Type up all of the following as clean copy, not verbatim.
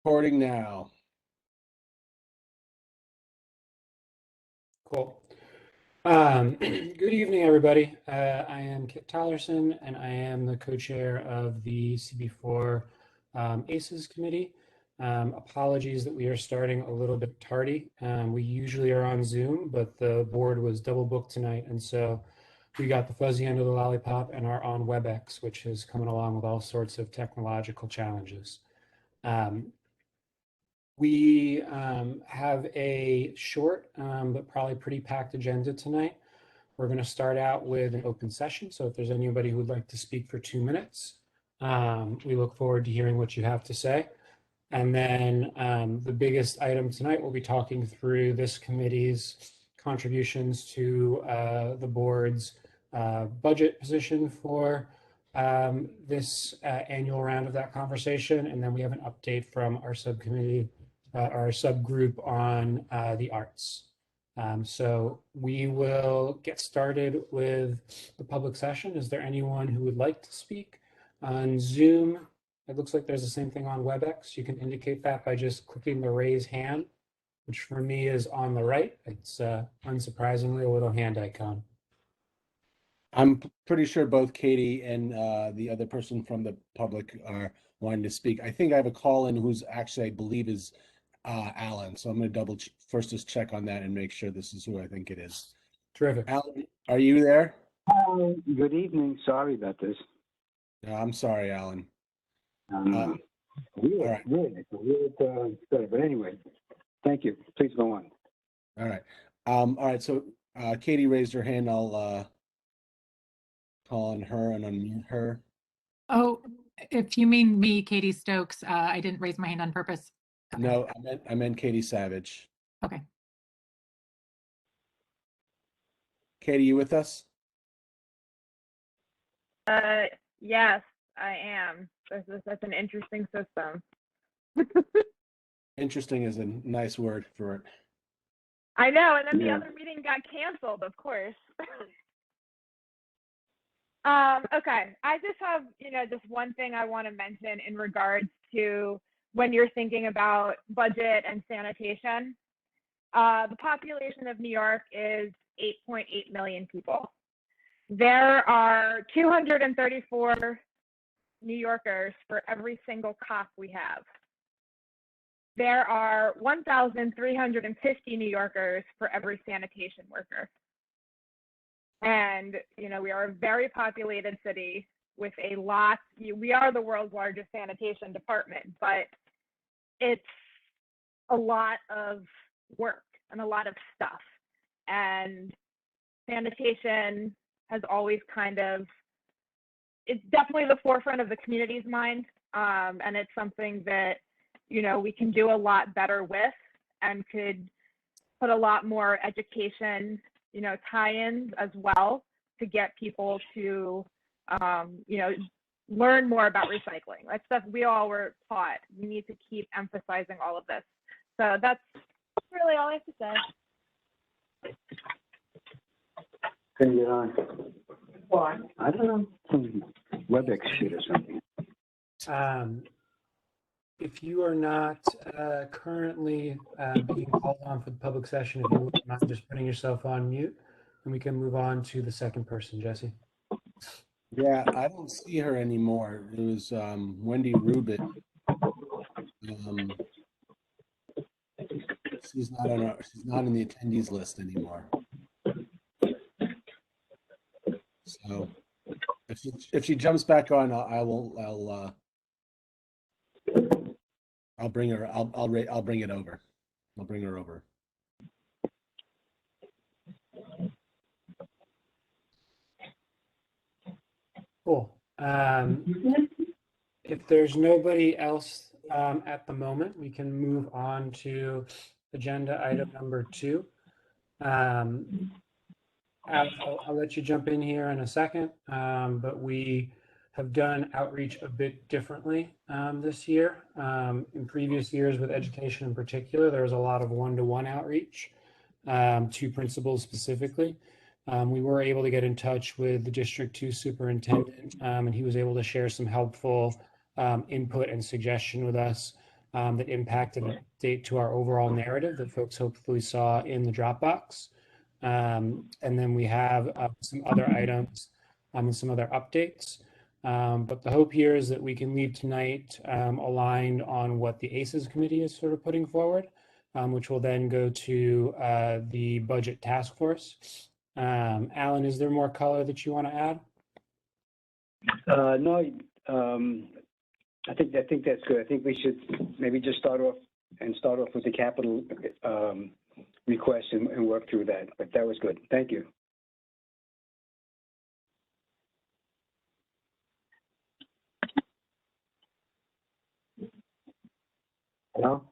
Recording now. Cool. Good evening, everybody. I am Kit Tollerson, and I am the co-chair of the CB4 ACES committee. Apologies that we are starting a little bit tardy. We usually are on Zoom, but the board was double booked tonight, and so we got the fuzzy end of the lollipop and are on WebEx, which is coming along with all sorts of technological challenges. We have a short but probably pretty packed agenda tonight. We're going to start out with an open session. So if there's anybody who would like to speak for 2 minutes, we look forward to hearing what you have to say. And then the biggest item tonight, we'll be talking through this committee's contributions to the board's budget position for this annual round of that conversation. And then we have an update from our subcommittee, our subgroup on the arts. So we will get started with the public session. Is there anyone who would like to speak? On Zoom, it looks like there's the same thing on WebEx. You can indicate that by just clicking the raise hand, which for me is on the right. It's unsurprisingly a little hand icon. I'm pretty sure both Katie and the other person from the public are wanting to speak. I think I have a call in who's actually, I believe, is Alan. So I'm going to first just check on that and make sure this is who I think it is. Terrific. Alan, are you there? Good evening. Sorry about this. No, I'm sorry, Alan. Weird. It's a weird story. But anyway, thank you. Please go on. All right. All right. So Katie raised her hand. I'll call on her and unmute her. Oh, if you mean me, Katie Stokes, I didn't raise my hand on purpose. Okay. No, I meant Katie Savage. Okay. Katie, you with us? Yes, I am. That's an interesting system. Interesting is a nice word for it. I know, and then the other meeting got canceled, of course. Okay, I just have, just one thing I want to mention in regards to when you're thinking about budget and sanitation. The population of New York is 8.8 million people. There are 234 New Yorkers for every single cop we have. There are 1,350 New Yorkers for every sanitation worker. And, we are a very populated city with a lot. We are the world's largest sanitation department, but it's a lot of work and a lot of stuff. And sanitation has always it's definitely the forefront of the community's mind. And it's something that, we can do a lot better with and could put a lot more education, tie-ins as well to get people to, learn more about recycling. That's stuff we all were taught. We need to keep emphasizing all of this. So that's really all I have to say. Can you get on? Why? I don't know. Some WebEx shit or something. If you are not currently being called on for the public session, if you wouldn't mind just putting yourself on mute, and we can move on to the second person, Jesse. Yeah, I don't see her anymore. It was Wendy Rubin. She's not in the attendees list anymore. So if she jumps back on, I'll bring her. I'll bring it over. I'll bring her over. Cool. If there's nobody else at the moment, we can move on to agenda item number 2. I'll let you jump in here in a second, but we have done outreach a bit differently this year. In previous years with education in particular, there was a lot of one-to-one outreach to principals specifically. We were able to get in touch with the District 2 superintendent, and he was able to share some helpful input and suggestion with us that impacted an update to our overall narrative that folks hopefully saw in the Dropbox. And then we have some other items and some other updates. But the hope here is that we can leave tonight aligned on what the ACES committee is sort of putting forward, which will then go to the budget task force. Alan, is there more color that you want to add? No, I think that's good. I think we should maybe just start off with the capital request and work through that. But that was good. Thank you. Hello?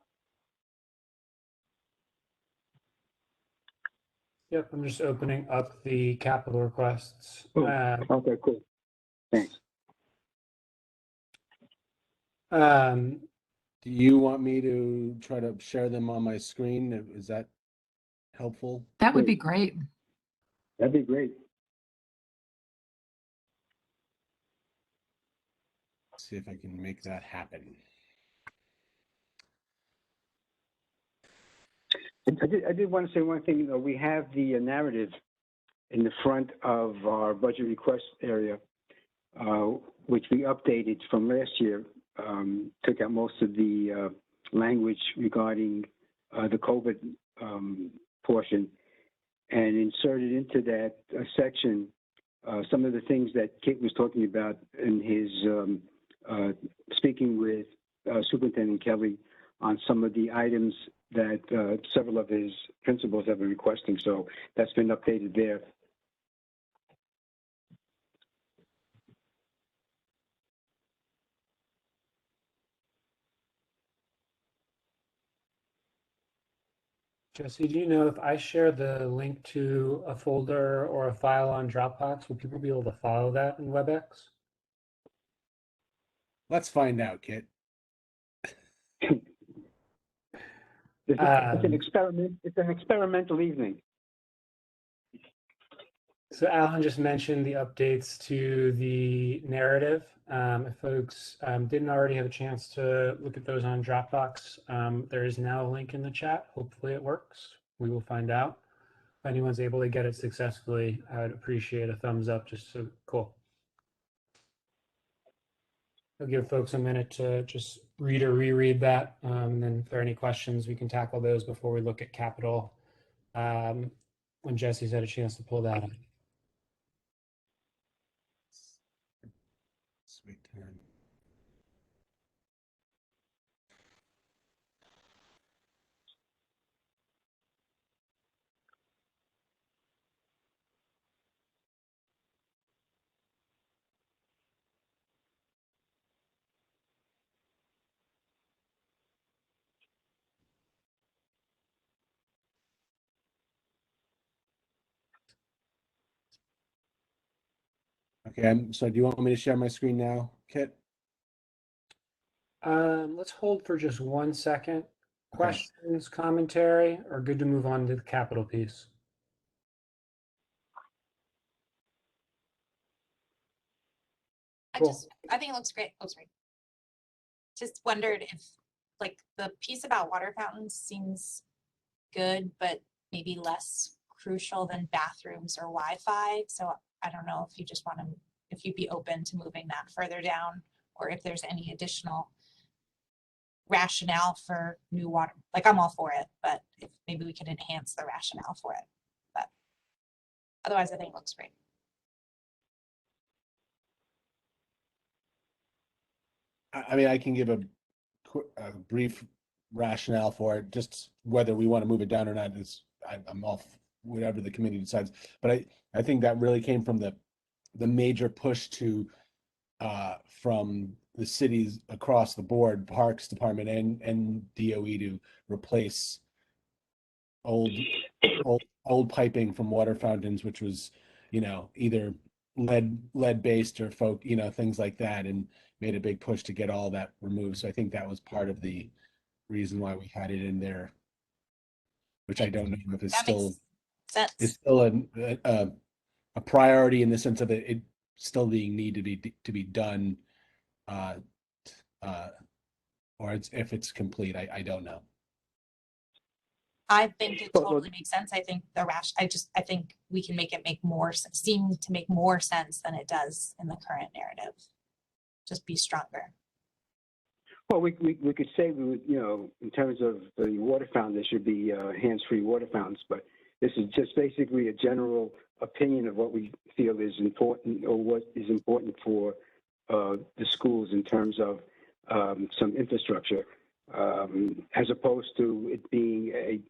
Yep, I'm just opening up the capital requests. Okay, cool. Thanks. Do you want me to try to share them on my screen? Is that helpful? That would be great. That'd be great. Let's see if I can make that happen. I did want to say one thing. We have the narrative in the front of our budget request area, which we updated from last year. Took out most of the language regarding the COVID portion and inserted into that section some of the things that Kit was talking about in his speaking with Superintendent Kelly on some of the items that several of his principals have been requesting. So that's been updated there. Jesse, do you know if I share the link to a folder or a file on Dropbox, will people be able to follow that in WebEx? Let's find out, Kit. It's an experiment. It's an experimental evening. So Alan just mentioned the updates to the narrative. If folks didn't already have a chance to look at those on Dropbox, there is now a link in the chat. Hopefully it works. We will find out. If anyone's able to get it successfully, I would appreciate a thumbs up. Just so cool. I'll give folks a minute to just read or reread that. And then if there are any questions, we can tackle those before we look at capital when Jesse's had a chance to pull that up. Sweet time. Okay, so do you want me to share my screen now, Kit? Let's hold for just 1 second. Okay. Questions, commentary, or good to move on to the capital piece? Cool. I think it looks great. Looks great. Just wondered if, like, the piece about water fountains seems good, but maybe less crucial than bathrooms or Wi-Fi. So I don't know if you just want to, if you'd be open to moving that further down, or if there's any additional rationale for new water. Like, I'm all for it, but if maybe we could enhance the rationale for it. But otherwise, I think it looks great. I mean, I can give a brief rationale for it. Just whether we want to move it down or not is I'm off whatever the committee decides. But I think that really came from the major push to from the cities across the board, Parks Department and DOE, to replace old piping from water fountains, which was, you know, either lead based or things like that, and made a big push to get all that removed. So I think that was part of the reason why we had it in there, which I don't know if it's still a priority in the sense of it still being need to be done or if it's complete. I don't know. I think it Well, totally makes sense. I think I think we can make it seem to make more sense than it does in the current narrative. Just be stronger. Well, we could say we would, in terms of the water fountain, there should be hands-free water fountains, but this is just basically a general opinion of what we feel is important or what is important for the schools in terms of some infrastructure, as opposed to it being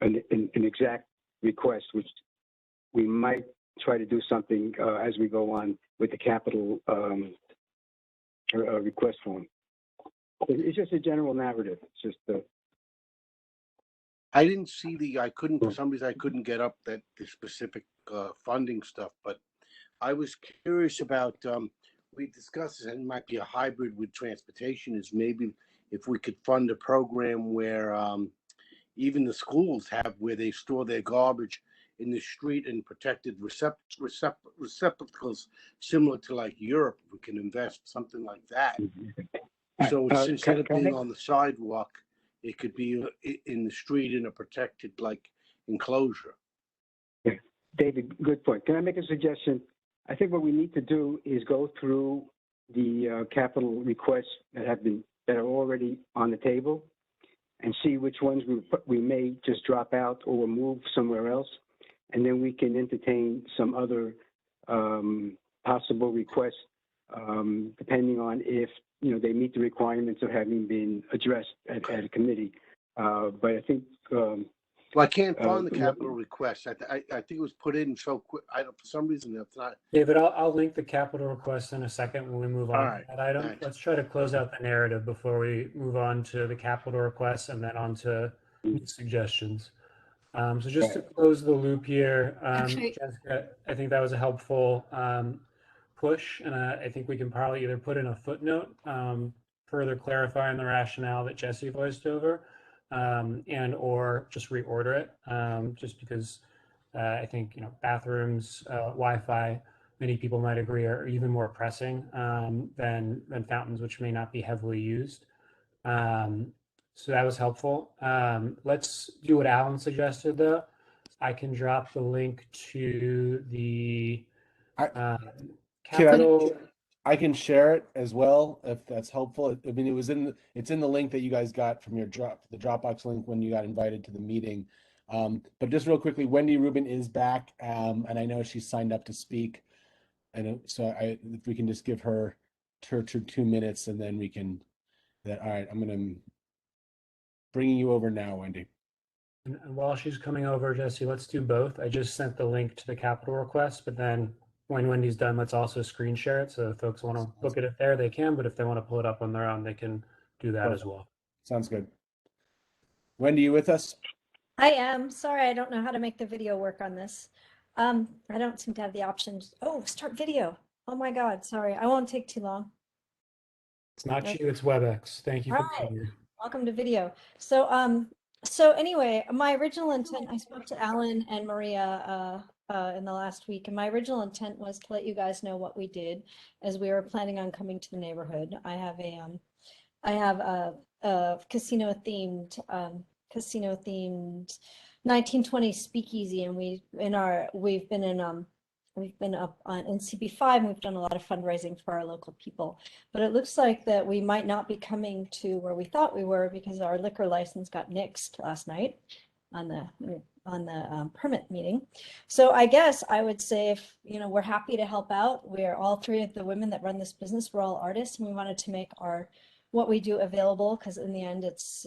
an exact request, which we might try to do something as we go on with the capital request form. It's just a general narrative. It's just I didn't see for some reason I couldn't get up the specific funding stuff, but I was curious about, we discussed this, and it might be a hybrid with transportation, is maybe if we could fund a program where even the schools have where they store their garbage in the street in protected receptacles, similar to like Europe. We can invest something like that. So instead of being on the sidewalk, it could be in the street in a protected like enclosure. Yeah, David, good point. Can I make a suggestion? I think what we need to do is go through the capital requests that are already on the table, and see which ones we may just drop out or move somewhere else, and then we can entertain some other possible requests, depending on if they meet the requirements of having been addressed at a committee. But I think. Well, I can't find the capital request. I think it was put in so quick. For some reason that's not. David, I'll link the capital request in a second when we move on All to right, that item. thanks. Let's try to close out the narrative before we move on to the capital requests and then on to suggestions. So just to close the loop here, Actually- Jessica, I think that was a helpful push, and I think we can probably either put in a footnote further clarifying the rationale that Jesse voiced over, and or just reorder it, just because I think bathrooms, Wi-Fi, many people might agree are even more pressing than fountains, which may not be heavily used. So that was helpful. Let's do what Alan suggested, though. I can drop the link to the capital. I can share it as well if that's helpful. I mean, it's in the link that you guys got from the Dropbox link when you got invited to the meeting. But just real quickly, Wendy Rubin is back, and I know she's signed up to speak. And so if we can just give her 2 minutes, and then we can. All right, I'm bringing you over now, Wendy. And while she's coming over, Jesse, let's do both. I just sent the link to the capital request, but then when Wendy's done, let's also screen share it. So if folks want to look at it there, they can, but if they want to pull it up on their own, they can do that as well. Sounds good. Wendy, you with us? I am. Sorry, I don't know how to make the video work on this. I don't seem to have the options. Oh, start video. Oh my God, sorry. I won't take too long. It's not you, it's WebEx. Thank you for Right. being here. Welcome to video. So anyway, my original intent, I spoke to Alan and Maria in the last week, and my original intent was to let you guys know what we did as we were planning on coming to the neighborhood. I have a casino themed 1920s speakeasy, and we've been up on MCB4, and we've done a lot of fundraising for our local people. But it looks like that we might not be coming to where we thought we were because our liquor license got nixed last night on the permit meeting. So I guess I would say, if we're happy to help out. We're all three of the women that run this business. We're all artists, and we wanted to make what we do available, because in the end it's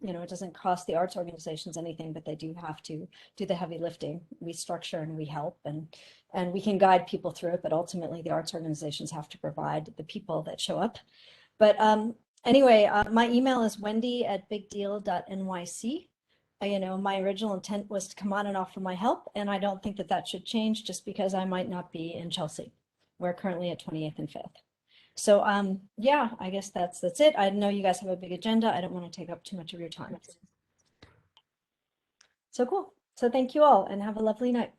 it doesn't cost the arts organizations anything, but they do have to do the heavy lifting. We structure and we help, and we can guide people through it, but ultimately the arts organizations have to provide the people that show up. But anyway, my email is wendy@bigdeal.nyc. My original intent was to come on and offer my help, and I don't think that should change just because I might not be in Chelsea. We're currently at 28th and 5th. So yeah, I guess that's it. I know you guys have a big agenda. I don't want to take up too much of your time. So cool. So thank you all, and have a lovely night.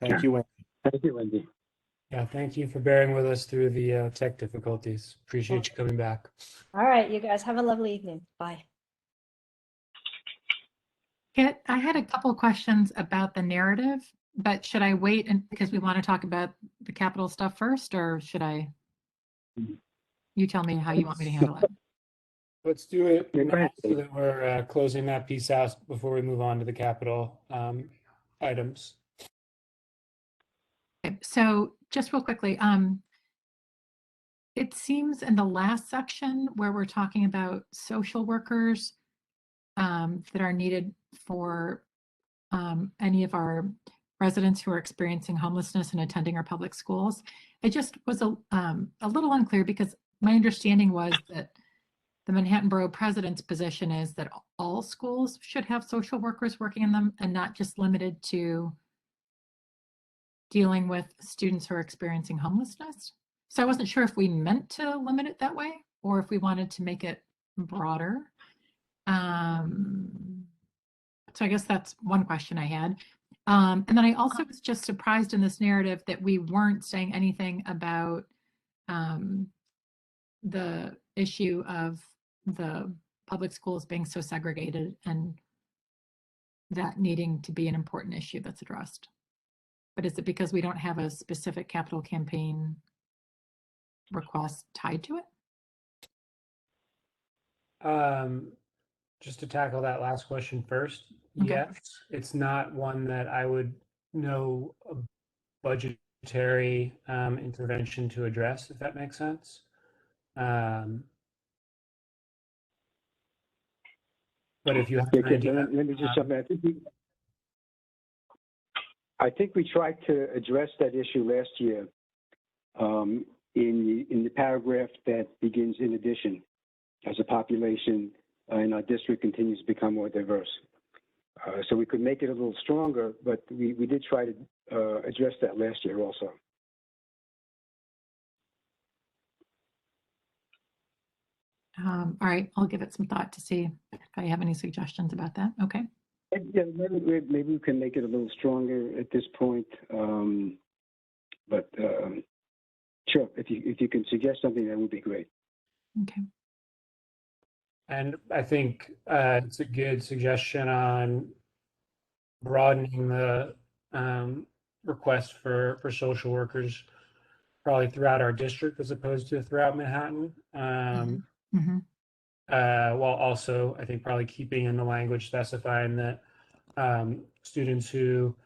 Thank you, Wendy. Thank you, Wendy. Yeah, thank you for bearing with us through the tech difficulties. Appreciate you coming back. All right, you guys have a lovely evening. Bye. Kit, I had a couple questions about the narrative, but should I wait because we want to talk about the capital stuff first, or should I? You tell me how you want me to handle it. Let's do it Yeah, go now ahead. so that we're closing that piece out before we move on to the capital items. Okay, so just real quickly, it seems in the last section where we're talking about social workers that are needed for any of our residents who are experiencing homelessness and attending our public schools. It just was a little unclear because my understanding was that the Manhattan Borough President's position is that all schools should have social workers working in them and not just limited to dealing with students who are experiencing homelessness. So I wasn't sure if we meant to limit it that way or if we wanted to make it broader. So I guess that's one question I had. And then I also was just surprised in this narrative that we weren't saying anything about the issue of the public schools being so segregated and that needing to be an important issue that's addressed. But is it because we don't have a specific capital campaign request tied to it? Just to tackle that last question first, Okay. yes, it's not one that I would know a budgetary intervention to address, if that makes sense. But if you have Yeah, an idea, let me just jump in. I think we tried to address that issue last year in the paragraph that begins in addition, as a population in our district continues to become more diverse. So we could make it a little stronger, but we did try to address that last year also. All right, I'll give it some thought to see if I have any suggestions about that. Okay. Yeah, maybe we can make it a little stronger at this point. But sure, if you can suggest something, that would be great. Okay. and I think it's a good suggestion on broadening the request for social workers probably throughout our district as opposed to throughout Manhattan. While also, I think, probably keeping in the language specifying that students who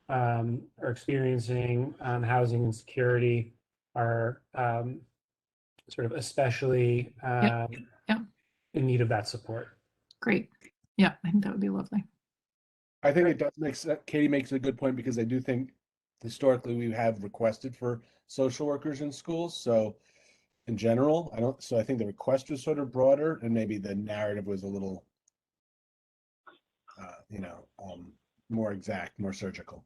are experiencing housing insecurity are sort of especially Yep. in need of that support. Great. Yeah, I think that would be lovely. I think it does make sense. Katie makes a good point because I do think historically we have requested for social workers in schools. So in general, I think the request was sort of broader and maybe the narrative was a little, more exact, more surgical.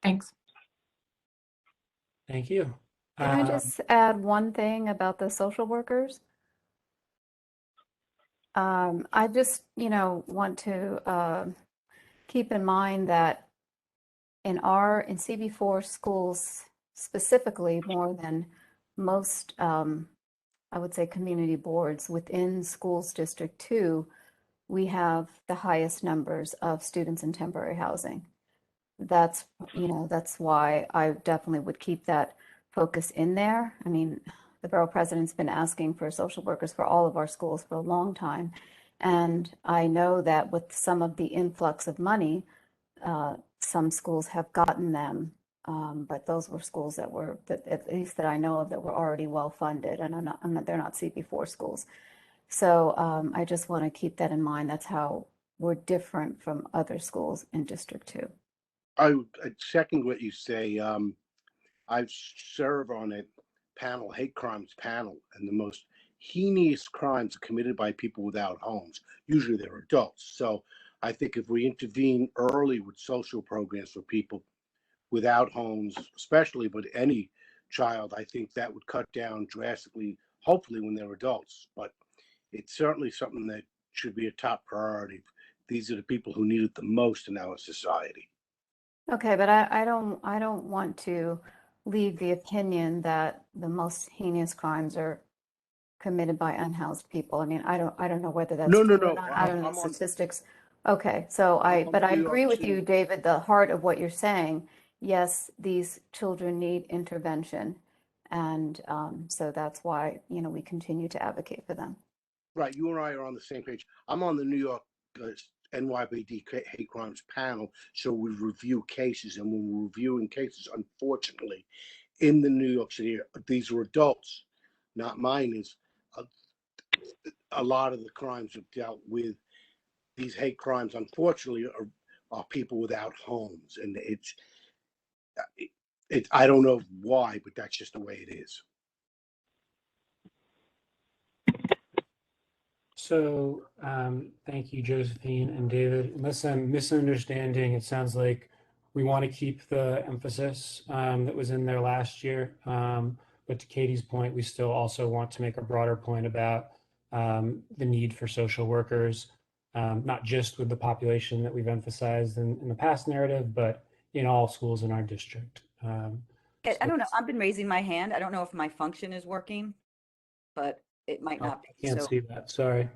Thanks. Thank you. Can I just add one thing about the social workers? I just, want to keep in mind that in CB4 schools specifically, more than most, I would say, community boards within schools District 2, we have the highest numbers of students in temporary housing. That's why I definitely would keep that focus in there. I mean, the borough president's been asking for social workers for all of our schools for a long time. And I know that with some of the influx of money, some schools have gotten them. But those were schools that at least that I know of, that were already well funded, and they're not CB4 schools. So I just want to keep that in mind. That's how we're different from other schools in District 2. I second what you say. I've served on a hate crimes panel, and the most heinous crimes are committed by people without homes. Usually they're adults. So I think if we intervene early with social programs for people without homes, especially, but any child, I think that would cut down drastically, hopefully when they're adults. But it's certainly something that should be a top priority. These are the people who need it the most in our society. Okay, but I don't want to leave the opinion that the most heinous crimes are committed by unhoused people. I mean, I don't know whether that's No, no, true or no. not. I don't know I'm the on. statistics. Okay, so I'm on but I New agree York with you, City. David, the heart of what you're saying. Yes, these children need intervention. And so that's why, we continue to advocate for them. Right, you and I are on the same page. I'm on the New York NYPD hate crimes panel, so we review cases, and when we're reviewing cases, unfortunately, in the New York City, these are adults, not minors. A lot of the crimes have dealt with these hate crimes. Unfortunately, are people without homes, and I don't know why, but that's just the way it is. So, thank you, Josephine and David. Unless I'm misunderstanding, it sounds like we want to keep the emphasis that was in there last year. But to Katie's point, we still also want to make a broader point about the need for social workers, not just with the population that we've emphasized in the past narrative, but in all schools in our district. I don't know. I've been raising my hand. I don't know if my function is working, but it might Oh, not I be. can't So see that. Sorry.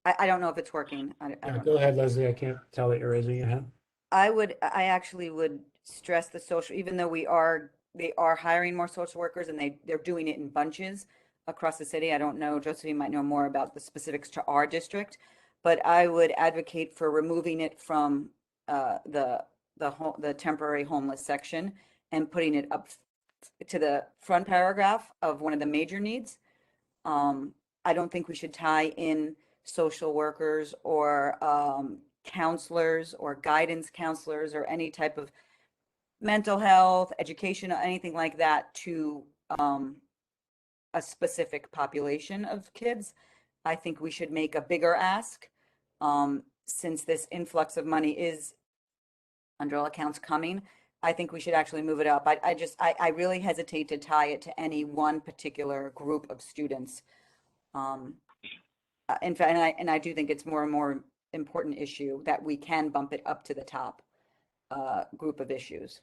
I don't know if it's working. I Yeah, don't go know. ahead, Leslie. I can't tell that you're raising your hand. I actually would stress the social, even though they are hiring more social workers and they're doing it in bunches across the city. I don't know, Josephine might know more about the specifics to our district, but I would advocate for removing it from the temporary homeless section and putting it up to the front paragraph of one of the major needs. I don't think we should tie in social workers or counselors or guidance counselors or any type of mental health, education, or anything like that to a specific population of kids. I think we should make a bigger ask since this influx of money is, under all accounts, coming. I think we should actually move it up. I really hesitate to tie it to any one particular group of students. In fact, and I do think it's more and more important issue that we can bump it up to the top group of issues.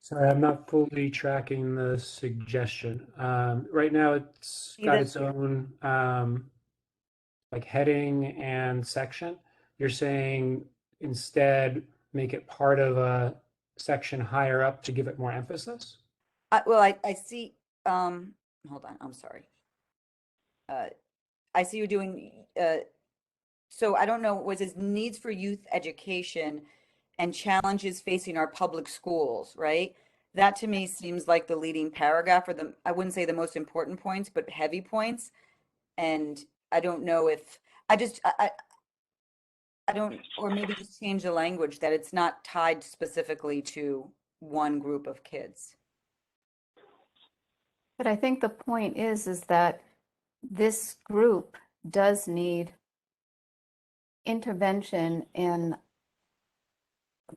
Sorry, I'm not fully tracking the suggestion. Right now, it's got its own like heading and section. You're saying instead make it part of a section higher up to give it more emphasis? Well, I see, hold on, I'm sorry. I see you're doing, so I don't know, was it needs for youth education and challenges facing our public schools, right? That to me seems like the leading paragraph, or I wouldn't say the most important points, but heavy points. And I don't know if, I don't, or maybe just change the language that it's not tied specifically to one group of kids. But I think the point is that this group does need intervention in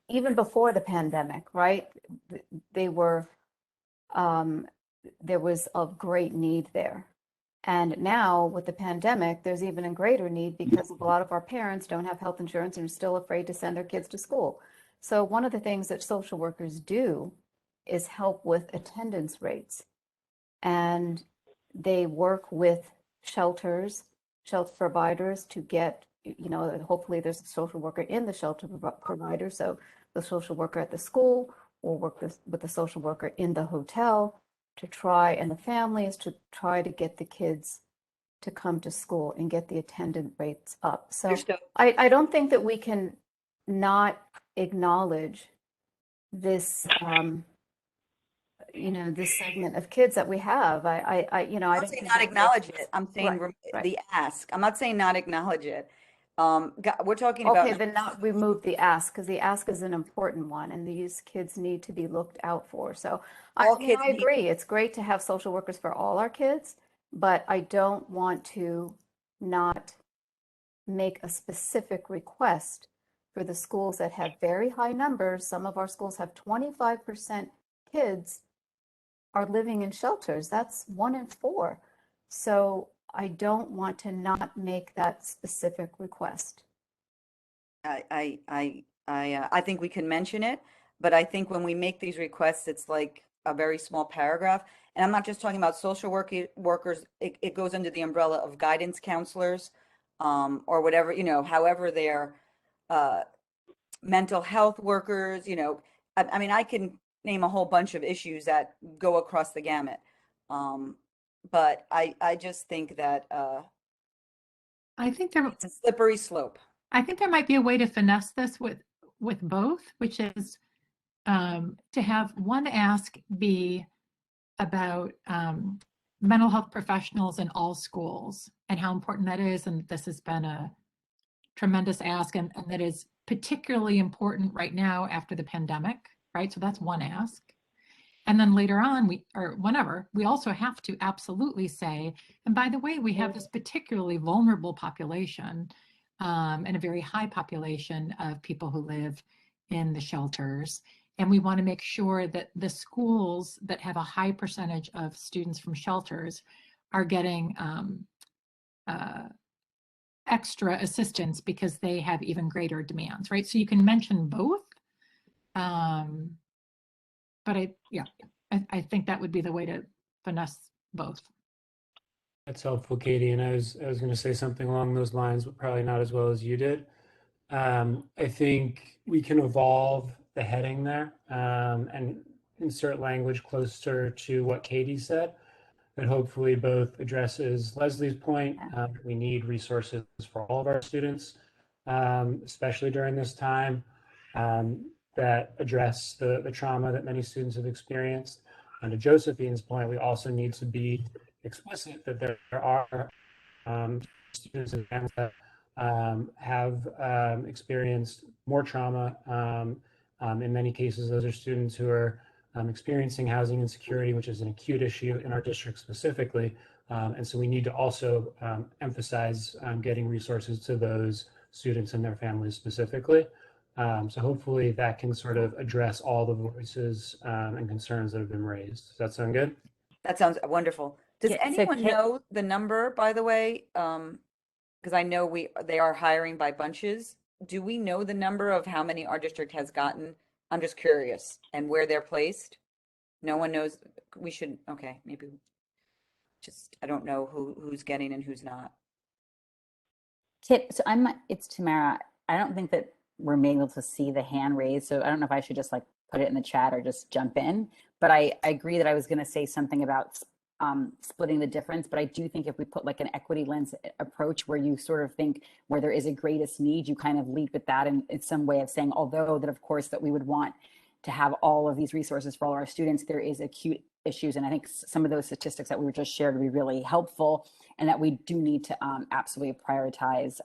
even before the pandemic, right? They were, there was a great need there. And now with the pandemic, there's even a greater need because a lot of our parents don't have health insurance and are still afraid to send their kids to school. So one of the things that social workers do is help with attendance rates. And they work with shelters, shelter providers to get, hopefully there's a social worker in the shelter provider. So the social worker at the school will work with the social worker in the hotel to try, and the families to try to get the kids to come to school and get the attendance rates up. So I don't think that we can not acknowledge this, this segment of kids that we have. I I'm don't not saying think not that acknowledge it. I'm saying right. the ask. I'm not saying not acknowledge it. We're talking Okay, about. then not remove the ask, because the ask is an important one, and these kids need to be looked out for. So All I mean, kids I need- agree. It's great to have social workers for all our kids, but I don't want to not make a specific request for the schools that have very high numbers. Some of our schools have 25% kids are living in shelters. That's 1 in 4. So I don't want to not make that specific request. I think we can mention it, but I think when we make these requests, it's like a very small paragraph. And I'm not just talking about social workers, it goes under the umbrella of guidance counselors, or whatever, however they're, mental health workers, I mean, I can name a whole bunch of issues that go across the gamut. But I just think that, I think there, it's a slippery slope. I think there might be a way to finesse this with both, which is to have one ask be about mental health professionals in all schools and how important that is, and this has been a tremendous ask, and that is particularly important right now after the pandemic, right? So that's one ask. And then later on, or whenever, we also have to absolutely say, and by the way, we have this particularly vulnerable population, and a very high population of people who live in the shelters. And we want to make sure that the schools that have a high percentage of students from shelters are getting extra assistance because they have even greater demands, right? So you can mention both. But I think that would be the way to finesse both. That's helpful, Katie. And I was going to say something along those lines, but probably not as well as you did. I think we can evolve the heading there, and insert language closer to what Katie said, that hopefully both addresses Leslie's point. We need resources for all of our students, especially during this time, that address the trauma that many students have experienced. And to Josephine's point, we also need to be explicit that there are students and families that have experienced more trauma. In many cases, those are students who are experiencing housing insecurity, which is an acute issue in our district specifically. And so we need to also emphasize getting resources to those students and their families specifically. So hopefully that can sort of address all the voices and concerns that have been raised. Does that sound good? That sounds wonderful. Does Yeah, so anyone know the number, by the way? Because I know they are hiring by bunches. Do we know the number of how many our district has gotten? I'm just curious, and where they're placed. No one knows. We should, okay, maybe just, I don't know who's getting and who's not. So it's Tamara. I don't think that we're able to see the hand raised. So I don't know if I should just like put it in the chat or just jump in. But I agree that I was going to say something about splitting the difference. But I do think if we put like an equity lens approach where you sort of think where there is a greatest need, you kind of lead with that. And it's some way of saying, although that of course that we would want to have all of these resources for all our students, there is acute issues. And I think some of those statistics that we were just shared would be really helpful, and that we do need to absolutely prioritize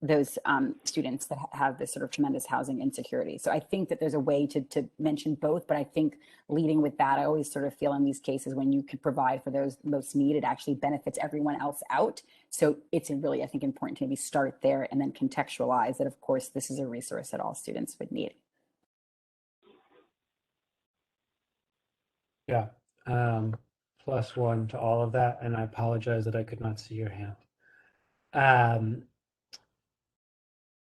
those students that have this sort of tremendous housing insecurity. So I think that there's a way to mention both, but I think leading with that, I always sort of feel in these cases when you can provide for those most need, it actually benefits everyone else out. So it's really, I think, important to maybe start there and then contextualize that, of course, this is a resource that all students would need. Yeah. +1 to all of that. And I apologize that I could not see your hand.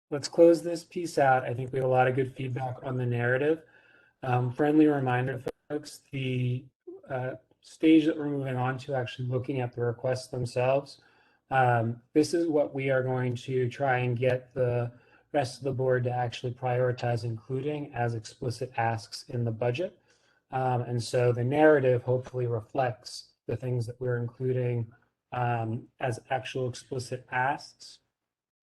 Let's close this piece out. I think we have a lot of good feedback on the narrative. Friendly reminder, folks, the stage that we're moving on to, actually looking at the requests themselves. This is what we are going to try and get the rest of the board to actually prioritize including as explicit asks in the budget. And so the narrative hopefully reflects the things that we're including as actual explicit asks.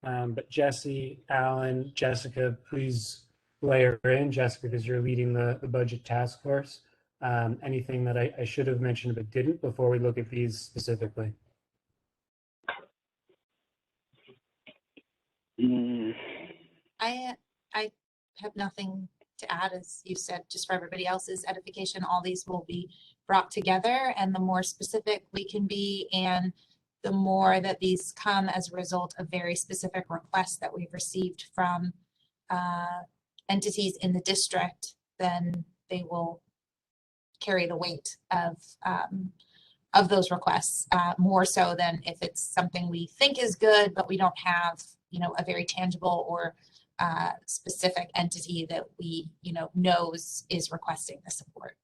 But Jesse, Alan, Jessica, please layer in. Jessica, because you're leading the budget task force. Anything that I should have mentioned but didn't before we look at these specifically? I have nothing to add. As you said, just for everybody else's edification, all these will be brought together, and the more specific we can be, and the more that these come as a result of very specific requests that we've received from entities in the district, then they will carry the weight of those requests, more so than if it's something we think is good, but we don't have, you know, a very tangible or specific entity that we, you know, knows is requesting the support.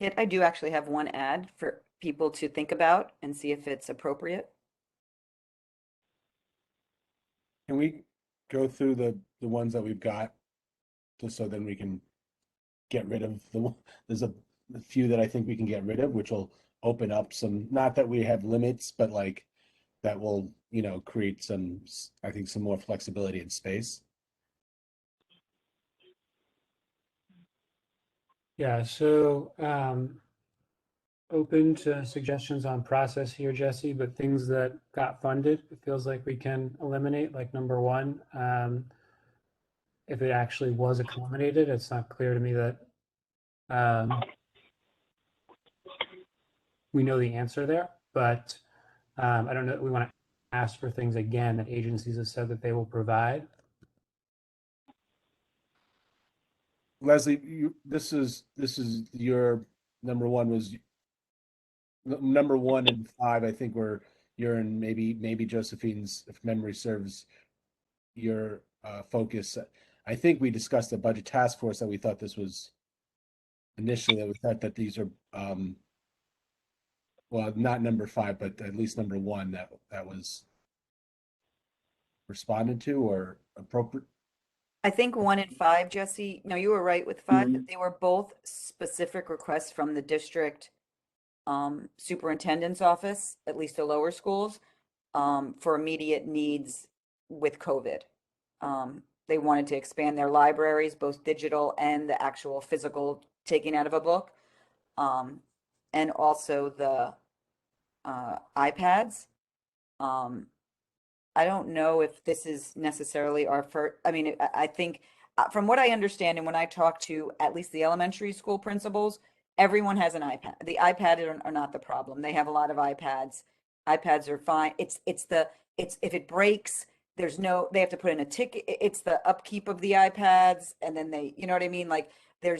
Yet I do actually have one ad for people to think about and see if it's appropriate. Can we go through the ones that we've got, just so then we can get rid of there's a few that I think we can get rid of, which will open up some, not that we have limits, but like that will, you know, create some, I think, some more flexibility and space. Yeah, so open to suggestions on process here, Jesse, but things that got funded, it feels like we can eliminate, like number one. If it actually was accommodated, it's not clear to me that we know the answer there, but I don't know, we want to ask for things again that agencies have said that they will provide. Leslie, this is your number one, was number 1 and 5. I think you're in, maybe Josephine's, if memory serves, your focus. I think we discussed the budget task force, that we thought this was initially, that we thought that these are well, not number 5, but at least number 1 that was responded to or appropriate. I think 1 and 5, Jesse, no, you were right with 5, but they were both specific requests from the district superintendent's office, at least the lower schools, for immediate needs with COVID. They wanted to expand their libraries, both digital and the actual physical taking out of a book, and also the iPads. I don't know if this is necessarily our first, I mean, I think from what I understand, and when I talk to at least the elementary school principals, everyone has an iPad. The iPad are not the problem. They have a lot of iPads. iPads are fine. It's if it breaks, they have to put in a ticket. It's the upkeep of the iPads, and then they, you know what I mean? Like the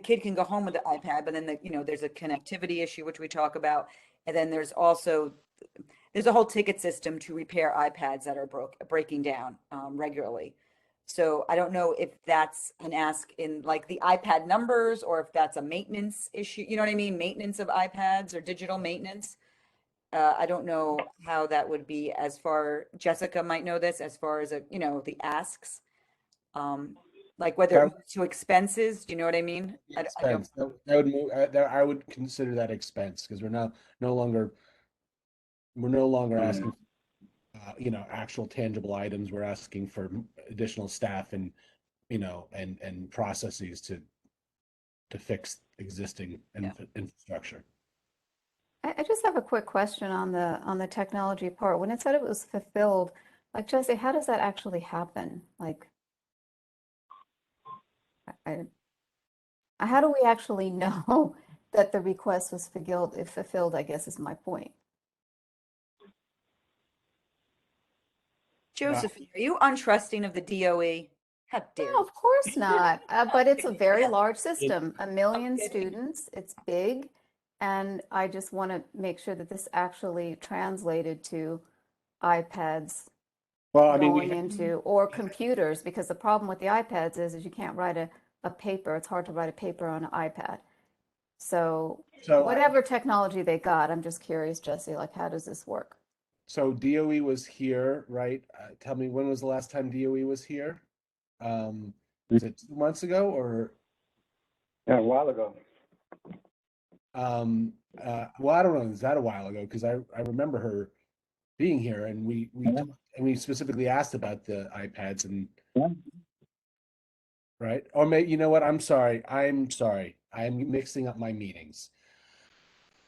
kid can go home with the iPad, but then there's a connectivity issue, which we talk about. And then there's a whole ticket system to repair iPads that are breaking down regularly. So I don't know if that's an ask in like the iPad numbers, or if that's a maintenance issue. You know what I mean? Maintenance of iPads or digital maintenance. I don't know how that would be, Jessica might know this, as far as the asks. Like whether it moves to expenses. Do you know what I mean? Expense. That would move. I would consider that expense, because we're no longer asking, actual tangible items. We're asking for additional staff and, and processes to fix existing infrastructure. I just have a quick question on the technology part. When it said it was fulfilled, like, Jesse, how does that actually happen? Like, how do we actually know that the request was fulfilled, I guess, is my point. Josephine, are you untrusting of the DOE? How dare No, you? of course not. But it's a very large system, 1 million students. It's big. And I just want to make sure that this actually translated to iPads Well, I mean, going into, or computers, because the problem with the iPads is you can't write a paper. It's hard to write a paper on an iPad. So whatever technology they got, I'm just curious, Jesse, like, how does this work? So DOE was here, right? Tell me, when was the last time DOE was here? Was it 2 months ago, or? Yeah, a while ago. Well, I don't know. Is that a while ago? Because I remember her being here, and we specifically asked about the iPads, and right? Or maybe, you know what? I'm sorry. I'm mixing up my meetings.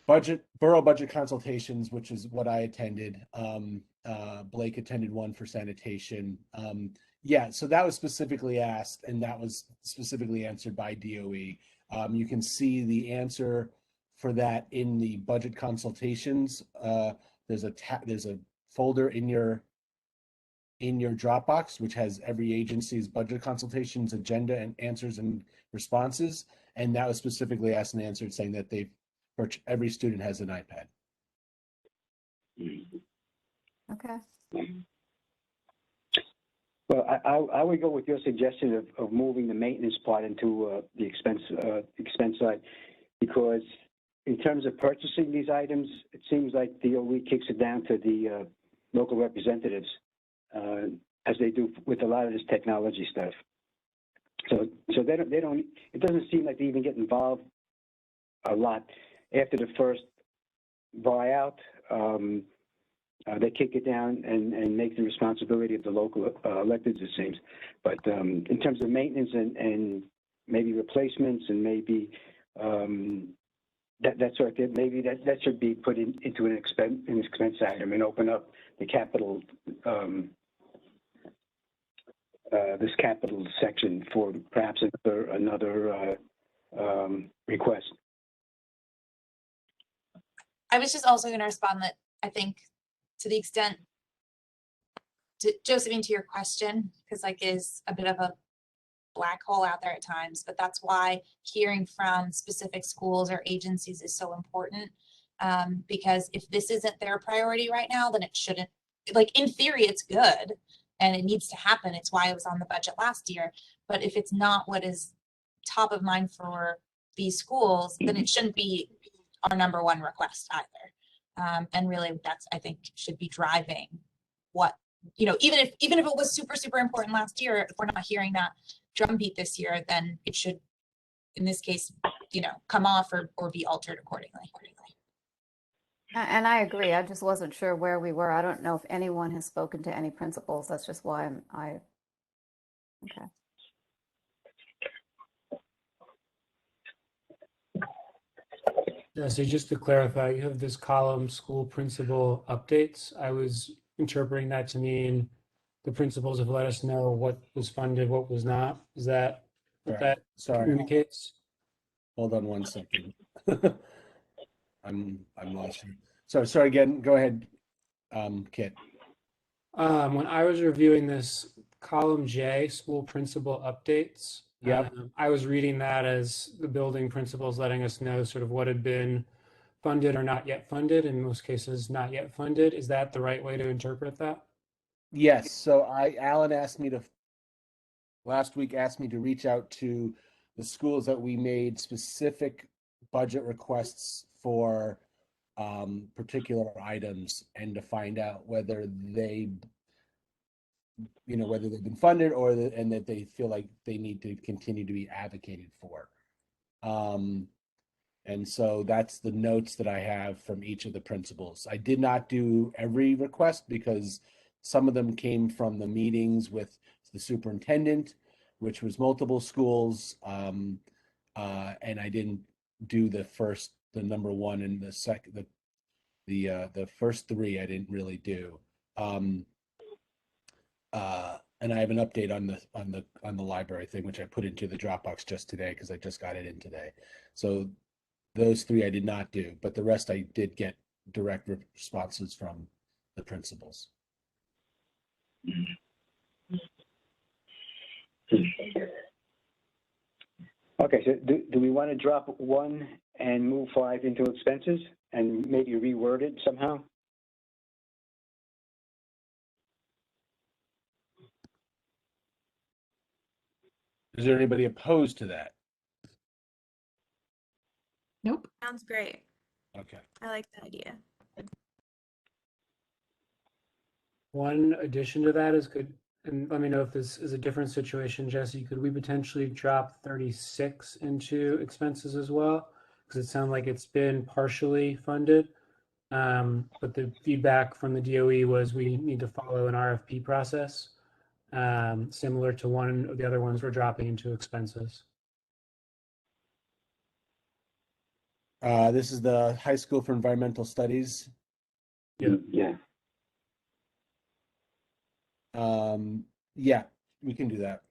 Borough budget consultations, which is what I attended. Blake attended one for sanitation. Yeah, so that was specifically asked, and that was specifically answered by DOE. You can see the answer for that in the budget consultations. There's a folder in your in your Dropbox, which has every agency's budget consultations, agenda, and answers and responses. And that was specifically asked and answered, saying that every student has an iPad. Okay. Well, I would go with your suggestion of moving the maintenance part into the expense side, because in terms of purchasing these items, it seems like DOE kicks it down to the local representatives, as they do with a lot of this technology stuff. So they don't. It doesn't seem like they even get involved a lot after the first buyout. They kick it down and make the responsibility of the local electeds, it seems. But in terms of maintenance and maybe replacements and maybe that sort of thing, maybe that should be put into an expense item and open up the capital, this capital section for perhaps another request. I was just also going to respond that I think, to the extent, Josephine, to your question, because like is a bit of a black hole out there at times, but that's why hearing from specific schools or agencies is so important. Because if this isn't their priority right now, then it shouldn't. Like in theory, it's good and it needs to happen. It's why it was on the budget last year. But if it's not what is top of mind for these schools, then it shouldn't be our number one request either. And really that's, I think, should be driving what, even if it was super, super important last year, if we're not hearing that drumbeat this year, then it should, in this case, come off or be altered accordingly. And I agree. I just wasn't sure where we were. I don't know if anyone has spoken to any principals. That's just why okay. So just to clarify, you have this column, school principal updates. I was interpreting that to mean the principals have let us know what was funded, what was not. Is that what that communicates? Hold on one second. I'm lost here. Sorry again. Go ahead, Kit. When I was reviewing this column J, school principal updates, I was reading that as the building principals letting us know sort of what had been funded or not yet funded, in most cases not yet funded. Is that the right way to interpret that? Yes. So Alan last week asked me to reach out to the schools that we made specific budget requests for particular items and to find out whether they've been funded and that they feel like they need to continue to be advocated for. And so that's the notes that I have from each of the principals. I did not do every request because some of them came from the meetings with the superintendent, which was multiple schools. And I didn't do the number one and the second, the first three I didn't really do. And I have an update on the library thing, which I put into the Dropbox just today because I just got it in today. So those three I did not do, but the rest I did get direct responses from the principals. Okay, so do we want to drop 1 and move 5 into expenses and maybe reword it somehow? Is there anybody opposed to that? Nope. Sounds great. Okay. I like the idea. One addition to that is and let me know if this is a different situation, Jesse, could we potentially drop 36 into expenses as well? Because it sounds like it's been partially funded. But the feedback from the DOE was we need to follow an RFP process, similar to one of the other ones we're dropping into expenses. This is the High School for Environmental Studies. Yeah. Yeah, we can do that.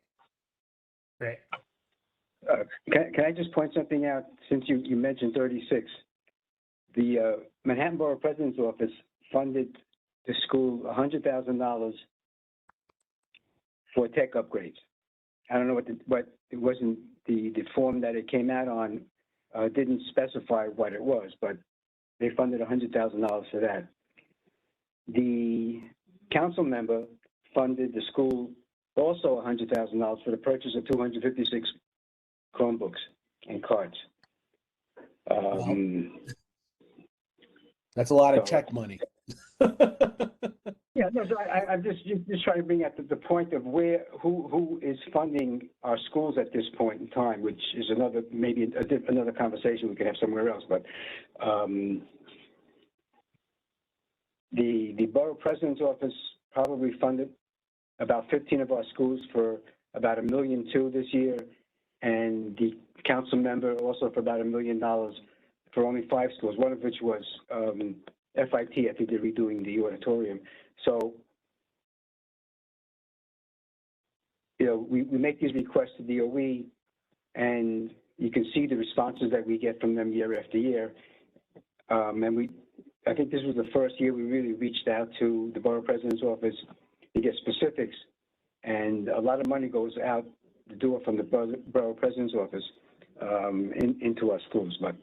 Great. Can I just point something out since you mentioned 36? The Manhattan Borough President's Office funded the school $100,000 for tech upgrades. I don't know what it wasn't, the form that it came out on didn't specify what it was, but they funded $100,000 for that. The council member funded the school also $100,000 for the purchase of 256 Chromebooks and cards. That's a lot of tech money. Yeah, no, so I'm just trying to bring up the point of who is funding our schools at this point in time, which is maybe another conversation we could have somewhere else. But the borough president's office probably funded about 15 of our schools for about $1.2 million this year, and the council member also for about $1 million for only 5 schools, one of which was FIT. I think they're redoing the auditorium. So, you know, we make these requests to DOE, and you can see the responses that we get from them year after year. And I think this was the first year we really reached out to the borough president's office to get specifics, and a lot of money goes out the door from the borough president's office into our schools. But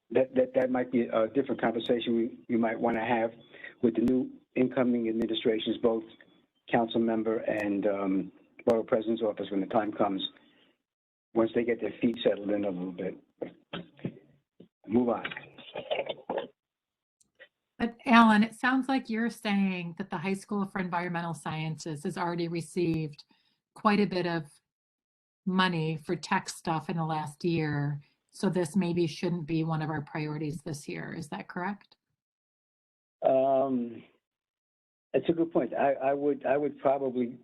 that might be a different conversation we might want to have with the new incoming administrations, both council member and borough president's office, when the time comes, once they get their feet settled in a little bit. Move on. But Alan, it sounds like you're saying that the High School for Environmental Sciences has already received quite a bit of money for tech stuff in the last year. So this maybe shouldn't be one of our priorities this year. Is that correct? That's a good point. I would probably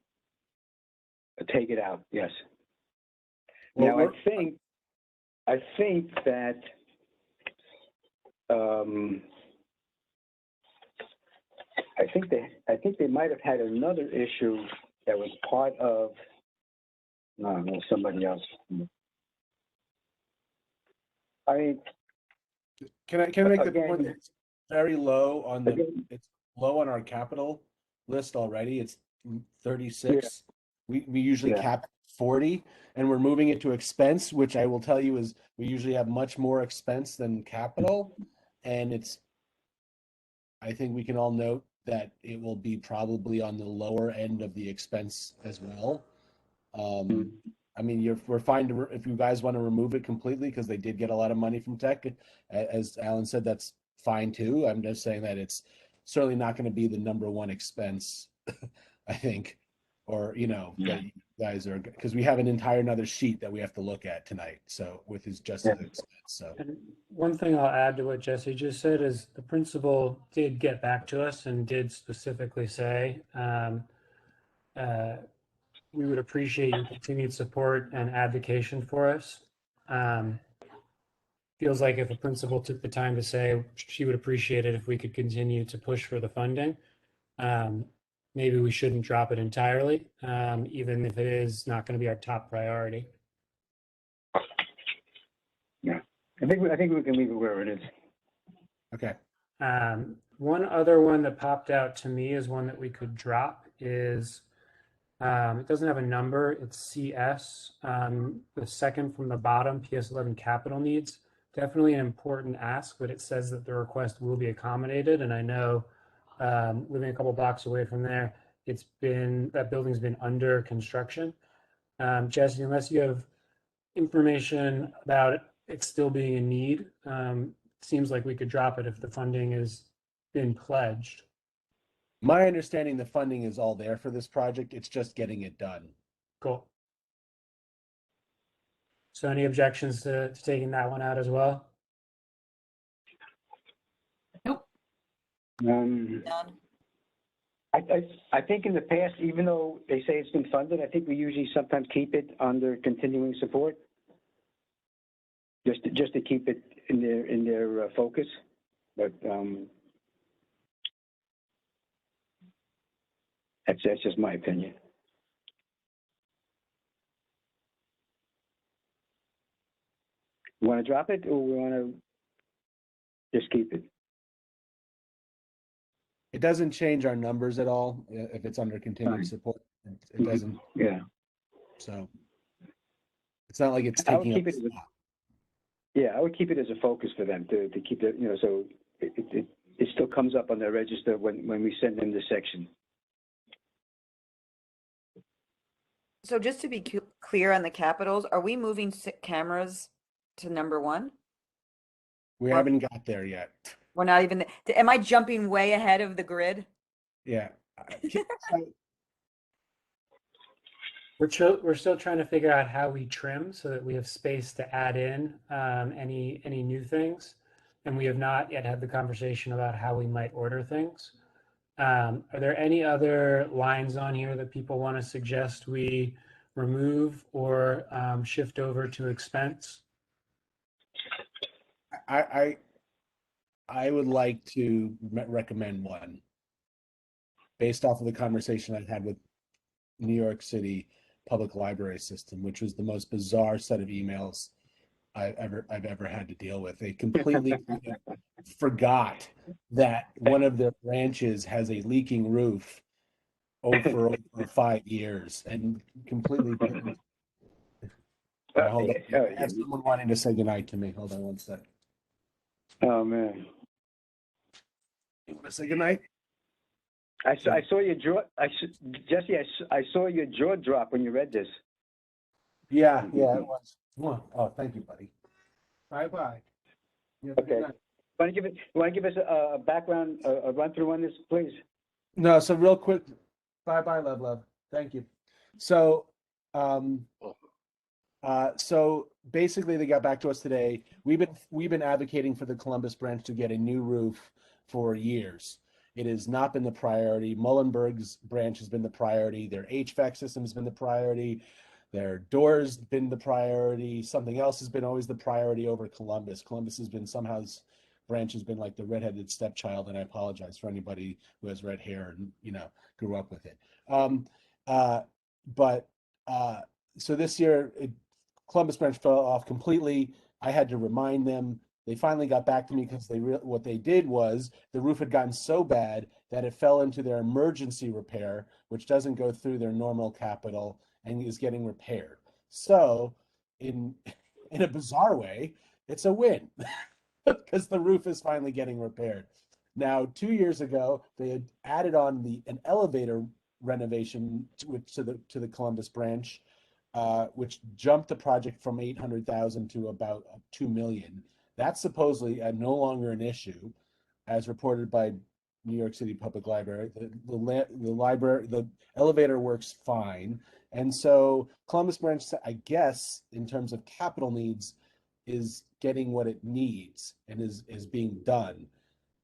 take it out. Yes. Well, now I think that I think they might have had another issue that was part of somebody else. I mean, can I make the again, point that it's very low on it's low on our capital list already. It's 36. Yeah. We usually cap 40, and we're moving it to expense, which I will tell you is we usually have much more expense than capital, and I think we can all note that it will be probably on the lower end of the expense as well. I mean, we're fine if you guys want to remove it completely, because they did get a lot of money from tech. As Alan said, that's fine too. I'm just saying that it's certainly not going to be the number one expense, I think, or, you know, that you guys are, because we have an entire another sheet that we have to look at tonight. So with his just expense. So and one thing I'll add to what Jesse just said is the principal did get back to us and did specifically say, we would appreciate your continued support and advocacy for us. Feels like if a principal took the time to say she would appreciate it if we could continue to push for the funding, maybe we shouldn't drop it entirely, even if it is not going to be our top priority. Yeah, I think we can leave it where it is. Okay. One other one that popped out to me is one that we could drop is, it doesn't have a number, it's CS, the second from the bottom, PS11 capital needs. Definitely an important ask, but it says that the request will be accommodated. And I know living a couple blocks away from there, that building's been under construction. Jesse, unless you have information about it still being in need, it seems like we could drop it if the funding has been pledged. My understanding, the funding is all there for this project. It's just getting it done. Cool. So any objections to taking that one out as well? Nope. None. I think in the past, even though they say it's been funded, I think we usually sometimes keep it under continuing support, just to keep it in their focus. But that's just my opinion. You want to drop it, or we want to just keep it? It doesn't change our numbers at all if it's under continued Fine. support. It doesn't. Yeah. So it's not like it's I would taking up keep it. spot. Yeah, I would keep it as a focus for them to keep it, so it still comes up on their register when we send them the section. So just to be clear on the capitals, are we moving cameras to number 1? We Or- haven't got there yet. We're not even, am I jumping way ahead of the grid? Yeah. We're still trying to figure out how we trim so that we have space to add in any new things, and we have not yet had the conversation about how we might order things. Are there any other lines on here that people want to suggest we remove or shift over to expense? I would like to recommend one based off of the conversation I had with New York City Public Library System, which was the most bizarre set of emails I've ever had to deal with. They completely forgot that one of their branches has a leaking roof for over 5 years and completely. Hold on. I have someone wanting to say goodnight to me. Hold on one sec. Oh man. You want to say goodnight? I saw your jaw. Jesse, I saw your jaw drop when you read this. Yeah, it was. Oh, thank you, buddy. Bye. Okay. Want to give us a background, a run through on this, please? No, so real quick. Bye, love. Thank you. So, so basically, they got back to us today. We've been advocating for the Columbus branch to get a new roof for years. It has not been the priority. Muhlenberg's branch has been the priority. Their HVAC system has been the priority. Their doors been the priority. Something else has been always the priority over Columbus. Columbus has been branch has been like the redheaded stepchild, and I apologize for anybody who has red hair and grew up with it. So this year, Columbus branch fell off completely. I had to remind them. They finally got back to me because what they did was the roof had gotten so bad that it fell into their emergency repair, which doesn't go through their normal capital and is getting repaired. So in a bizarre way, it's a win because the roof is finally getting repaired. Now, 2 years ago, they had added on an elevator renovation to the Columbus branch, which jumped the project from 800,000 to about 2 million. That's supposedly no longer an issue, as reported by New York City Public Library. The elevator works fine, and so Columbus branch, I guess, in terms of capital needs, is getting what it needs and is being done.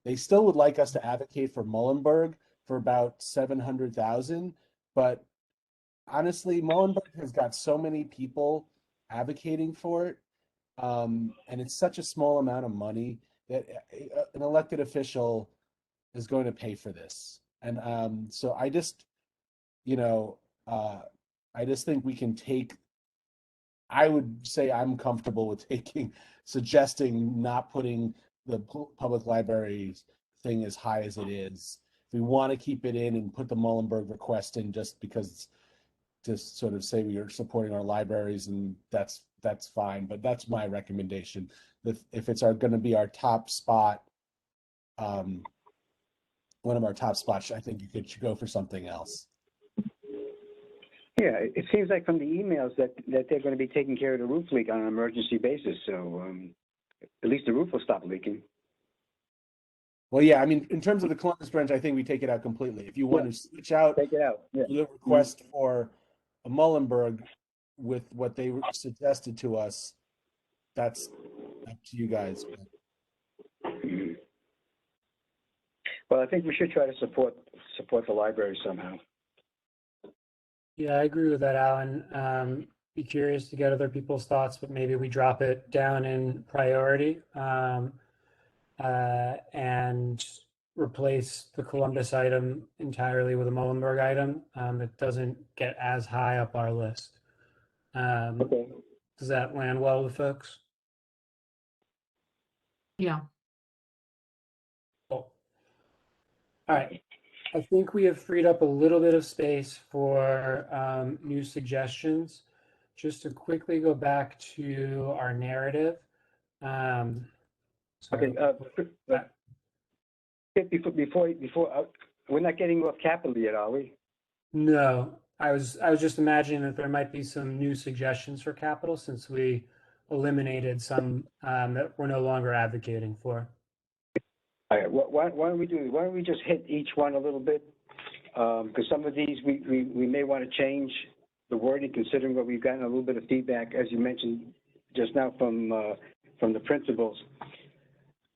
They still would like us to advocate for Muhlenberg for about 700,000, but honestly, Muhlenberg has got so many people advocating for it, and it's such a small amount of money that an elected official is going to pay for this. And so I just think we can take. I would say I'm comfortable with suggesting not putting the public libraries thing as high as it is. If we want to keep it in and put the Muhlenberg request in just because to sort of say we are supporting our libraries, and that's fine, but that's my recommendation. If it's going to be our top spot, one of our top spots, I think you should go for something else. Yeah, it seems like from the emails that they're going to be taking care of the roof leak on an emergency basis. So at least the roof will stop leaking. Well, yeah, I mean, in terms of the Columbus branch, I think we take it out completely. If you want to switch out, take it out. Yeah. The request for a Muhlenberg with what they suggested to us, that's up to you guys. Well, I think we should try to support the library somehow. Yeah, I agree with that, Alan. Be curious to get other people's thoughts, but maybe we drop it down in priority and replace the Columbus item entirely with a Muhlenberg item that doesn't get as high up our list. Okay. Does that land well with folks? Yeah. Cool. All right. I think we have freed up a little bit of space for new suggestions. Just to quickly go back to our narrative. Okay, before, we're not getting off capital yet, are we? No, I was just imagining that there might be some new suggestions for capital since we eliminated some that we're no longer advocating for. All right, why don't we do, why don't we just hit each one a little bit? Because some of these, we may want to change the wording, considering what we've gotten a little bit of feedback, as you mentioned just now from the principals.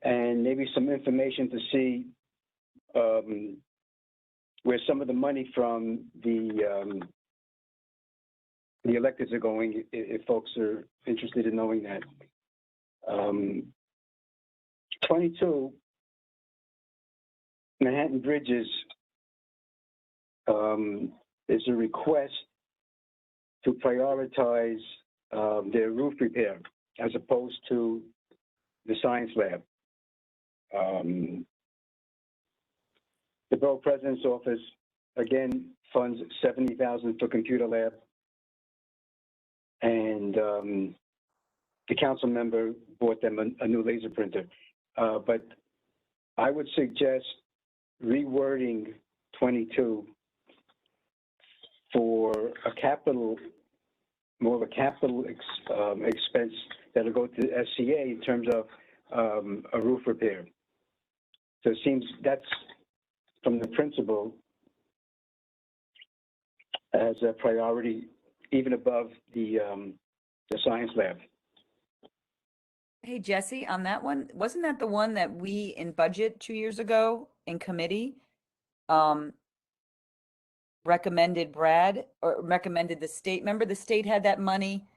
And maybe some information to see where some of the money from the electeds are going, if folks are interested in knowing that. 22, Manhattan Bridges is a request to prioritize their roof repair as opposed to the science lab. The Borough President's Office, again, funds $70,000 for computer lab. And the council member bought them a new laser printer. But I would suggest rewording 22 for a capital, more of a capital expense that'll go to SCA in terms of a roof repair. So it seems that's from the principal as a priority, even above the science lab. Hey, Jesse, on that one, wasn't that the one that we in budget 2 years ago in committee recommended Brad or recommended the state? Remember the state had that money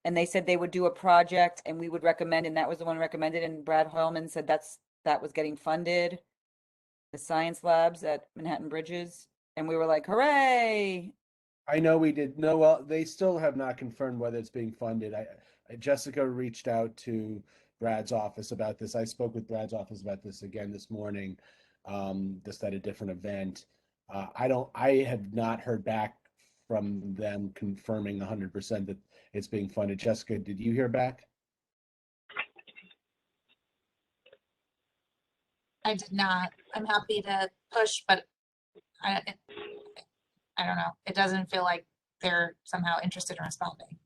and they said they would do a project and we would recommend, and that was the one recommended, and Brad Hoylman said that was getting funded, the science labs at Manhattan Bridges, and we were like, hooray. I know we did. No, well, they still have not confirmed whether it's being funded. Jessica reached out to Brad's office about this. I spoke with Brad's office about this again this morning, just at a different event. I have not heard back from them confirming 100% that it's being funded. Jessica, did you hear back? I did not. I'm happy to push, but I don't know. It doesn't feel like they're somehow interested in responding.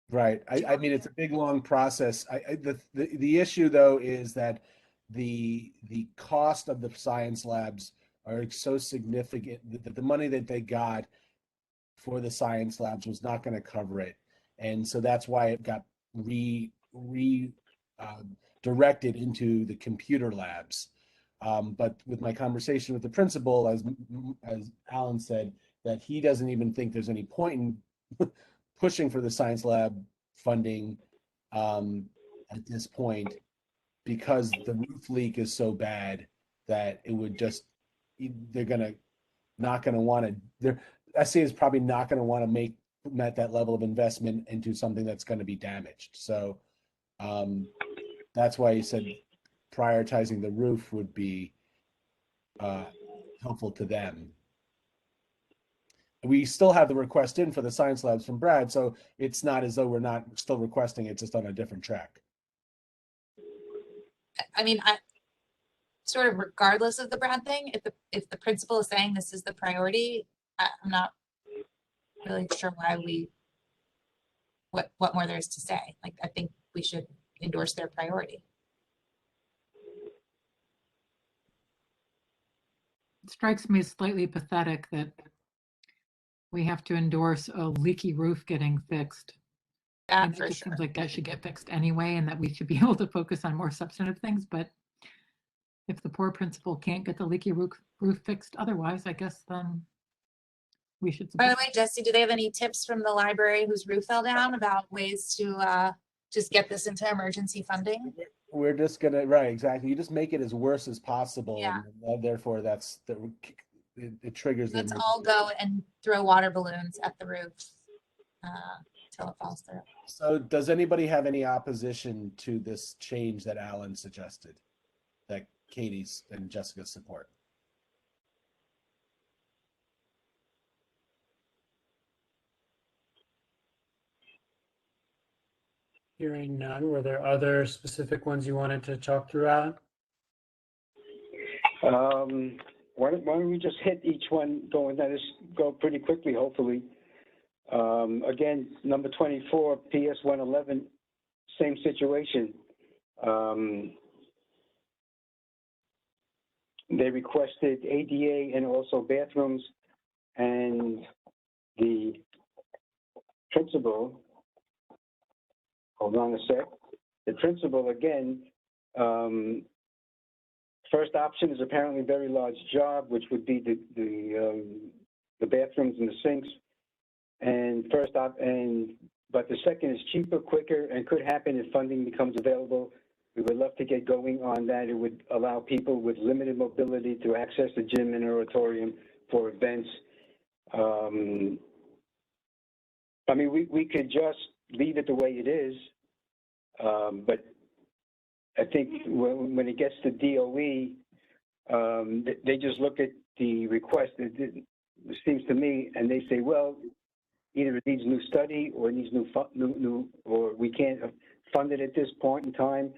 Right. I mean, it's a big, long process. The issue though is that the cost of the science labs are so significant that the money that they got for the science labs was not going to cover it, and so that's why it got directed into the computer labs. But with my conversation with the principal, as Alan said, that he doesn't even think there's any point in pushing for the science lab funding at this point, because the roof leak is so bad that it would just, they're not going to want to, SCA is probably not going to want to make that level of investment into something that's going to be damaged. So that's why he said prioritizing the roof would be helpful to them. We still have the request in for the science labs from Brad, so it's not as though we're not still requesting it, just on a different track. I mean, I sort of regardless of the Brad thing, if the principal is saying this is the priority, I'm not really sure why what more there is to say. Like, I think we should endorse their priority. It strikes me as slightly pathetic that we have to endorse a leaky roof getting fixed. And it just seems like that should get fixed anyway, and that we should be able to focus on more substantive things. But if the poor principal can't get the leaky roof fixed otherwise, I guess then we should. By the way, Jesse, do they have any tips from the library whose roof fell down about ways to just get this into emergency funding? We're just gonna, right, exactly. You just make it as worse as possible, Yeah. and therefore it triggers. Let's all go and throw water balloons at the roof until it falls through. So does anybody have any opposition to this change that Alan suggested, that Katie's and Jessica support? Hearing none, were there other specific ones you wanted to talk through, Alan? Why don't we just hit each one, go pretty quickly, hopefully. Again, number 24, PS 111, same situation. They requested ADA and also bathrooms, and the principal, hold on a sec, the principal again, first option is apparently a very large job, which would be the bathrooms and the sinks. But the second is cheaper, quicker, and could happen if funding becomes available. We would love to get going on that. It would allow people with limited mobility to access the gym and auditorium for events. I mean, we could just leave it the way it is, but I think when it gets to DOE, they just look at the request, it seems to me, and they say, well, either it needs new study or it needs new or we can't fund it at this point in time,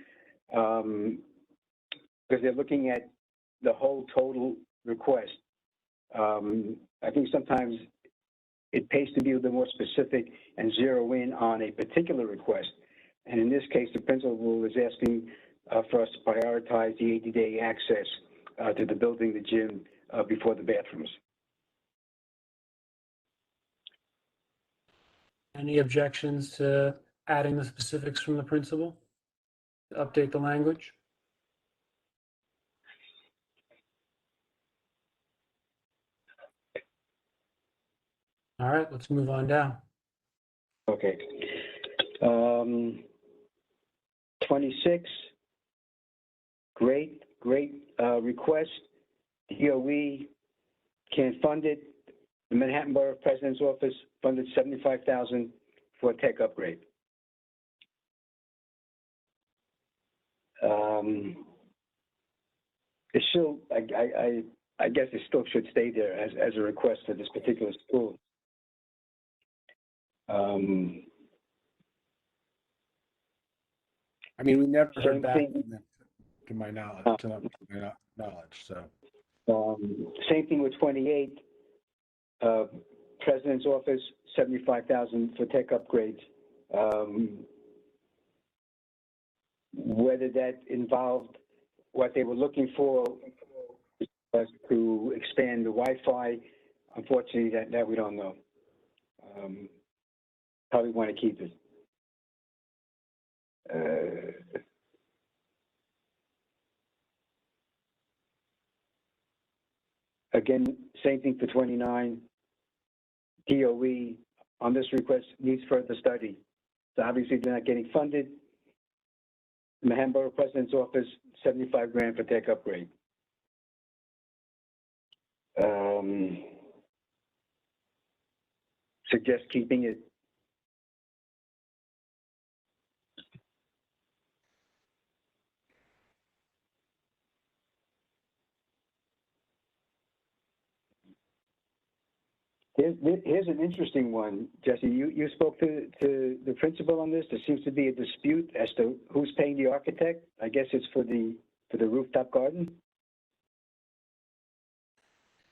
because they're looking at the whole total request. I think sometimes it pays to be a little bit more specific and zero in on a particular request. And in this case, the principal is asking for us to prioritize the ADA access to the building, the gym, before the bathrooms. Any objections to adding the specifics from the principal to update the language? All right, let's move on down. Okay. 26, great request. DOE can't fund it. The Manhattan Borough President's Office funded $75,000 for a tech upgrade. It still, I guess it still should stay there as a request for this particular school. I mean, we never heard Same back thing. from them, to my knowledge, so. Same thing with 28. President's Office, $75,000 for tech upgrades. Whether that involved what they were looking for was to expand the Wi-Fi, unfortunately, that we don't know. Probably want to keep it. Again, same thing for 29. DOE on this request needs further study. So obviously they're not getting funded. Manhattan Borough President's Office, $75,000 for tech upgrade. Suggest keeping it. Here's an interesting one, Jesse. You spoke to the principal on this. There seems to be a dispute as to who's paying the architect. I guess it's for the rooftop garden.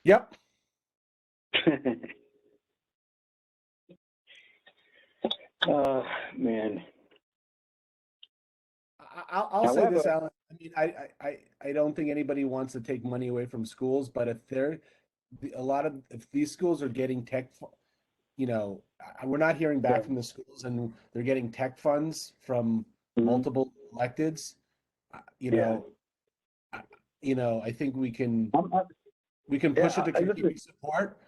Yep. Man. I'll say this, Alan. I mean, I don't think anybody wants to take money away from schools, but if these schools are getting tech, we're not hearing back from the schools, and they're getting tech funds from multiple electeds. I think we can push it to continue support.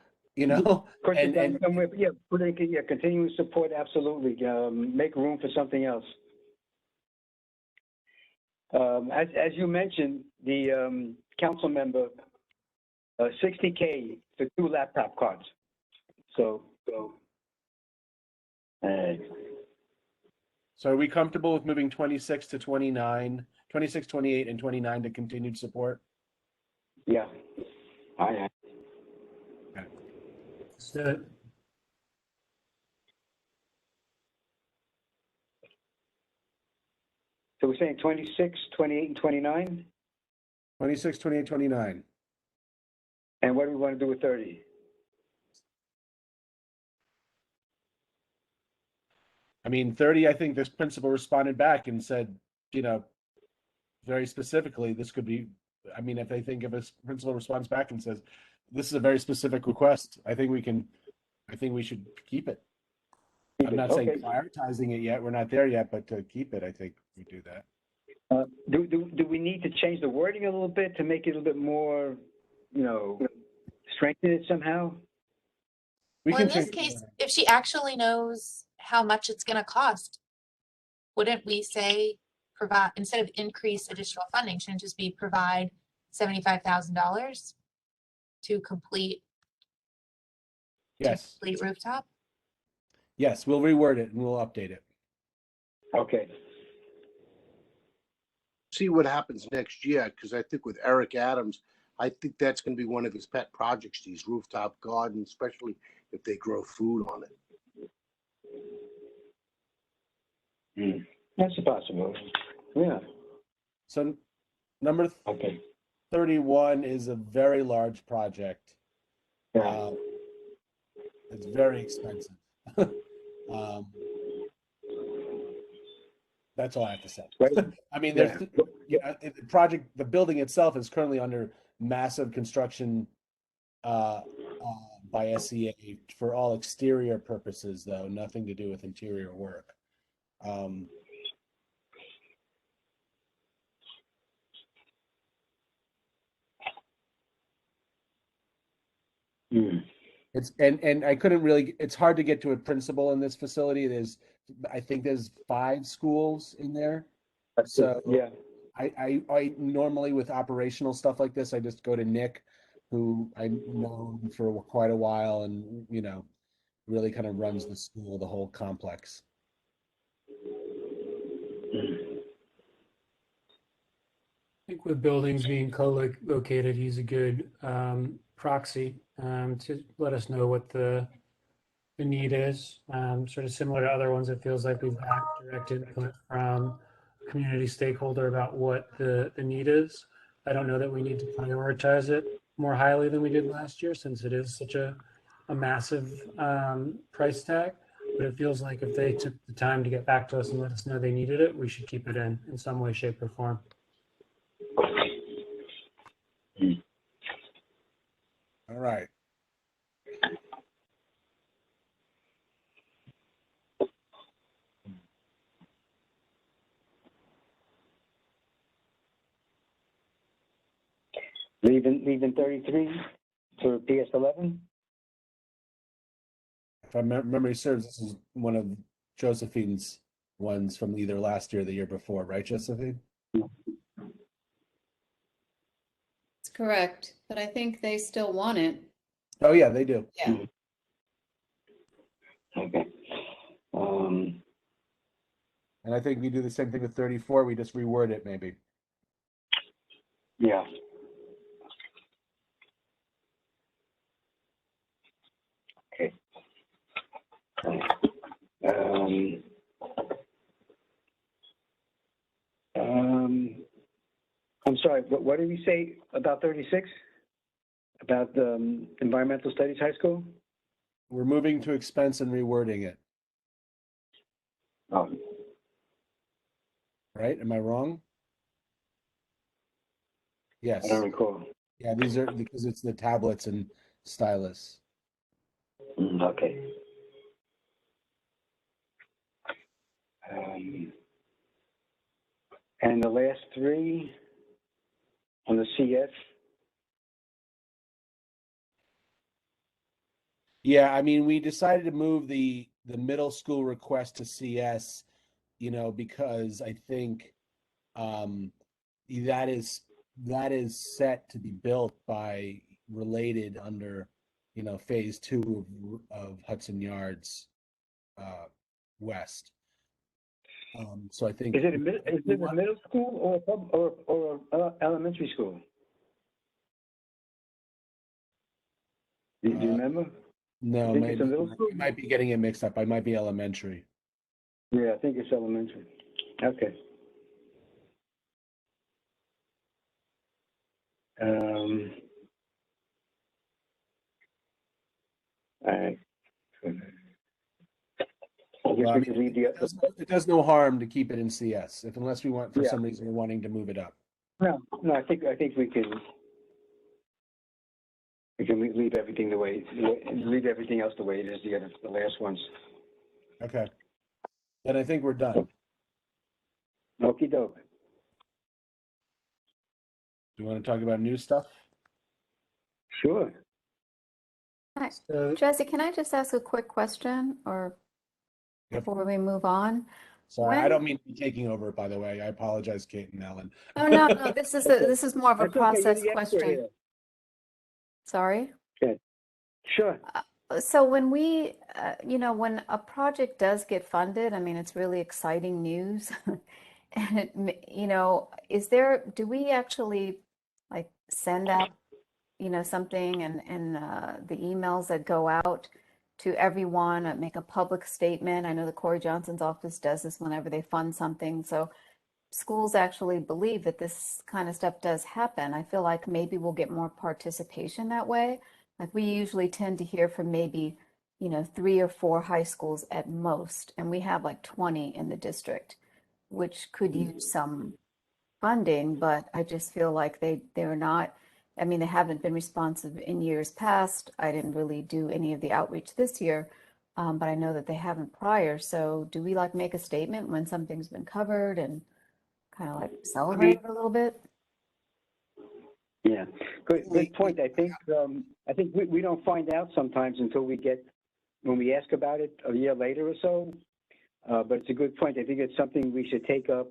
Continuing support, absolutely. Make room for something else. As you mentioned, the council member, $60K for 2 laptop cards. So are we comfortable with moving 26 to 29, 26, 28, and 29 to continued support? Yeah, I am. Let's do it. So we're saying 26, 28, and 29? 26, 28, 29. And what do we want to do with 30? I mean, 30, I think this principal responded back and said, you know, very specifically, this could be, I mean, if they think if a principal responds back and says, this is a very specific request, I think we should keep it. I'm not saying Okay. prioritizing it yet. We're not there yet, but to keep it, I think we do that. Do we need to change the wording a little bit to make it a little bit more, strengthen it somehow? We Well, in can this change case, if she actually knows how much it's going to cost, wouldn't we say provide, instead of increase additional funding, shouldn't it just be provide $75,000 to complete Yes, rooftop? yes, we'll reword it and we'll update it. Okay. See what happens next year, because I think with Eric Adams, I think that's going to be one of his pet projects, these rooftop gardens, especially if they grow food on it. That's a possibility. Yeah. So number Okay. 31 is a very large project. Yeah. It's very expensive. That's all I have to say. Right. I mean, there's the project, the building itself is currently under massive construction by SEA for all exterior purposes, though, nothing to do with interior work. It's and I couldn't really, it's hard to get to a principal in this facility. I think there's 5 schools in there. So yeah. I normally with operational stuff like this, I just go to Nick, who I've known for quite a while and, really kind of runs the school, the whole complex. I think with buildings being co-located, he's a good proxy to let us know what the need is. Sort of similar to other ones, it feels like we've had direct input from a community stakeholder about what the need is. I don't know that we need to prioritize it more highly than we did last year, since it is such a massive price tag. But it feels like if they took the time to get back to us and let us know they needed it, we should keep it in some way, shape, or form. All right. Leaving 33 for PS11? If my memory serves, this is one of Josephine's ones from either last year or the year before, right, Josephine? That's correct, but I think they still want it. Oh, yeah, they do. Yeah. Okay. And I think we do the same thing with 34. We just reword it, maybe. Yeah. Okay. I'm sorry, what did we say about 36? About the Environmental Studies High School? We're moving to expense and rewording it, Oh, right? Am I wrong? Yes. I don't recall. Yeah, these are because it's the tablets and stylus. Okay. And the last 3 on the CS? Yeah, I mean, we decided to move the middle school request to CS, because I think that is set to be built by related under, phase 2 of Hudson Yards West. So I think Is it a middle school or elementary school? Do you remember? no, I think it's a maybe middle school? I might be getting it mixed up. I might be elementary. Yeah, I think it's elementary. Okay. Um, all right. I guess Well, I we mean, could leave it does no harm to keep it in CS, if unless we want, for Yeah. some reason, we're wanting to move it up. No, I think we can leave everything leave everything else the way it is, the last ones. Okay. Then I think we're done. Okey doke. Do you want to talk about new stuff? Sure. Hi. So Jesse, can I just ask a quick question or Yep. before we move on? Sorry, I When- don't mean to be taking over, by the way. I apologize, Kate and Ellen. Oh, no, this is more of a That's okay, you're process the expert question. here. Sorry. Sure. So when we, when a project does get funded, I mean, it's really exciting news. And do we actually like send out, something and the emails that go out to everyone, make a public statement? I know the Corey Johnson's office does this whenever they fund something. So schools actually believe that this kind of stuff does happen. I feel like maybe we'll get more participation that way. Like we usually tend to hear from maybe, 3 or 4 high schools at most, and we have like 20 in the district, which could use some funding, but I just feel like they're not, I mean, they haven't been responsive in years past. I didn't really do any of the outreach this year, but I know that they haven't prior. So do we like make a statement when something's been covered and kind of like celebrate it a little bit? Yeah. Good point. I think we don't find out sometimes until when we ask about it a year later or so. But it's a good point. I think it's something we should take up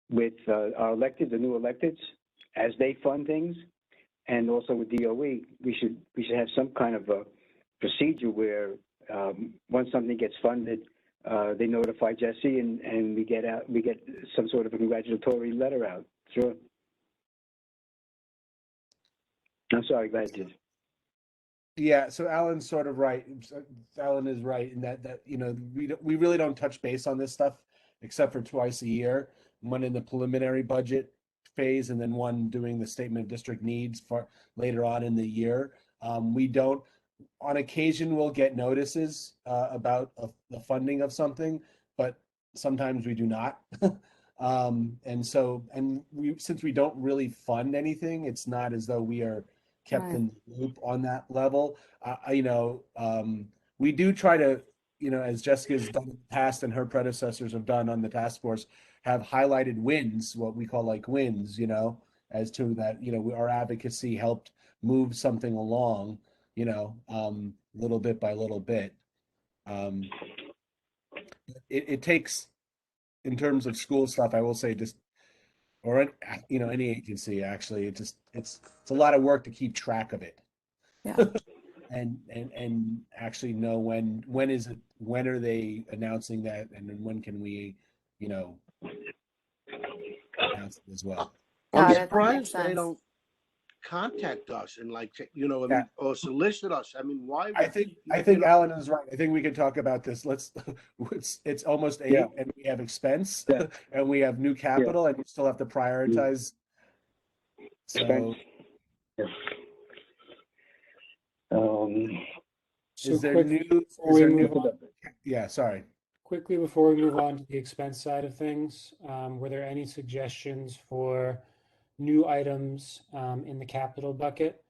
with our the new electeds, as they fund things, and also with DOE. We should have some kind of a procedure where once something gets funded, they notify Jesse, and we get some sort of a congratulatory letter out. Sure. I'm sorry. Go ahead, Jesse. Yeah, so Alan's sort of right. Alan is right in that we really don't touch base on this stuff except for twice a year, one in the preliminary budget phase and then one doing the statement of district needs for later on in the year. We don't, on occasion, we'll get notices about the funding of something, but sometimes we do not. Since we don't really fund anything, it's not as though we are kept Right. in the loop on that level. We do try to, as Jessica's done in the past and her predecessors have done on the task force, have highlighted wins, what we call like wins, as to that, our advocacy helped move something along, little bit by little bit. It takes, in terms of school stuff, I will say or any agency actually, it's a lot of work to keep track of it. Yeah. and actually know when are they announcing that, and then when can we, announce it as well. I'm Got it. That makes surprised they sense. don't contact us and Yeah. or solicit us. I mean, why? I think Alan is right. I think we can talk about this. It's almost 8 Yeah. and we have expense Yeah. and we have new capital and you still have to prioritize. So Yeah. So is there quickly new, before we move on- yeah, sorry. Quickly before we move on to the expense side of things, were there any suggestions for new items in the capital bucket?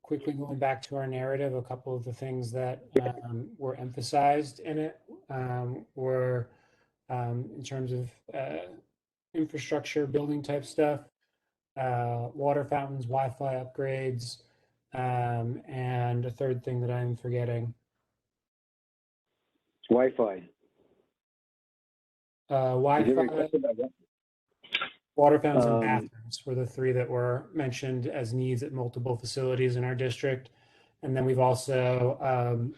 Quickly going back to our narrative, a couple of the things that were emphasized in it were in terms of infrastructure, building type stuff, water fountains, Wi-Fi upgrades, and a third thing that I'm forgetting. Wi-Fi. Wi-Fi, water fountains, and Um, bathrooms were the 3 that were mentioned as needs at multiple facilities in our district. And then we've also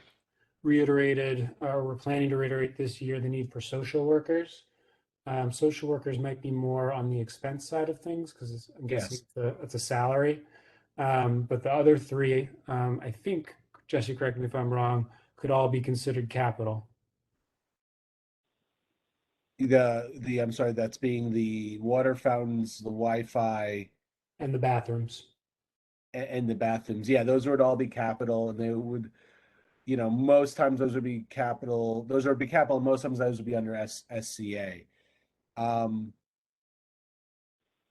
reiterated, or we're planning to reiterate this year, the need for social workers. Social workers might be more on the expense side of things because I'm guessing it's a salary. But the other 3, I think, Jesse, correct me if I'm wrong, could all be considered capital. I'm sorry, that's being the water fountains, the Wi-Fi, And the bathrooms. and the bathrooms. Yeah, those would all be capital, and they would, most times those would be capital. Those would be capital. Most times those would be under SCA.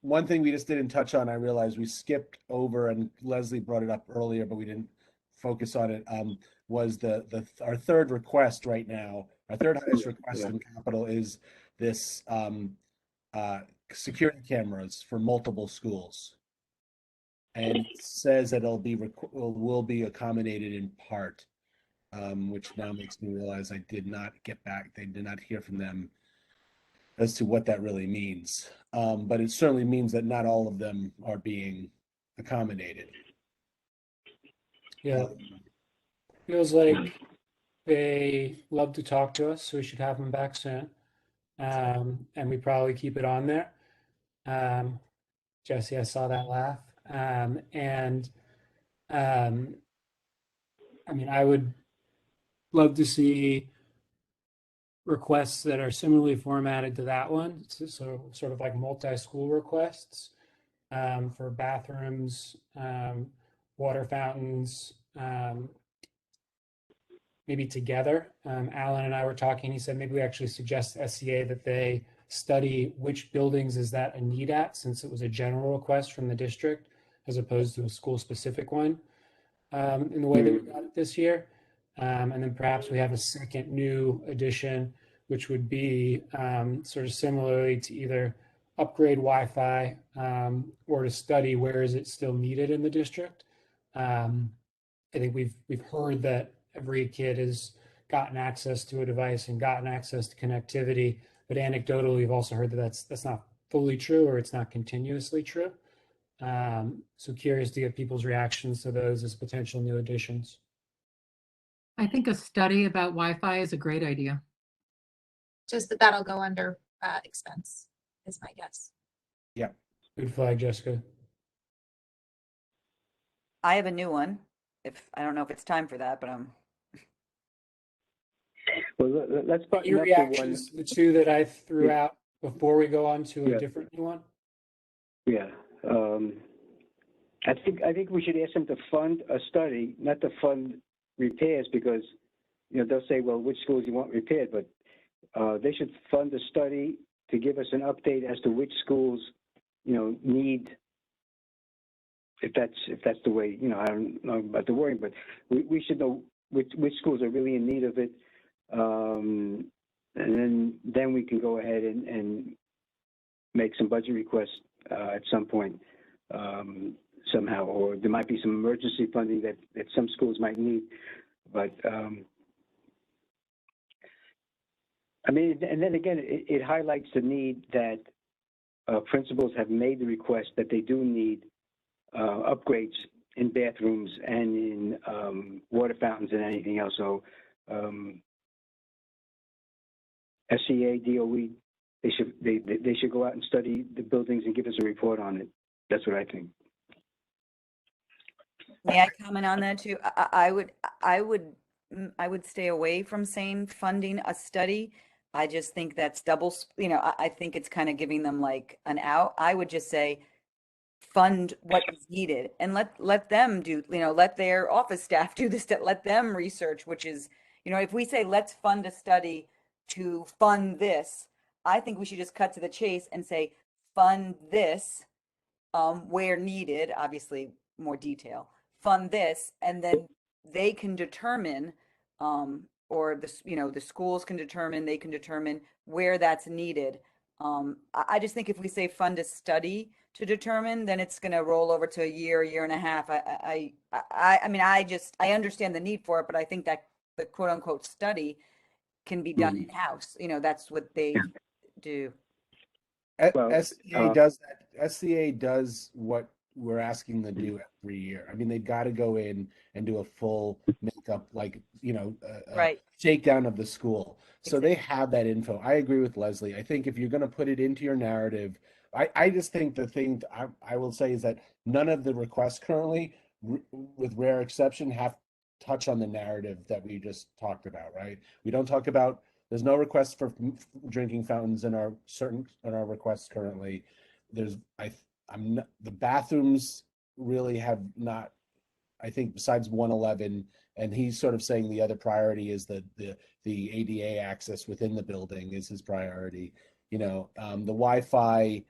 One thing we just didn't touch on, I realized we skipped over, and Leslie brought it up earlier, but we didn't focus on it. Was our third request right now? Our third highest request in capital is this security cameras for multiple schools, and it says that will be accommodated in part, which now makes me realize I did not get back. They did not hear from them as to what that really means. But it certainly means that not all of them are being accommodated. Yeah. Feels like they love to talk to us, so we should have them back soon. And we probably keep it on there. Jesse, I saw that laugh. I mean, I would love to see requests that are similarly formatted to that one. So sort of like multi-school requests for bathrooms, water fountains, maybe together. Alan and I were talking, he said maybe we actually suggest SCA that they study which buildings is that a need at, since it was a general request from the district as opposed to a school specific one in the way that we got it this year. And then perhaps we have a second new addition, which would be sort of similarly to either upgrade Wi-Fi or to study where is it still needed in the district. I think we've heard that every kid has gotten access to a device and gotten access to connectivity, but anecdotally, we've also heard that that's not fully true, or it's not continuously true. So curious to get people's reactions to those as potential new additions. I think a study about Wi-Fi is a great idea. Just that'll go under expense is my guess. Yeah. Good flag, Jessica. I have a new one. I don't know if it's time for that, but Well, let's button Your up the one. reactions to the two that I threw out before we go on to a Yeah. different new one? Yeah. I think we should ask them to fund a study, not to fund repairs, because they'll say, well, which schools you want repaired, but they should fund a study to give us an update as to which schools need. If that's the way, I don't know about the wording, but we should know which schools are really in need of it, and then we can go ahead and make some budget requests at some point somehow, or there might be some emergency funding that some schools might need, but I mean, and then again, it highlights the need that principals have made the request that they do need upgrades in bathrooms and in water fountains and anything else. So SCA, DOE, they should go out and study the buildings and give us a report on it. That's what I think. may I comment on that too? I would stay away from saying funding a study. I just think that's double, I think it's kind of giving them like an out. I would just say fund what is needed and let them do, let their office staff do this, let them research, which is, if we say, let's fund a study to fund this, I think we should just cut to the chase and say, fund this, where needed, obviously more detail, fund this, and then they can determine, or the schools can determine, they can determine where that's needed. I just think if we say fund a study to determine, then it's going to roll over to a year and a half. I mean, I understand the need for it, but I think that the quote unquote study can be done in house. That's what they do. Well, SCA does that. SCA does what we're asking them to do every year. I mean, they've got to go in and do a full makeup, like, Right. shakedown of the school. So they have that info. I agree with Leslie. I think if you're going to put it into your narrative, I just think the thing I will say is that none of the requests currently, with rare exception, have touch on the narrative that we just talked about, right? We don't talk about there's no request for drinking fountains in our requests currently. I'm not, the bathrooms really have not, I think besides 111, and he's sort of saying the other priority is the ADA access within the building is his priority. The Wi-Fi,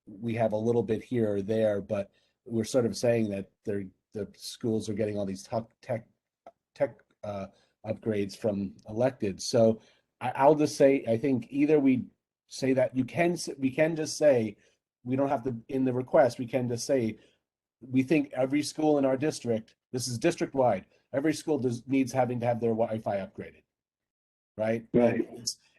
we have a little bit here or there, but we're sort of saying that the schools are getting all these tech upgrades from elected. So I'll just say, I think either we say that we can just say, we don't have to, in the request, we can just say, we think every school in our district, this is district wide, every school needs having to have their Wi-Fi upgraded, right? Right.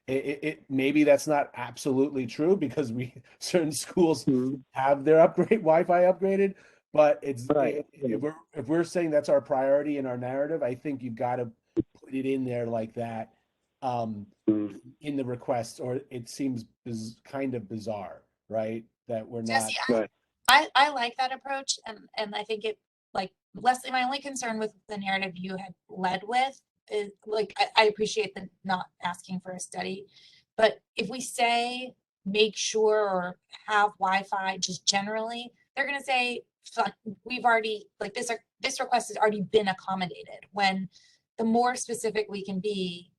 It maybe that's not absolutely true because certain schools Mhm. have their Wi-Fi upgraded, but Right. if we're saying that's our priority in our narrative, I think you've got to put it in there like that Mhm. in the request, or it seems kind of bizarre, right? That we're not. Jesse, Right. I like that approach, and I think it, like, Leslie, my only concern with the narrative you had led with is, like, I appreciate the not asking for a study, but if we say make sure or have Wi-Fi just generally, they're gonna say, we've already, like, this request has already been accommodated. When the more specific we can be,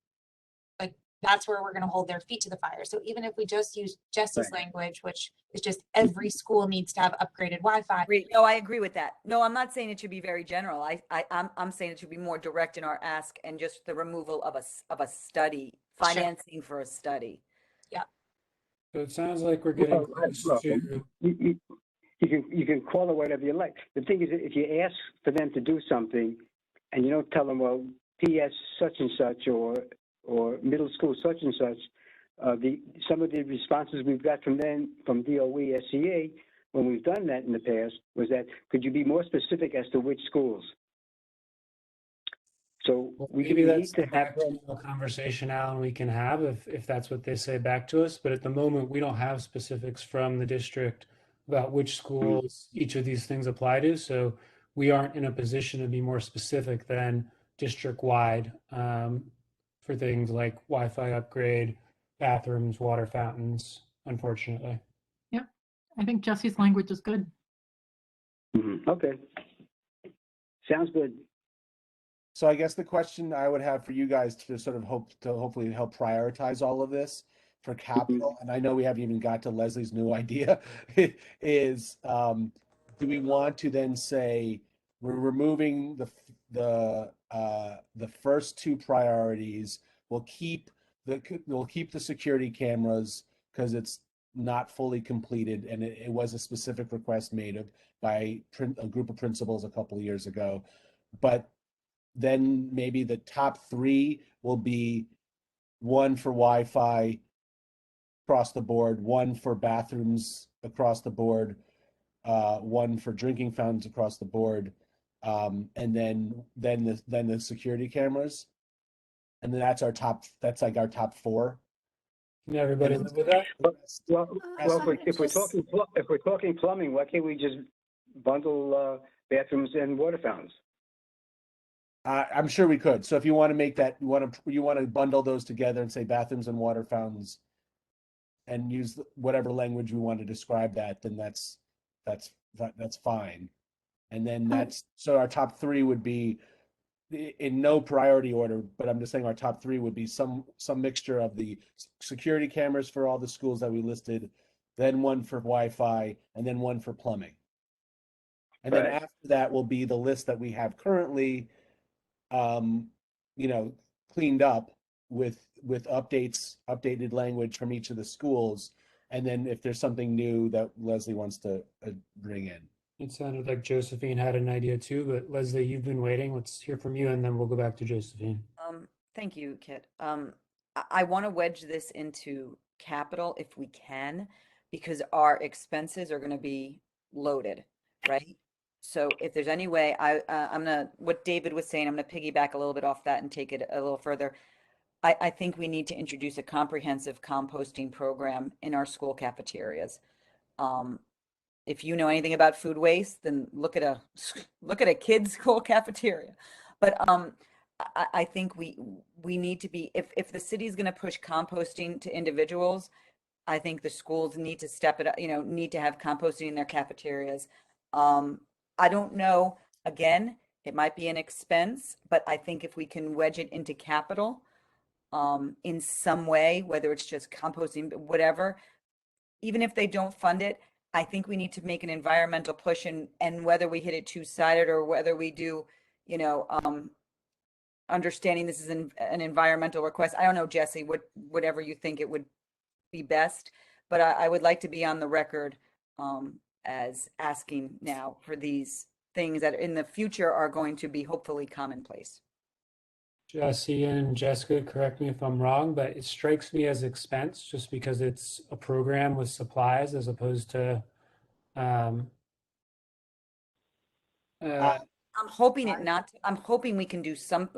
like, that's where we're going to hold their feet to the fire. So even if we just use Jesse's language, which is just every school needs to have upgraded Wi-Fi. No, I agree with that. No, I'm not saying it should be very general. I'm saying it should be more direct in our ask and just the removal of a study, financing for a study. So it sounds like we're getting Well, close to, You can call it whatever you like. The thing is, if you ask for them to do something, and you don't tell them, well, PS such and such or middle school such and such, some of the responses we've got from them, from DOE, SCA, when we've done that in the past, was that, could you be more specific as to which schools? So well, we maybe need that's to the have them. backchannel conversation, Alan, we can have if that's what they say back to us. But at the moment, we don't have specifics from the district about which schools each of these things apply to. So we aren't in a position to be more specific than district-wide for things like Wi-Fi upgrade, bathrooms, water fountains, unfortunately. Yep. I think Jesse's language is good. Okay. Sounds good. So I guess the question I would have for you guys to sort of hopefully help prioritize all of this for capital, and I know we haven't even got to Leslie's new idea, is do we want to then say we're removing the first two priorities? We'll keep the security cameras because it's not fully completed, and it was a specific request made by a group of principals a couple of years ago, but then maybe the top three will be one for Wi-Fi across the board, one for bathrooms across the board, one for drinking fountains across the board, and then the security cameras, and then that's like our top four. Can everybody live with that? Well, if we're talking plumbing, why can't we just bundle bathrooms and water fountains? I'm sure we could. So if you want to make that, you want to bundle those together and say bathrooms and water fountains, and use whatever language we want to describe that, then that's fine. And then so our top three would be in no priority order, but I'm just saying our top three would be some mixture of the security cameras for all the schools that we listed, then one for Wi-Fi, and then one for plumbing. And then after that will be the list that we have currently, cleaned up with updated language from each of the schools. And then if there's something new that Leslie wants to bring in. It sounded like Josephine had an idea too, but Leslie, you've been waiting. Let's hear from you, and then we'll go back to Josephine. Thank you, Kit. I want to wedge this into capital if we can, because our expenses are going to be loaded, right? So if there's any way, what David was saying, I'm going to piggyback a little bit off that and take it a little further. I think we need to introduce a comprehensive composting program in our school cafeterias. If you know anything about food waste, then look at a kid's school cafeteria. But I think we need to be, if the city's going to push composting to individuals, I think the schools need to step it up, need to have composting in their cafeterias. I don't know, again, it might be an expense, but I think if we can wedge it into capital, in some way, whether it's just composting, whatever, even if they don't fund it, I think we need to make an environmental push, and whether we hit it two-sided or whether we do, understanding this is an environmental request. I don't know, Jesse, whatever you think it would be best, but I would like to be on the record as asking now for these things that in the future are going to be hopefully commonplace. Jesse and Jessica, correct me if I'm wrong, but it strikes me as expense just because it's a program with supplies as opposed to I'm hoping I'm hoping we can do some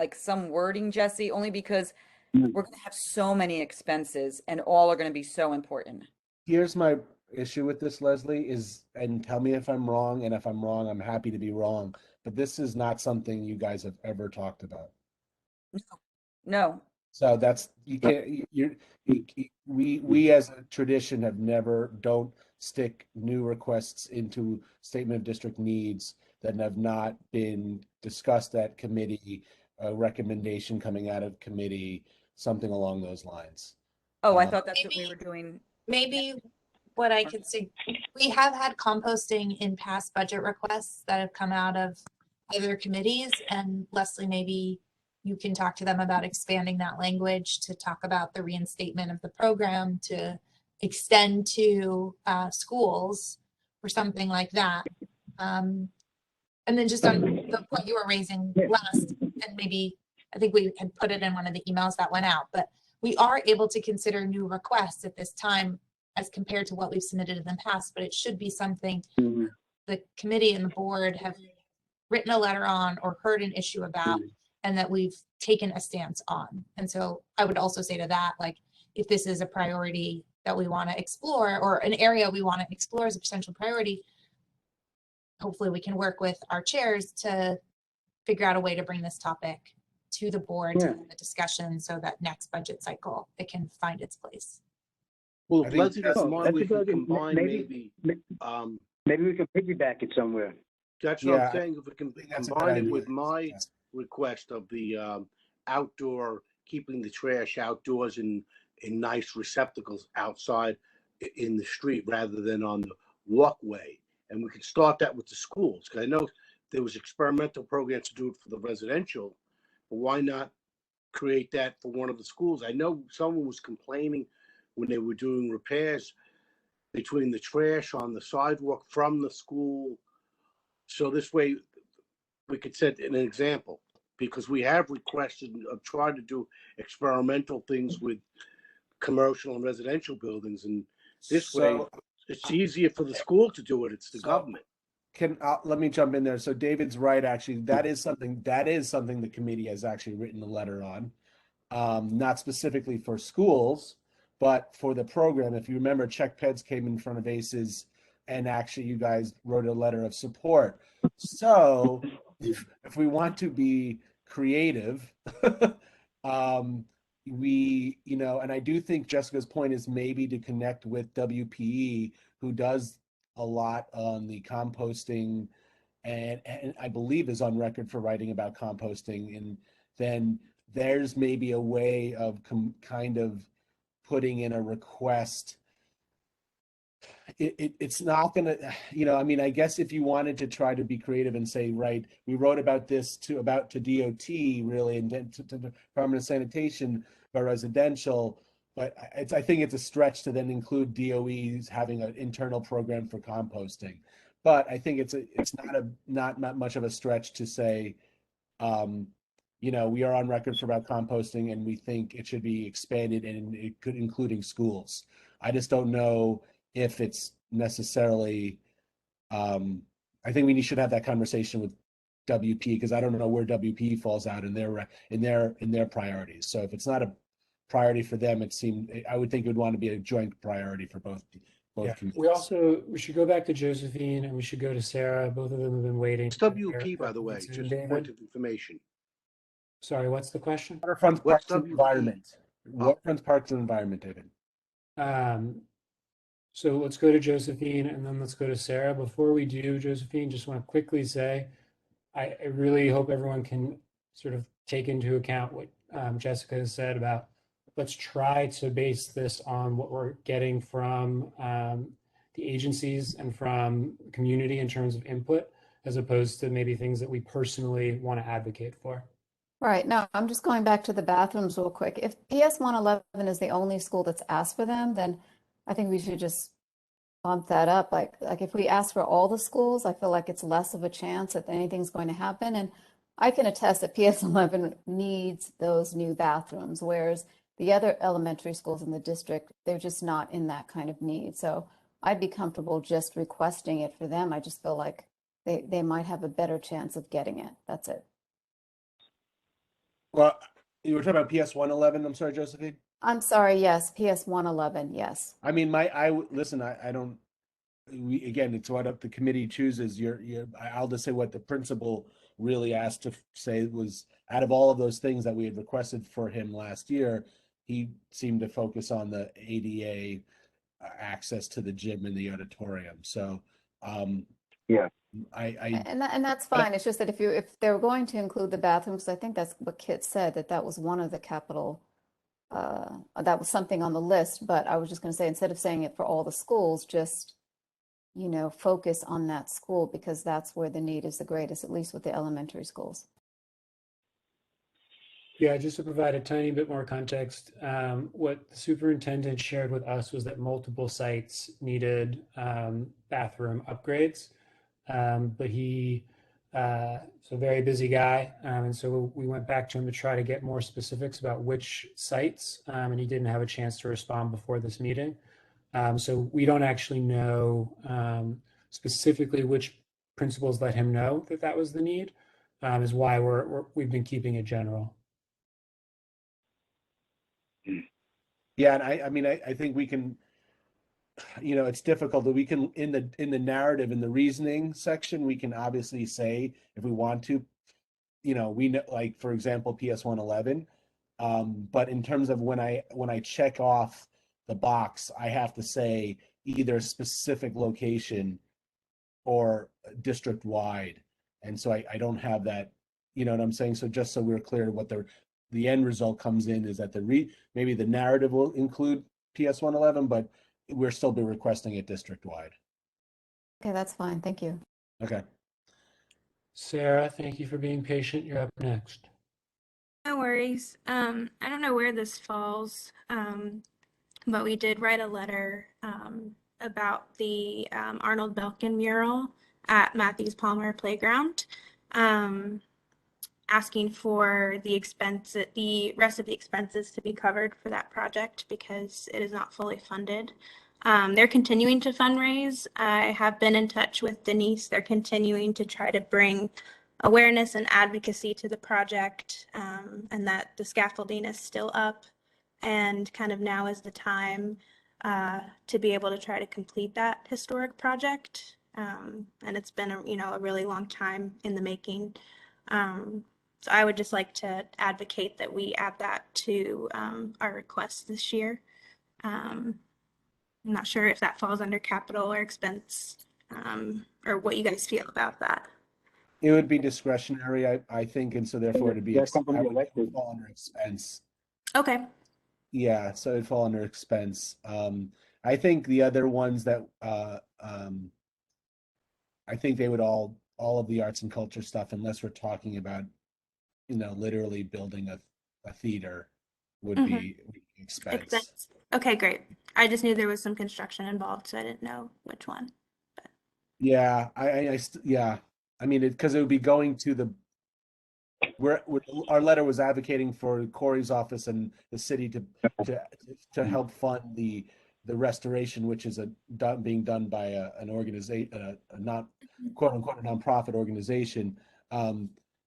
wording, Jesse, only because we're going to have so many expenses and all are going to be so important. Here's my issue with this, Leslie, and tell me if I'm wrong, and if I'm wrong, I'm happy to be wrong, but this is not something you guys have ever talked about. No. So that's, you can't, we as a tradition don't stick new requests into statement of district needs that have not been discussed at committee, a recommendation coming out of committee, something along those lines. Oh, I thought that's what we were doing. Maybe what I could say, we have had composting in past budget requests that have come out of other committees, and Leslie, maybe you can talk to them about expanding that language to talk about the reinstatement of the program to extend to schools or something like that. And then just on the point you were raising last, and maybe I think we had put it in one of the emails that went out, but we are able to consider new requests at this time as compared to what we've submitted in the past, but it should be something the committee and the board have written a letter on or heard an issue about, and that we've taken a stance on. And so I would also say to that, like, if this is a priority that we want to explore or an area we want to explore as a potential priority, hopefully we can work with our chairs to figure out a way to bring this topic to the board to have a discussion so that next budget cycle it can find its place. Well, I if think Leslie doesn't mind, we can combine maybe. Maybe we can piggyback it somewhere. That's what Yeah, I'm saying. If we can that's a good combine it idea. with my Yeah. request of the outdoor, keeping the trash outdoors in nice receptacles outside in the street rather than on the walkway. And we could start that with the schools, because I know there was experimental programs to do it for the residential, but why not create that for one of the schools? I know someone was complaining when they were doing repairs between the trash on the sidewalk from the school. So this way we could set an example, because we have requested of trying to do experimental things with commercial and residential buildings, and this way it's easier for the school to do it. It's the government. Let me jump in there. So David's right, actually, that is something the committee has actually written a letter on, not specifically for schools, but for the program. If you remember, Czech Peds came in front of ACES, and actually you guys wrote a letter of support. So if we want to be creative, we, and I do think Jessica's point is maybe to connect with WPE, who does a lot on the composting, and I believe is on record for writing about composting. And then there's maybe a way of kind of putting in a request. It's not gonna, I guess if you wanted to try to be creative and say, right, we wrote about this to DOT really, and then to Department of Sanitation by residential, but I think it's a stretch to then include DOEs having an internal program for composting. But I think it's not much of a stretch to say, we are on record for about composting, and we think it should be expanded, and it could including schools. I just don't know if it's necessarily, I think we should have that conversation with WP, because I don't know where WP falls out in their priorities. So if it's not a priority for them, I would think it would want to be a joint priority for both committees. We should go back to Josephine, and we should go to Sarah. Both of them have been waiting. It's WP, by the way, just a point of information. Sorry, what's the question? Waterfront What's Parks and WP? Environment. Waterfront Parks and Environment, David. So let's go to Josephine and then let's go to Sarah. Before we do, Josephine, just want to quickly say, I really hope everyone can sort of take into account what Jessica has said about let's try to base this on what we're getting from the agencies and from the community in terms of input, as opposed to maybe things that we personally want to advocate for. Right. No, I'm just going back to the bathrooms real quick. If PS 111 is the only school that's asked for them, then I think we should just bump that up. Like if we ask for all the schools, I feel like it's less of a chance that anything's going to happen. And I can attest that PS 11 needs those new bathrooms, whereas the other elementary schools in the district, they're just not in that kind of need. So I'd be comfortable just requesting it for them. I just feel like they might have a better chance of getting it. That's it. Well, you were talking about PS 111. I'm sorry, Josephine. I'm sorry, yes, PS 111, yes. I mean, listen, I don't, again, it's what the committee chooses. I'll just say what the principal really asked to say was, out of all of those things that we had requested for him last year, he seemed to focus on the ADA access to the gym and the auditorium. So, Yeah. And that's fine. It's just that if they're going to include the bathrooms, I think that's what Kit said, that was one of the capital, that was something on the list. But I was just going to say, instead of saying it for all the schools, just, focus on that school, because that's where the need is the greatest, at least with the elementary schools. Yeah, just to provide a tiny bit more context, what the superintendent shared with us was that multiple sites needed bathroom upgrades. But he's a very busy guy. And so we went back to him to try to get more specifics about which sites, and he didn't have a chance to respond before this meeting. So we don't actually know specifically which principals let him know that was the need, is why we've been keeping it general. Yeah, and I mean, I think we can, it's difficult, but we can, in the narrative, in the reasoning section, we can obviously say, if we want to, we know, like, for example, PS 111. But in terms of when I check off the box, I have to say either specific location or district wide. And so I don't have that, you know what I'm saying? So just so we're clear, what the end result comes in is that maybe the narrative will include PS 111, but we'll still be requesting it district wide. Okay, that's fine. Thank you. Okay. Sarah, thank you for being patient. You're up next. No worries. I don't know where this falls, but we did write a letter about the Arnold Belkin mural at Matthews Palmer Playground, asking for the rest of the expenses to be covered for that project because it is not fully funded. They're continuing to fundraise. I have been in touch with Denise. They're continuing to try to bring awareness and advocacy to the project, and that the scaffolding is still up, and kind of now is the time to be able to try to complete that historic project. And it's been a really long time in the making. So I would just like to advocate that we add that to our request this year. I'm not sure if that falls under capital or expense, or what you guys feel about that. It would be discretionary, I think, and so therefore it'd be fall under expense. Okay. Yeah, so it'd fall under expense. I think the other ones that I think they would all of the arts and culture stuff, unless we're talking about, literally building a theater, would be expense. Okay, great. I just knew there was some construction involved, so I didn't know which one. But. Yeah, I mean, because it would be going to our letter was advocating for Corey's office and the city to help fund the restoration, which is being done by an organization, a not quote unquote nonprofit organization.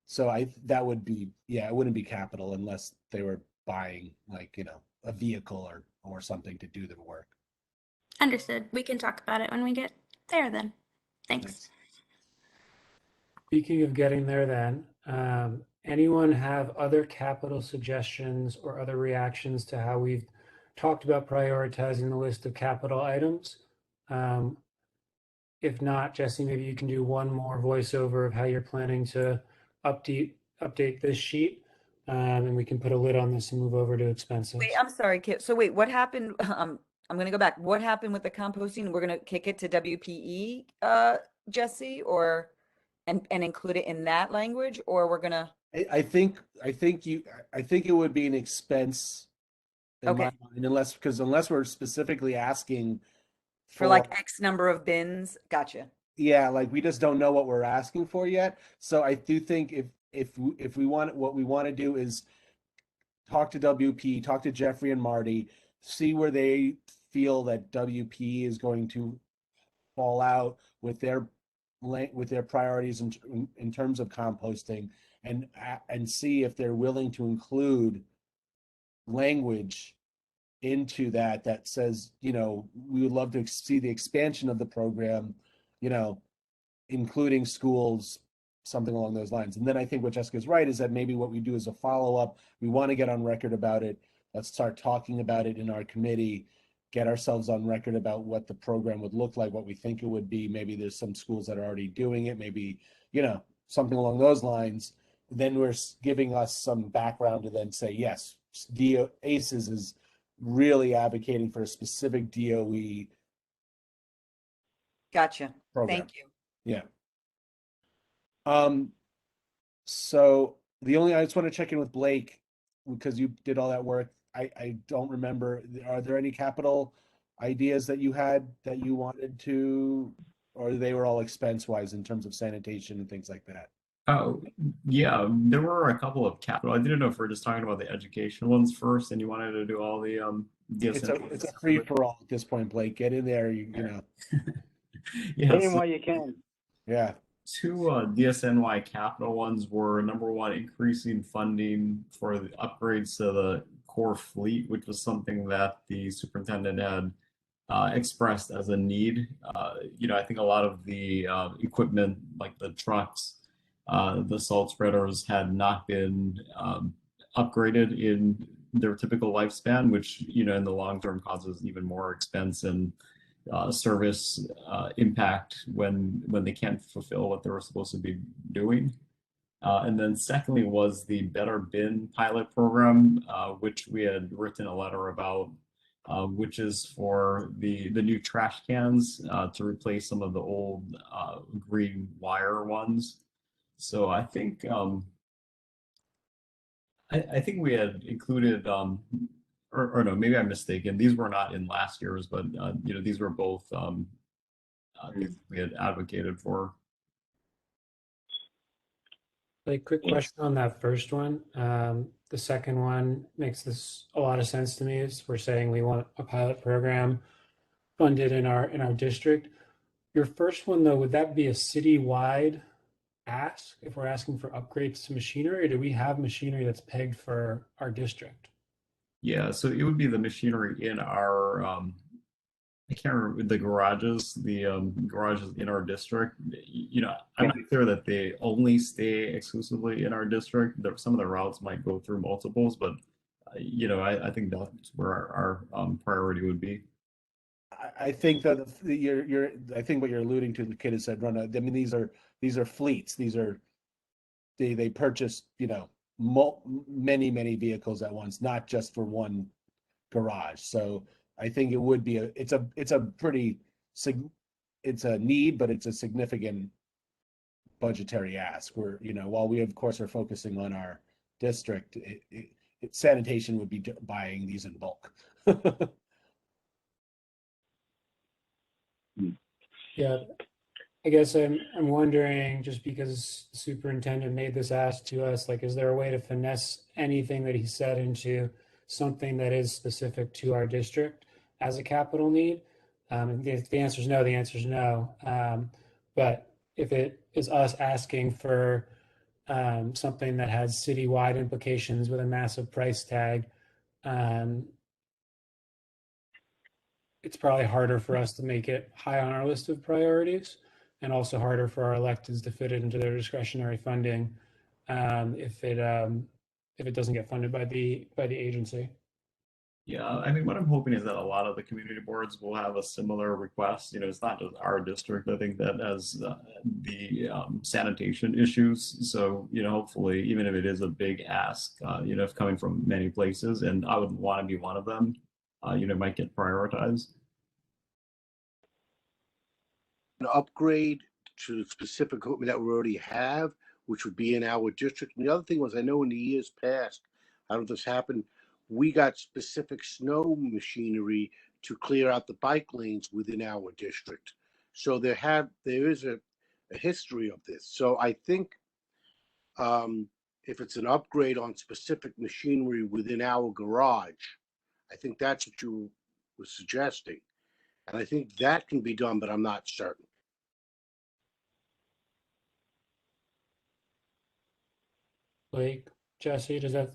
So that would be, it wouldn't be capital unless they were buying, like, a vehicle or something to do the work. Understood. We can talk about it when we get there then. Thanks. Speaking of getting there then, anyone have other capital suggestions or other reactions to how we've talked about prioritizing the list of capital items? If not, Jesse, maybe you can do one more voiceover of how you're planning to update this sheet, and we can put a lid on this and move over to expenses. Wait, I'm sorry, Kit. So wait, what happened? I'm gonna go back. What happened with the composting? We're gonna kick it to WPE, Jesse, or and include it in that language, or we're gonna. I think it would be an expense in my Okay. mind, unless we're specifically asking For like X number of bins. Gotcha. yeah, like we just don't know what we're asking for yet. So I do think if we want, what we want to do is talk to WP, talk to Jeffrey and Marty, see where they feel that WP is going to fall out with their priorities in terms of composting, and see if they're willing to include language into that says, we would love to see the expansion of the program, including schools, something along those lines. And then I think what Jessica's right is that maybe what we do is a follow-up. We want to get on record about it. Let's start talking about it in our committee, get ourselves on record about what the program would look like, what we think it would be. Maybe there's some schools that are already doing it, maybe, something along those lines. Then we're giving us some background to then say, yes, ACES is really advocating for a specific DOE Gotcha. program. Thank you. Yeah. So I just want to check in with Blake because you did all that work. I don't remember. Are there any capital ideas that you had that you wanted to, or they were all expense wise in terms of sanitation and things like that? Oh, yeah, there were a couple of capital. I didn't know if we're just talking about the education ones first and you wanted to do all the It's a free for all at this point, Blake. Get in there, you know. Yeah, Get in while you can. Yeah. two DSNY capital ones were number one, increasing funding for the upgrades to the core fleet, which was something that the superintendent had expressed as a need. I think a lot of the equipment, like the trucks, the salt spreaders, had not been upgraded in their typical lifespan, which, in the long term causes even more expense and service impact when they can't fulfill what they were supposed to be doing. And then secondly was the Better Bin pilot program, which we had written a letter about, which is for the new trash cans to replace some of the old green wire ones. So I think I think we had included or no, maybe I'm mistaken. These were not in last year's, but these were both things we had advocated for. A quick question on that first one. The second one makes this a lot of sense to me. Is we're saying we want a pilot program funded in our district. Your first one though, would that be a citywide ask if we're asking for upgrades to machinery, or do we have machinery that's pegged for our district? Yeah, so it would be the machinery in our I can't remember the garages in our district. I'm not clear that they only stay exclusively in our district. Some of the routes might go through multiples, but I think that's where our priority would be. I think that I think what you're alluding to, the kid has said, run. I mean, these are fleets. They purchase, many vehicles at once, not just for one garage. So I think it would be it's a need, but it's a significant budgetary ask. While we of course are focusing on our district, sanitation would be buying these in bulk. Yeah, I guess I'm wondering, just because the superintendent made this ask to us, like, is there a way to finesse anything that he said into something that is specific to our district as a capital need? If the answer is no, the answer is no. But if it is us asking for something that has citywide implications with a massive price tag, it's probably harder for us to make it high on our list of priorities, and also harder for our electeds to fit it into their discretionary funding. if it doesn't get funded by the agency. Yeah, I mean, what I'm hoping is that a lot of the community boards will have a similar request. It's not just our district. I think that has the sanitation issues. So, hopefully, even if it is a big ask, if coming from many places, and I would want to be one of them, might get prioritized. An upgrade to specific equipment that we already have, which would be in our district. And the other thing was, I know in the years past, I don't know if this happened, we got specific snow machinery to clear out the bike lanes within our district. So there is a history of this. So I think if it's an upgrade on specific machinery within our garage, I think that's what you were suggesting. And I think that can be done, but I'm not certain. Blake, Jesse, does that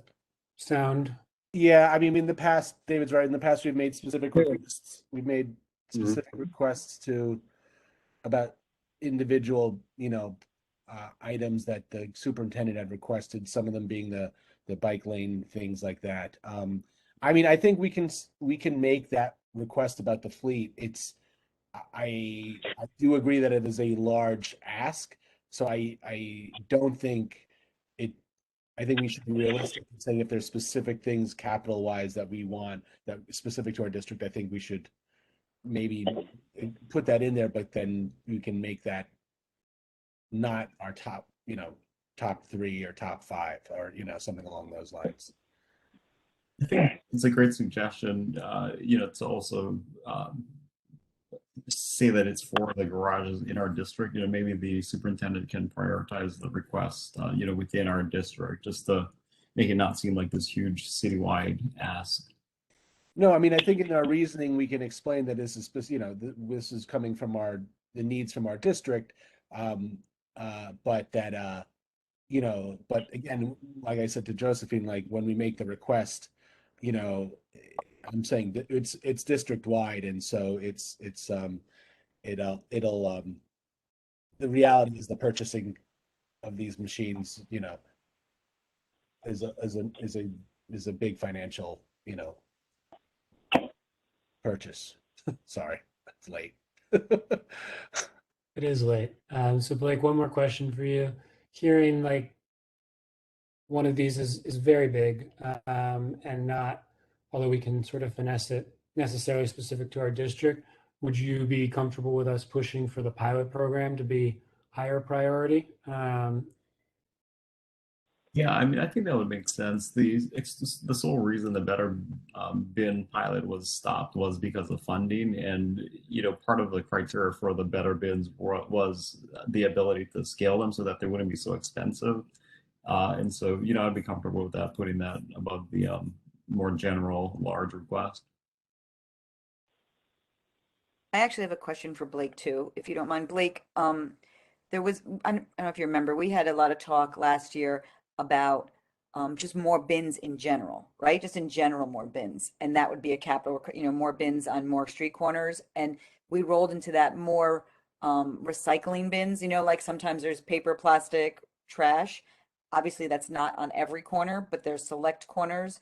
sound? Yeah, I mean, in the past, David's right. In the past, we've made specific requests. We've made specific requests to about individual, items that the superintendent had requested. Some of them being the bike lane, things like that. I mean, I think we can make that request about the fleet. I do agree that it is a large ask, so I don't think it. I think we should be realistic and say if there's specific things capital wise that we want that specific to our district, I think we should maybe put that in there, but then we can make that not our top, top 3 or top 5 or, something along those lines. I think it's a great suggestion, to also say that it's for the garages in our district. Maybe the superintendent can prioritize the request, within our district, just to make it not seem like this huge citywide ask. No, I mean, I think in our reasoning, we can explain that this is, this is coming from the needs from our district. But that, but again, like I said to Josephine, like when we make the request, I'm saying that it's district wide. And so the reality is the purchasing of these machines, is a big financial, purchase. Sorry, it's late. It is late. So Blake, one more question for you. Hearing like one of these is very big, and not, although we can sort of finesse it, necessarily specific to our district, would you be comfortable with us pushing for the pilot program to be higher priority? Yeah, I mean, I think that would make sense. The sole reason the Better Bin pilot was stopped was because of funding, and part of the criteria for the Better Bins was the ability to scale them so that they wouldn't be so expensive. And so, I'd be comfortable with that, putting that above the more general large request. I actually have a question for Blake too, if you don't mind. Blake, there was, I don't know if you remember, we had a lot of talk last year about just more bins in general, right? Just in general, more bins. And that would be a capital, more bins on more street corners. And we rolled into that more recycling bins, like sometimes there's paper, plastic, trash. Obviously, that's not on every corner, but there's select corners.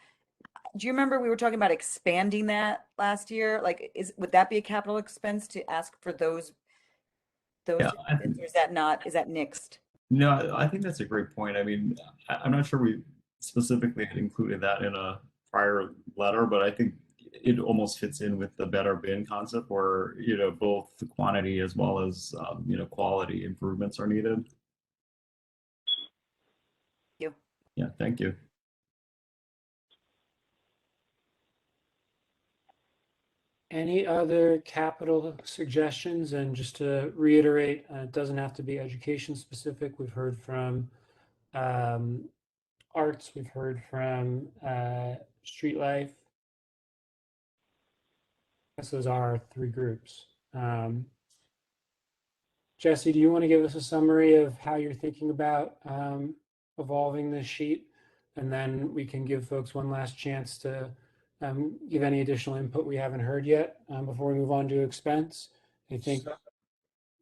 Do you remember we were talking about expanding that last year? Like, would that be a capital expense to ask for those Yeah, bins, or is that not, is that nixed? No, I think that's a great point. I mean, I'm not sure we specifically had included that in a prior letter, but I think it almost fits in with the Better Bin concept where, both the quantity as well as, quality improvements are needed. Thank you. Yeah, thank you. Any other capital suggestions? And just to reiterate, it doesn't have to be education specific. We've heard from arts, we've heard from street life. I guess those are our 3 groups. Jesse, do you want to give us a summary of how you're thinking about evolving this sheet? And then we can give folks one last chance to give any additional input we haven't heard yet before we move on to expense. I think.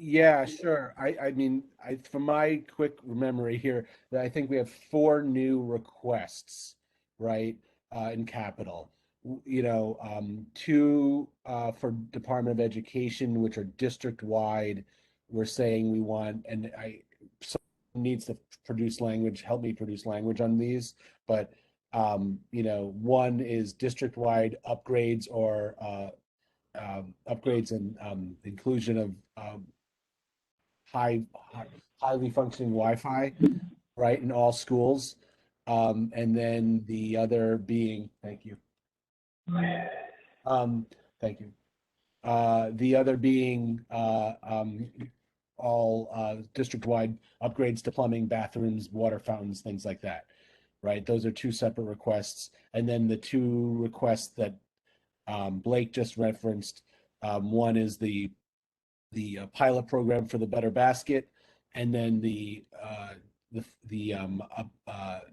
Yeah, sure. I mean, from my quick memory here, that I think we have four new requests, right, in capital. Two for Department of Education, which are district-wide. We're saying we want, and someone needs to produce language, help me produce language on these, but one is district-wide upgrades or upgrades and inclusion of highly functioning Wi-Fi, right, in all schools. And then the other being, thank you. Thank you. The other being all district-wide upgrades to plumbing, bathrooms, water fountains, things like that, right? Those are two separate requests. And then the two requests that Blake just referenced, one is the pilot program for the Better Basket, and then the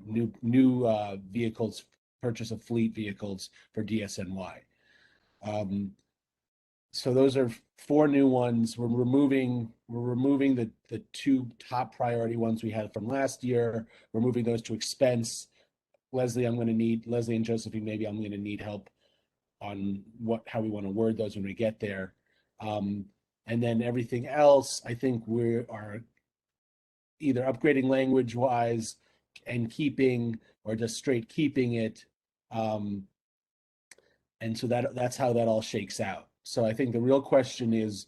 new vehicles, purchase of fleet vehicles for DSNY. So those are four new ones. We're removing the two top priority ones we had from last year. We're moving those to expense. Leslie and Josephine, maybe I'm going to need help on how we want to word those when we get there. And then everything else, I think we are either upgrading language wise and keeping, or just straight keeping it. And so that's how that all shakes out. So I think the real question is,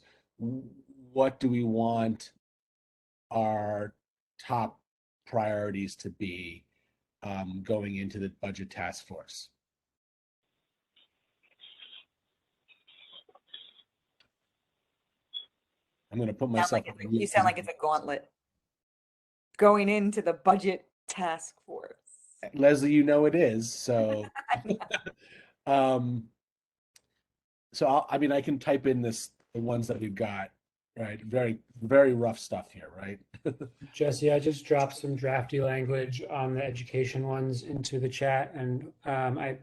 what do we want our top priorities to be going into the budget task force? I'm going to put myself. You sound like it's a gauntlet going into the budget task force. Leslie, it is. So, I can type in the ones that we've got, right? Very, very rough stuff here, right? Jesse, I just dropped some drafty language on the education ones into the chat, and I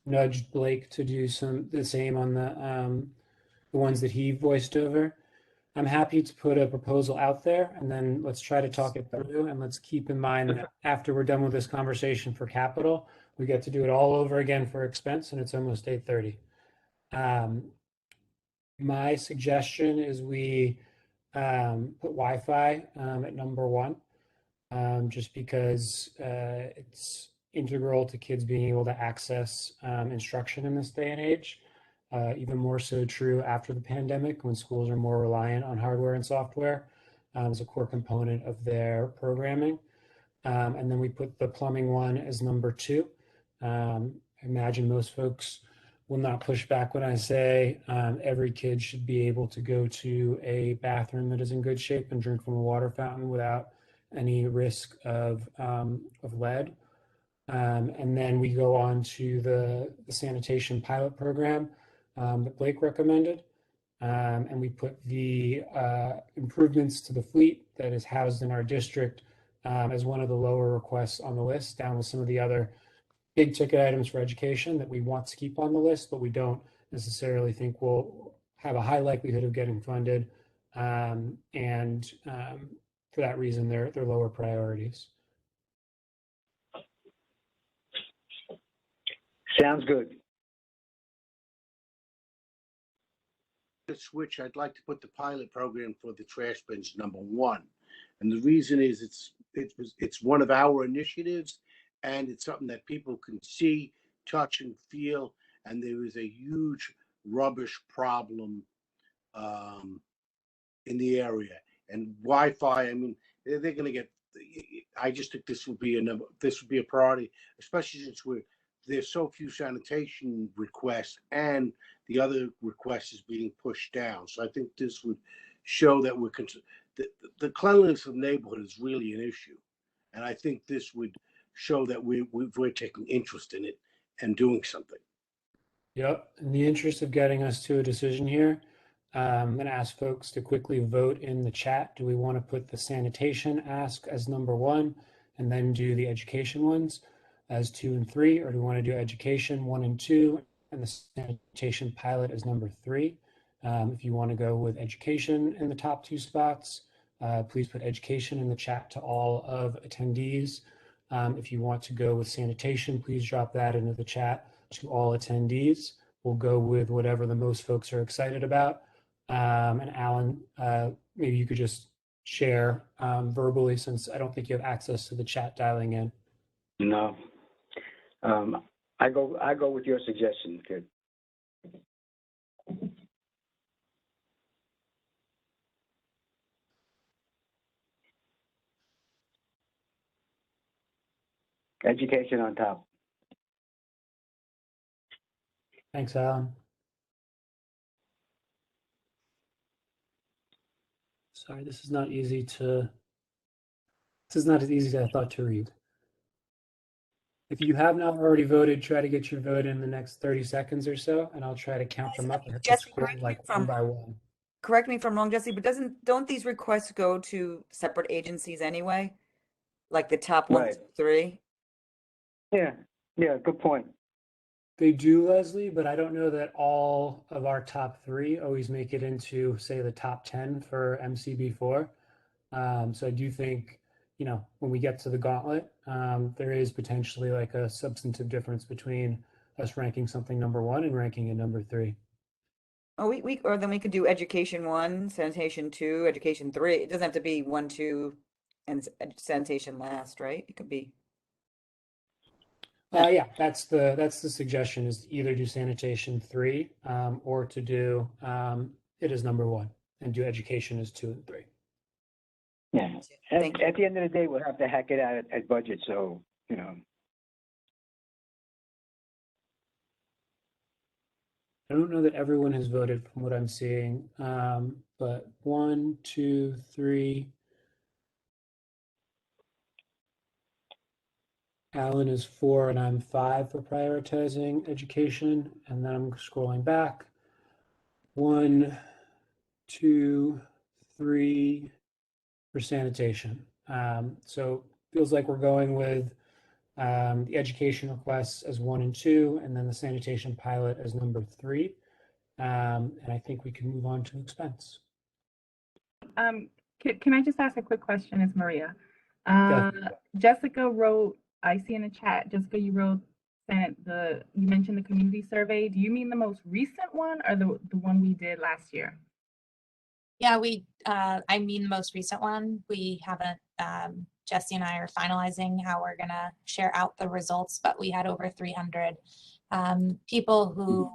nudged Blake to do the same on the ones that he voiced over. I'm happy to put a proposal out there, and then let's try to talk it through. And let's keep in mind that after we're done with this conversation for capital, we get to do it all over again for expense, and it's almost 8:30. My suggestion is we put Wi-Fi at number one, just because it's integral to kids being able to access instruction in this day and age. Even more so true after the pandemic, when schools are more reliant on hardware and software as a core component of their programming. And then we put the plumbing one as number two. I imagine most folks will not push back when I say every kid should be able to go to a bathroom that is in good shape and drink from a water fountain without any risk of lead. And then we go on to the sanitation pilot program that Blake recommended. And we put the improvements to the fleet that is housed in our district as one of the lower requests on the list, down with some of the other big ticket items for education that we want to keep on the list, but we don't necessarily think will have a high likelihood of getting funded. And for that reason, they're lower priorities. Sounds good. To switch, I'd like to put the pilot program for the trash bins number one, and the reason is it's one of our initiatives, and it's something that people can see, touch, and feel. And there is a huge rubbish problem in the area, and Wi-Fi. I mean, they're going to get. I just think this would be a priority, especially since there's so few sanitation requests, and the other request is being pushed down. So I think this would show that the cleanliness of the neighborhood is really an issue. And I think this would show that we're taking interest in it and doing something. Yep. In the interest of getting us to a decision here, I'm going to ask folks to quickly vote in the chat. Do we want to put the sanitation ask as number one and then do the education ones as 2 and 3, or do we want to do education 1 and 2 and the sanitation pilot as number 3? If you want to go with education in the top 2 spots, please put education in the chat to all of attendees. If you want to go with sanitation, please drop that into the chat to all attendees. We'll go with whatever the most folks are excited about. And Alan, maybe you could just share verbally, since I don't think you have access to the chat dialing in. No. I go with your suggestion, kid. Education on top. Thanks, Alan. Sorry, this is not easy to, this is not as easy as I thought to read. If you have not already voted, try to get your vote in the next 30 seconds or so, and I'll try to count them up. I have to Jesse, scroll like one by one. Correct me if I'm wrong, Jesse, but don't these requests go to separate agencies anyway? Like the top 1, Right. 2, 3? Yeah, good point. They do, Leslie, but I don't know that all of our top 3 always make it into, say, the top 10 for MCB4. So I do think, when we get to the gauntlet, there is potentially like a substantive difference between us ranking something number 1 and ranking it number 3. Oh, or then we could do education 1, sanitation 2, education 3. It doesn't have to be 1, 2, and sanitation last, right? It could be. Yeah, that's the suggestion, is to either do sanitation 3 or to do it as number 1 and do education as 2 and 3. Yeah. At the end of the day, we'll have to hack it out at budget. So, I don't know that everyone has voted from what I'm seeing, but 1, 2, 3. Alan is 4 and I'm 5 for prioritizing education. And then I'm scrolling back. 1, 2, 3 for sanitation. So feels like we're going with the education requests as 1 and 2, and then the sanitation pilot as number 3. And I think we can move on to expense. Can I just ask a quick question? It's Maria. Yeah. Jessica wrote, I see in the chat, Jessica, you wrote, you mentioned the community survey. Do you mean the most recent one or the one we did last year? Yeah, I mean the most recent one. We haven't, Jesse and I are finalizing how we're gonna share out the results, but we had over 300 people who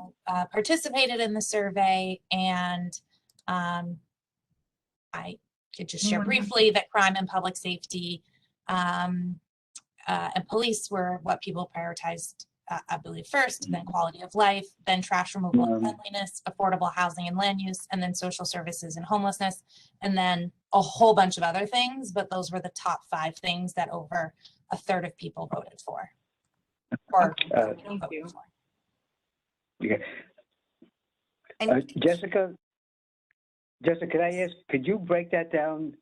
participated in the survey, and I could just share briefly that crime and public safety and police were what people prioritized, I believe, first, then quality of life, then trash removal and cleanliness, affordable housing and land use, and then social services and homelessness, and then a whole bunch of other things, but those were the top 5 things that over a third of people voted for. Thank you. Okay. Jessica, could I ask, could you break that down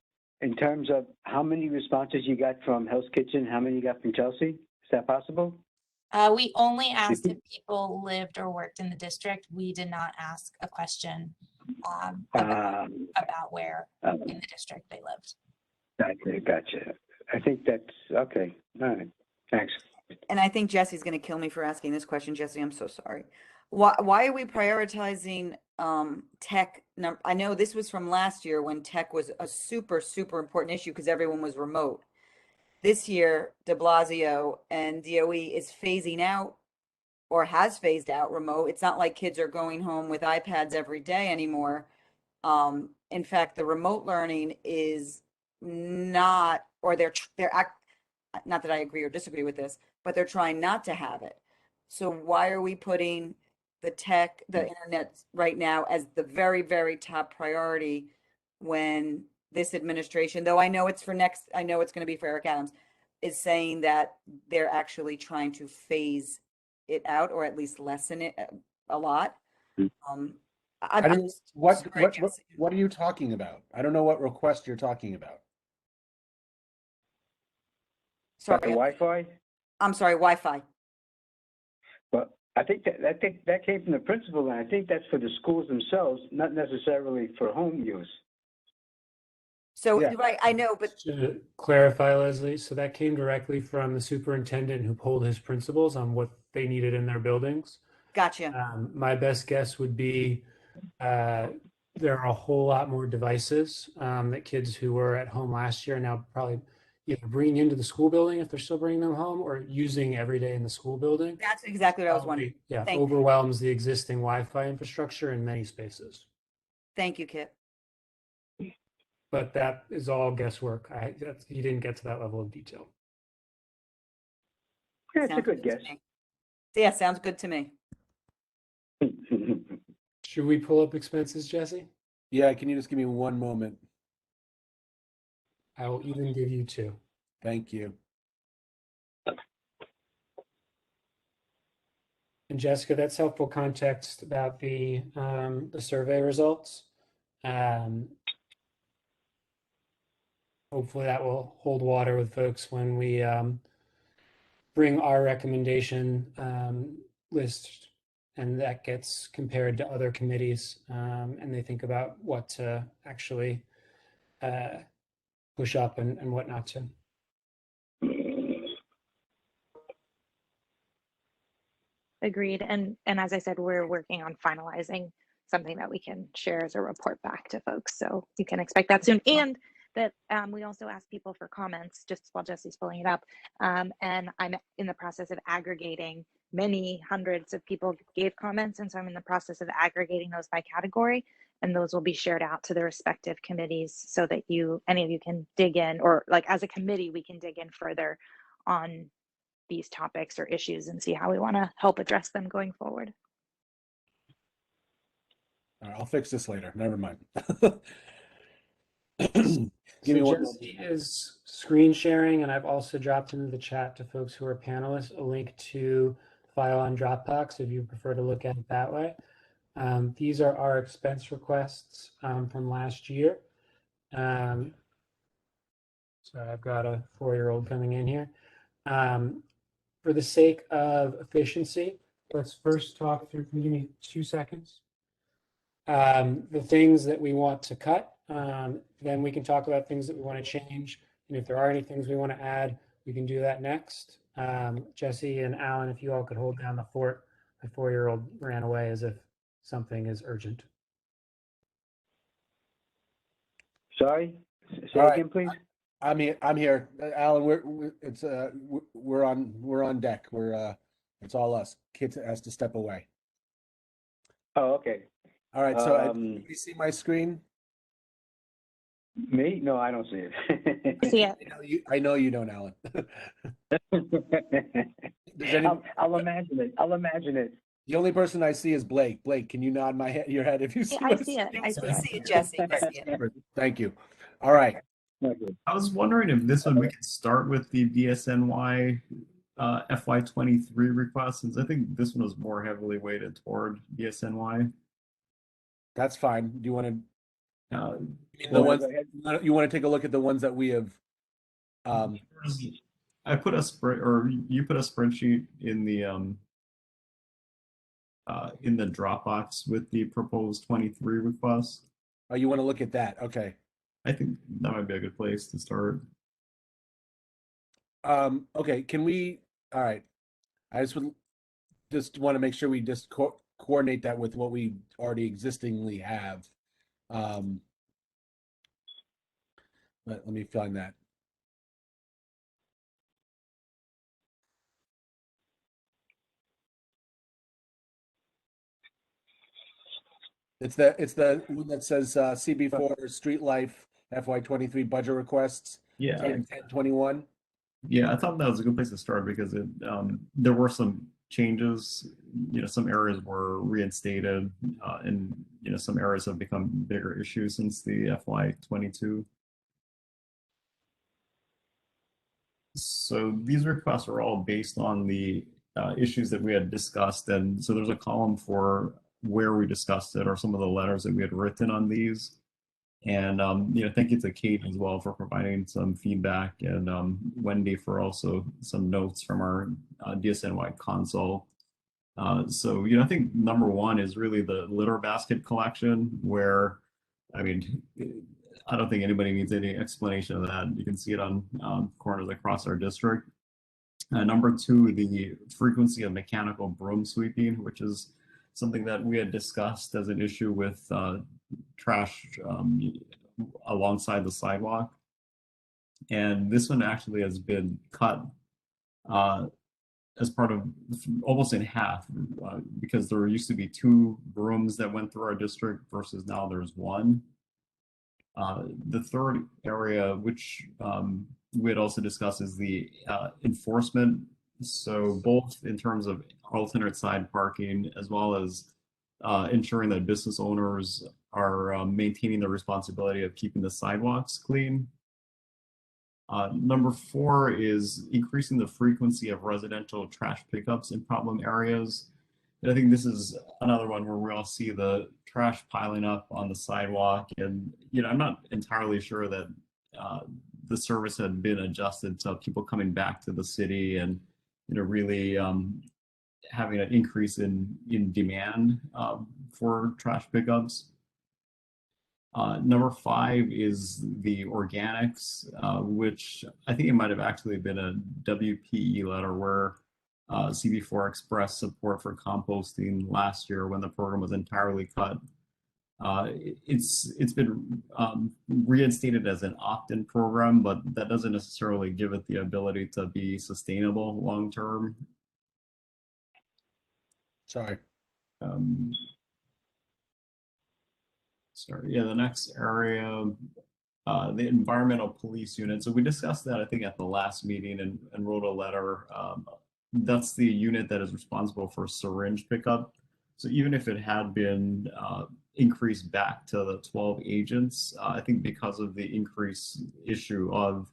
in terms of how many responses you got from Hell's Kitchen, how many you got from Chelsea? Is that possible? We only asked if people lived or worked in the district. We did not ask a question about where in the district they lived. Gotcha. I think that's okay. All right. Thanks. And I think Jesse's going to kill me for asking this question. Jesse, I'm so sorry. Why are we prioritizing tech? I know this was from last year when tech was a super, super important issue because everyone was remote. This year, de Blasio and DOE is phasing out or has phased out remote. It's not like kids are going home with iPads every day anymore. In fact, the remote learning is not, or they're not that I agree or disagree with this, but they're trying not to have it. So why are we putting the tech, the internet right now as the very, very top priority when this administration, though I know it's for next, I know it's going to be for Eric Adams, is saying that they're actually trying to phase it out or at least lessen it a lot. What are you talking about? I don't know what request you're talking about. Sorry, the Wi-Fi? I'm sorry, Wi-Fi. But I think that came from the principal, and I think that's for the schools themselves, not necessarily for home use. So, Yeah. right, I know, but To clarify, Leslie, so that came directly from the superintendent who polled his principals on what they needed in their buildings. gotcha. My best guess would be there are a whole lot more devices that kids who were at home last year are now probably either bringing into the school building if they're still bringing them home or using every day in the school building. That's exactly what I was wondering. Yeah, Thank- overwhelms the existing Wi-Fi infrastructure in many spaces. Thank you, Kit. But that is all guesswork. He didn't get to that level of detail. Yeah, it's a Sounds good to guess. me. Yeah, sounds good to me. Should we pull up expenses, Jesse? Yeah, can you just give me one moment? I will even give you 2. Thank you. And Jessica, that's helpful context about the survey results. Hopefully that will hold water with folks when we bring our recommendation list and that gets compared to other committees and they think about what to actually push up and what not to. Agreed. And as I said, we're working on finalizing something that we can share as a report back to folks. So you can expect that soon. And that we also ask people for comments just while Jesse's pulling it up. And I'm in the process of aggregating, many hundreds of people gave comments. And so I'm in the process of aggregating those by category. And those will be shared out to the respective committees so that any of you can dig in, or like as a committee, we can dig in further on these topics or issues and see how we want to help address them going forward. All right, I'll fix this later. Never mind. So Jesse is screen sharing, and I've also dropped into the chat to folks who are panelists a link to file on Dropbox if you prefer to look at it that way. These are our expense requests from last year. So I've got a 4-year-old coming in here. For the sake of efficiency, let's first talk through, can you give me 2 seconds? The things that we want to cut, then we can talk about things that we want to change. And if there are any things we want to add, we can do that next. Jesse and Alan, if you all could hold down the fort. My 4-year-old ran away as if something is urgent. Sorry, say again, please. I'm here, Alan. We're on deck. It's all us. Kit has to step away. Oh, okay. All right. So do you see my screen? Me? No, I don't see it. See it. I know you don't, Alan. I'll imagine it. I'll imagine it. The only person I see is Blake. Blake, can you nod your head if you see? I see it. I see We it. see it, Jesse. We see it. Thank you. All right. I was wondering if this one we could start with the DSNY FY23 request, since I think this one was more heavily weighted toward DSNY. That's fine. Do you want to? Well, ones you want to take a look at the ones that we have. I put a spread, or you put a spreadsheet in the Dropbox with the proposed 23 requests. Oh, you want to look at that? Okay. I think that might be a good place to start. Okay. Can we? All right. I just want to make sure we just coordinate that with what we already existingly have. Let me find that. It's the one that says CB4 Street Life FY23 budget requests. Yeah. 1021. Yeah, I thought that was a good place to start because there were some changes. Some areas were reinstated, and some areas have become bigger issues since the FY22. So these requests are all based on the issues that we had discussed, and so there's a column for where we discussed it or some of the letters that we had written on these. And thank you to Kate as well for providing some feedback, and Wendy for also some notes from our DSNY console. So, you know, I think number one is really the litter basket collection, where, I mean, I don't think anybody needs any explanation of that. You can see it on corners across our district. Number two, the frequency of mechanical broom sweeping, which is something that we had discussed as an issue with trash alongside the sidewalk. And this one actually has been cut as part of almost in half because there used to be 2 brooms that went through our district versus now there's 1. The third area, which we had also discussed, is the enforcement. So both in terms of alternate side parking, as well as ensuring that business owners are maintaining the responsibility of keeping the sidewalks clean. Number 4 is increasing the frequency of residential trash pickups in problem areas. And I think this is another one where we all see the trash piling up on the sidewalk. And, you know, I'm not entirely sure that the service had been adjusted to people coming back to the city and, you know, really having an increase in demand for trash pickups. Number 5 is the organics, which I think it might have actually been a WPE letter where CB4 expressed support for composting last year when the program was entirely cut. It's been reinstated as an opt-in program, but that doesn't necessarily give it the ability to be sustainable long term. Sorry. Sorry, yeah, the next area, the environmental police unit. So we discussed that, I think, at the last meeting and wrote a letter. That's the unit that is responsible for syringe pickup. So even if it had been increased back to the 12 agents, I think because of the increased issue of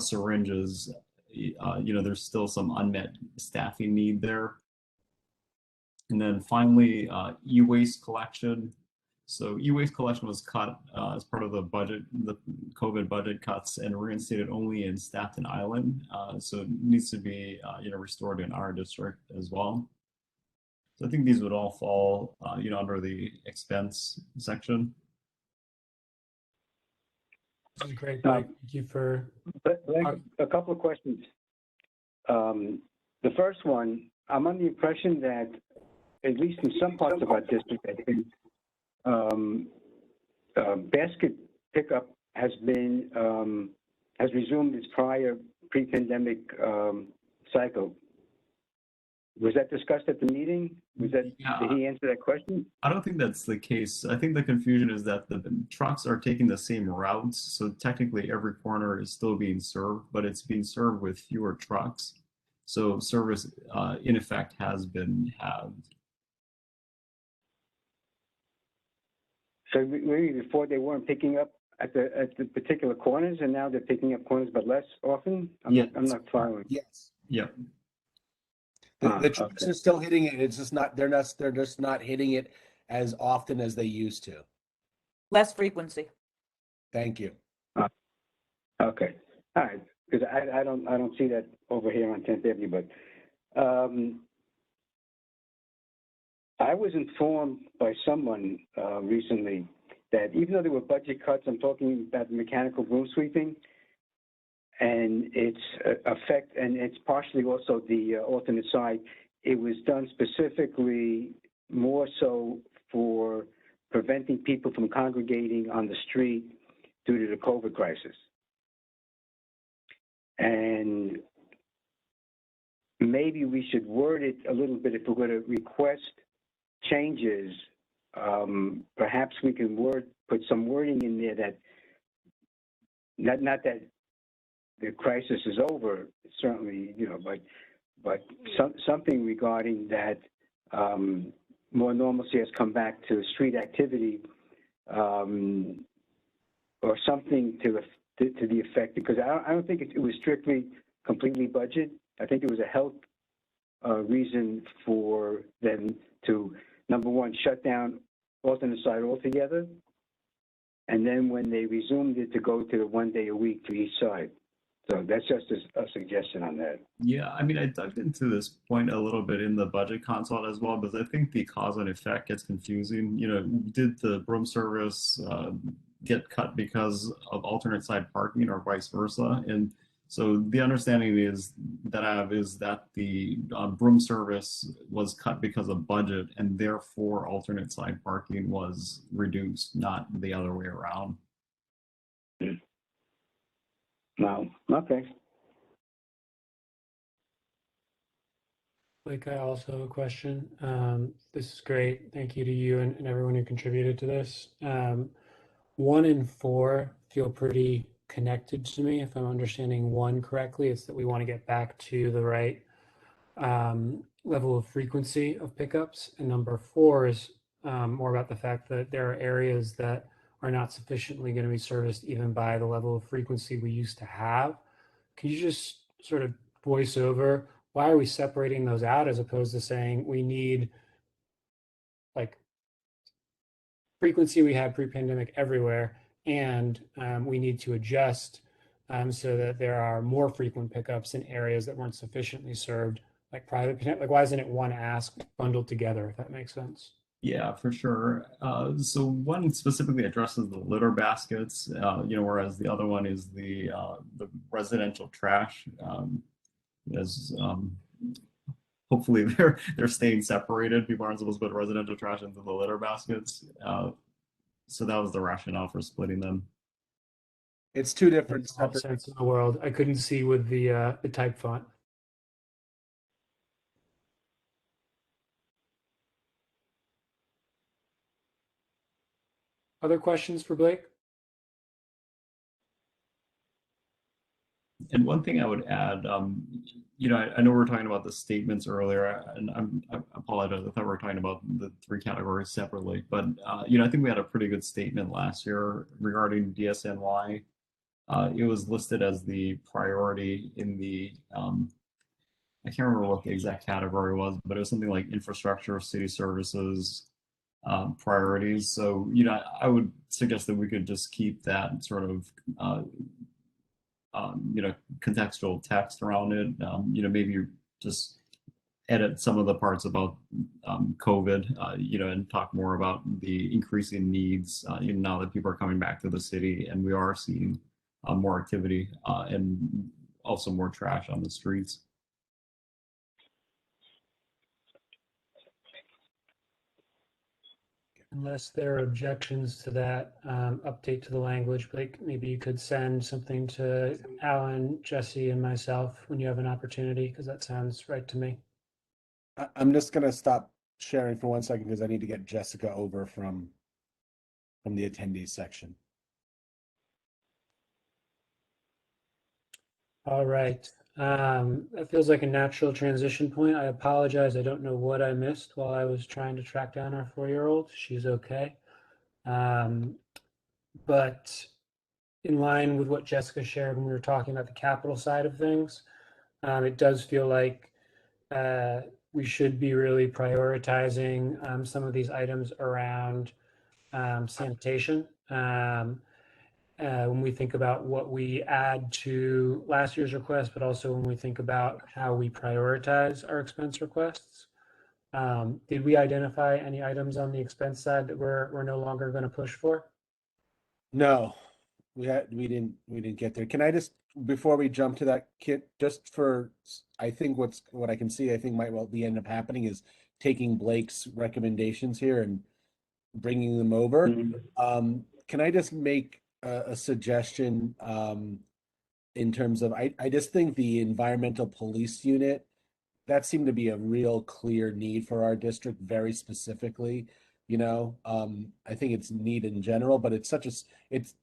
syringes, you know, there's still some unmet staffing need there. And then finally, e-waste collection. So e-waste collection was cut as part of the budget, the COVID budget cuts, and reinstated only in Staten Island. So it needs to be, you know, restored in our district as well. So I think these would all fall, you know, under the expense section. This is great. Thank you for a couple of questions. The first one, I'm under the impression that at least in some parts of our district, I think basket pickup has been has resumed its prior pre-pandemic cycle. Was that discussed at the meeting? Was that, did he answer that question? I don't think that's the case. I think the confusion is that the trucks are taking the same routes. So technically every corner is still being served, but it's being served with fewer trucks. So service in effect has been halved. So maybe before they weren't picking up at the particular corners, and now they're picking up corners but less often? I'm not following. Yes. Yep. The trucks are still hitting it. It's just not. They're just not hitting it as often as they used to. Less frequency. Thank you. Okay. All right. Because I don't see that over here on 10th Avenue, but I was informed by someone recently that even though there were budget cuts, I'm talking about mechanical broom sweeping, and its effect, and it's partially also the alternate side, it was done specifically more so for preventing people from congregating on the street due to the COVID crisis. And maybe we should word it a little bit if we're going to request changes. Perhaps we can put some wording in there that not that the crisis is over, certainly, you know, but something regarding that more normalcy has come back to street activity, or something to the effect, because I don't think it was strictly completely budget. I think it was a health reason for them to, number one, shut down alternate side altogether, and then when they resumed it, to go to the 1 day a week for each side. So that's just a suggestion on that. Yeah, I mean, I dug into this point a little bit in the budget consult as well, because I think the cause and effect gets confusing. You know, did the broom service get cut because of alternate side parking or vice versa? And so the understanding is that I have is that the broom service was cut because of budget, and therefore alternate side parking was reduced, not the other way around. No, okay. Like, I also have a question. This is great. Thank you to you and everyone who contributed to this. 1 and 4 feel pretty connected to me. If I'm understanding 1 correctly, it's that we want to get back to the right level of frequency of pickups. And number 4 is more about the fact that there are areas that are not sufficiently going to be serviced even by the level of frequency we used to have. Can you just sort of voice over why are we separating those out as opposed to saying we need like frequency we had pre-pandemic everywhere, and we need to adjust so that there are more frequent pickups in areas that weren't sufficiently served, like private, like why isn't it one ask bundled together, if that makes sense? Yeah, for sure. So one specifically addresses the litter baskets, you know, whereas the other one is the residential trash. As hopefully they're staying separated. People aren't supposed to put residential trash into the litter baskets. So that was the rationale for splitting them. It's 2 different Makes all the sense in the world. I couldn't see with the type font. Other questions for Blake? And one thing I would add, you know, I know we were talking about the statements earlier, and I apologize. I thought we were talking about the 3 categories separately, but you know, I think we had a pretty good statement last year regarding DSNY. It was listed as the priority in the I can't remember what the exact category was, but it was something like infrastructure, city services, priorities. So, you know, I would suggest that we could just keep that sort of you know, contextual text around it. You know, maybe just edit some of the parts about COVID, you know, and talk more about the increasing needs, you know, now that people are coming back to the city and we are seeing more activity and also more trash on the streets. Unless there are objections to that update to the language, Blake, maybe you could send something to Alan, Jesse, and myself when you have an opportunity, because that sounds right to me. I'm just gonna stop sharing for 1 second because I need to get Jessica over from the attendees section. All right. That feels like a natural transition point. I apologize. I don't know what I missed while I was trying to track down our 4-year-old. She's okay. But in line with what Jessica shared when we were talking about the capital side of things, it does feel like we should be really prioritizing some of these items around sanitation. When we think about what we add to last year's request, but also when we think about how we prioritize our expense requests. Did we identify any items on the expense side that we're no longer going to push for? No, we didn't get there. Can I just, before we jump to that, Kit, just for, I think what I can see, I think might well be end up happening is taking Blake's recommendations here and bringing them over. Can I just make a suggestion in terms of, I just think the environmental police unit, that seemed to be a real clear need for our district very specifically. You know, I think it's need in general, but it's such a,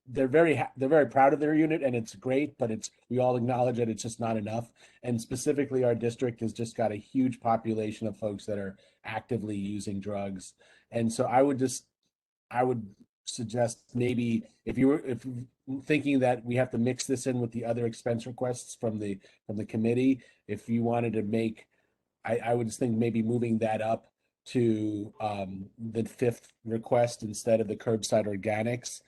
they're very proud of their unit and it's great, but we all acknowledge that it's just not enough. And specifically our district has just got a huge population of folks that are actively using drugs. And so I would suggest maybe if thinking that we have to mix this in with the other expense requests from the committee, if you wanted to make, I would just think maybe moving that up to the 5th request instead of the curbside organics.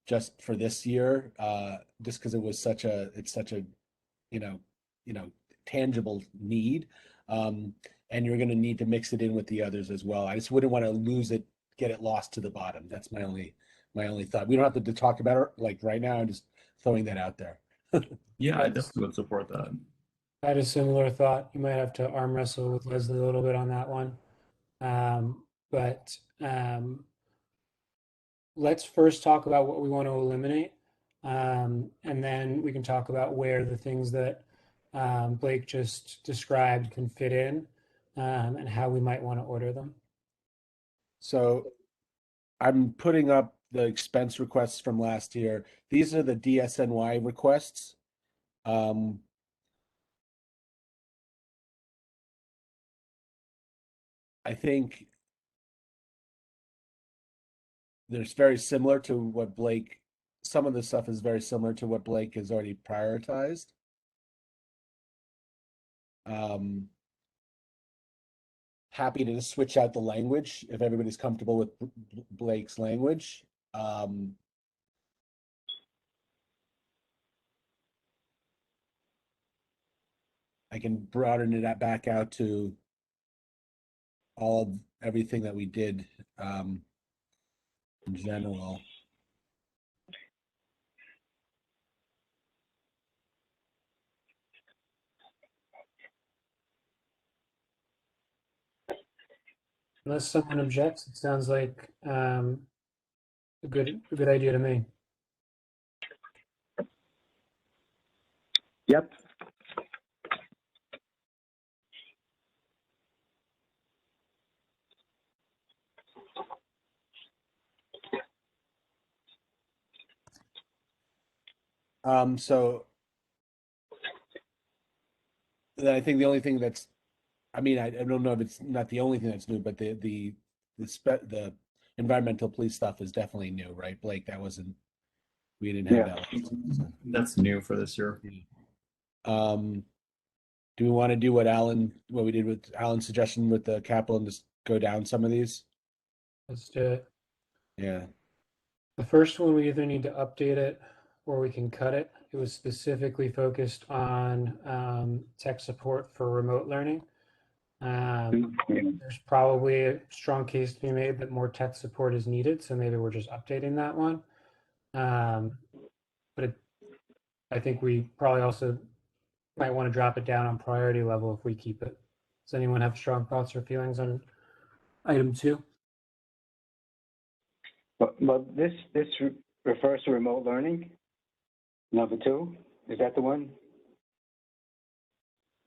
just for this year, just because it's such a, you know, tangible need. And you're going to need to mix it in with the others as well. I just wouldn't want to lose it, get it lost to the bottom. That's my only thought. We don't have to talk about it like right now. I'm just throwing that out there. Yeah, I definitely would support that. I had a similar thought. You might have to arm wrestle with Leslie a little bit on that one. But let's first talk about what we want to eliminate. And then we can talk about where the things that Blake just described can fit in, and how we might want to order them. So I'm putting up the expense requests from last year. These are the DSNY requests. I think there's very similar to what Blake, some of the stuff is very similar to what Blake has already prioritized. Happy to just switch out the language if everybody's comfortable with Blake's language. I can broaden it back out to all of everything that we did in general. Unless someone objects, it sounds like a good idea to me. Yep. So I think the only thing that's, I mean, I don't know if it's not the only thing that's new, but the environmental police stuff is definitely new, right, Blake? That wasn't, we didn't have that last time, so. That's new for this year. Do we want to do what we did with Alan's suggestion with the capital and just go down some of these? Let's do it. Yeah. The first one, we either need to update it or we can cut it. It was specifically focused on tech support for remote learning. There's probably a strong case to be made that more tech support is needed, so maybe we're just updating that one. But I think we probably also might want to drop it down on priority level if we keep it. Does anyone have strong thoughts or feelings on item 2? But this refers to remote learning. Number 2, is that the one?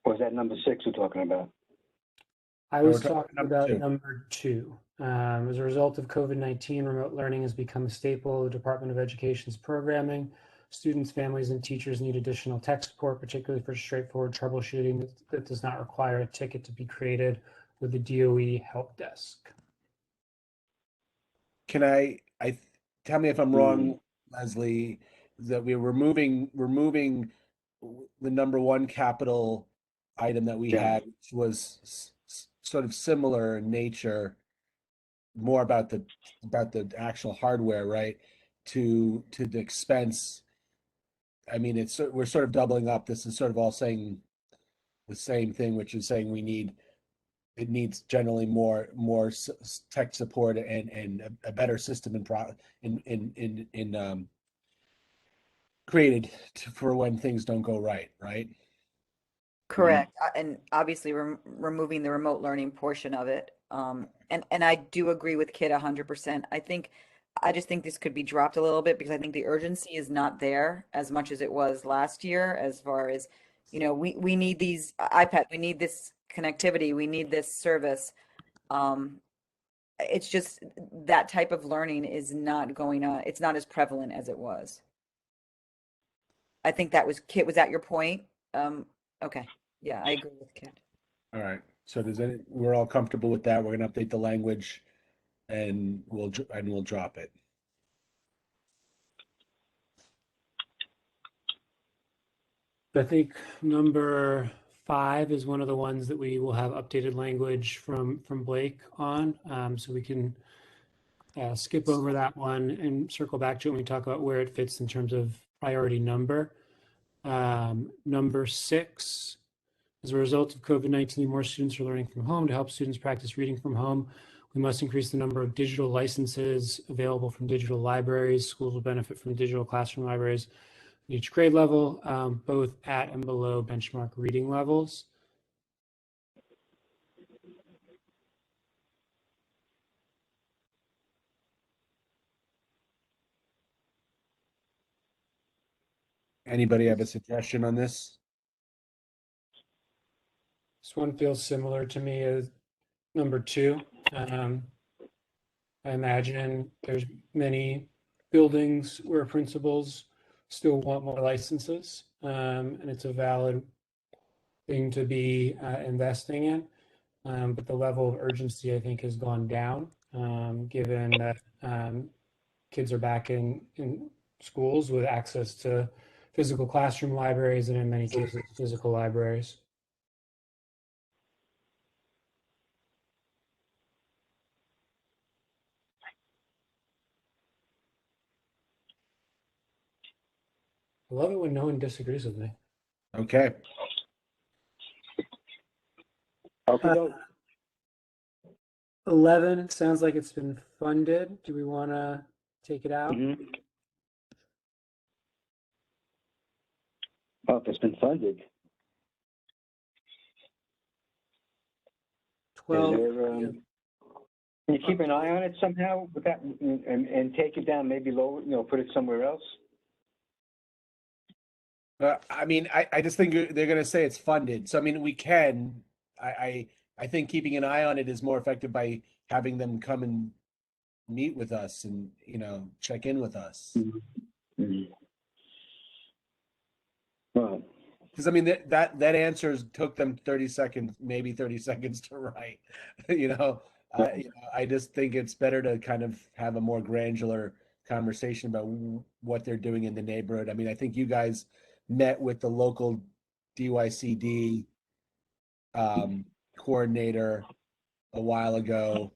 Or is that number 6 we're talking about? I was talking about number 2. As a result of COVID-19, remote learning has become a staple of the Department of Education's programming. Students, families, and teachers need additional tech support, particularly for straightforward troubleshooting that does not require a ticket to be created with the DOE help desk. Can I tell me if I'm wrong, Leslie, that we're removing the number 1 capital item that we had, which was sort of similar in nature, more about the actual hardware, right? To the expense. I mean, we're sort of doubling up. This is sort of all saying the same thing, which is saying it needs generally more tech support and a better system in created for when things don't go right, right? Correct. And obviously removing the remote learning portion of it. And I do agree with Kit 100%. I just think this could be dropped a little bit because I think the urgency is not there as much as it was last year, as far as, we need these iPad, we need this connectivity, we need this service. It's just that type of learning is not going on. It's not as prevalent as it was. I think that was Kit. Was that your point? Okay. Yeah, I agree with Kit. All right. So we're all comfortable with that. We're going to update the language and we'll drop it. I think number 5 is one of the ones that we will have updated language from Blake on, so we can skip over that one and circle back to it when we talk about where it fits in terms of priority number. Number 6, as a result of COVID-19, more students are learning from home. To help students practice reading from home, we must increase the number of digital licenses available from digital libraries. Schools will benefit from digital classroom libraries at each grade level, both at and below benchmark reading levels. Anybody have a suggestion on this? This one feels similar to me as number 2. I imagine there's many buildings where principals still want more licenses, and it's a valid thing to be investing in. But the level of urgency, I think, has gone down, given that kids are back in schools with access to physical classroom libraries and in many cases, physical libraries. I love it when no one disagrees with me. Okay. Okay. 11 sounds like it's been funded. Do we want to take it out? Well, if it's been funded. 12. Can you keep an eye on it somehow with that and take it down, maybe lower, put it somewhere else? I mean, I just think they're going to say it's funded. So, I mean, we can. I think keeping an eye on it is more effective by having them come and meet with us and, check in with us. Well, because I mean that answers took them 30 seconds, maybe 30 seconds to write. I just think it's better to kind of have a more granular conversation about what they're doing in the neighborhood. I mean, I think you guys met with the local DYCD coordinator a while ago.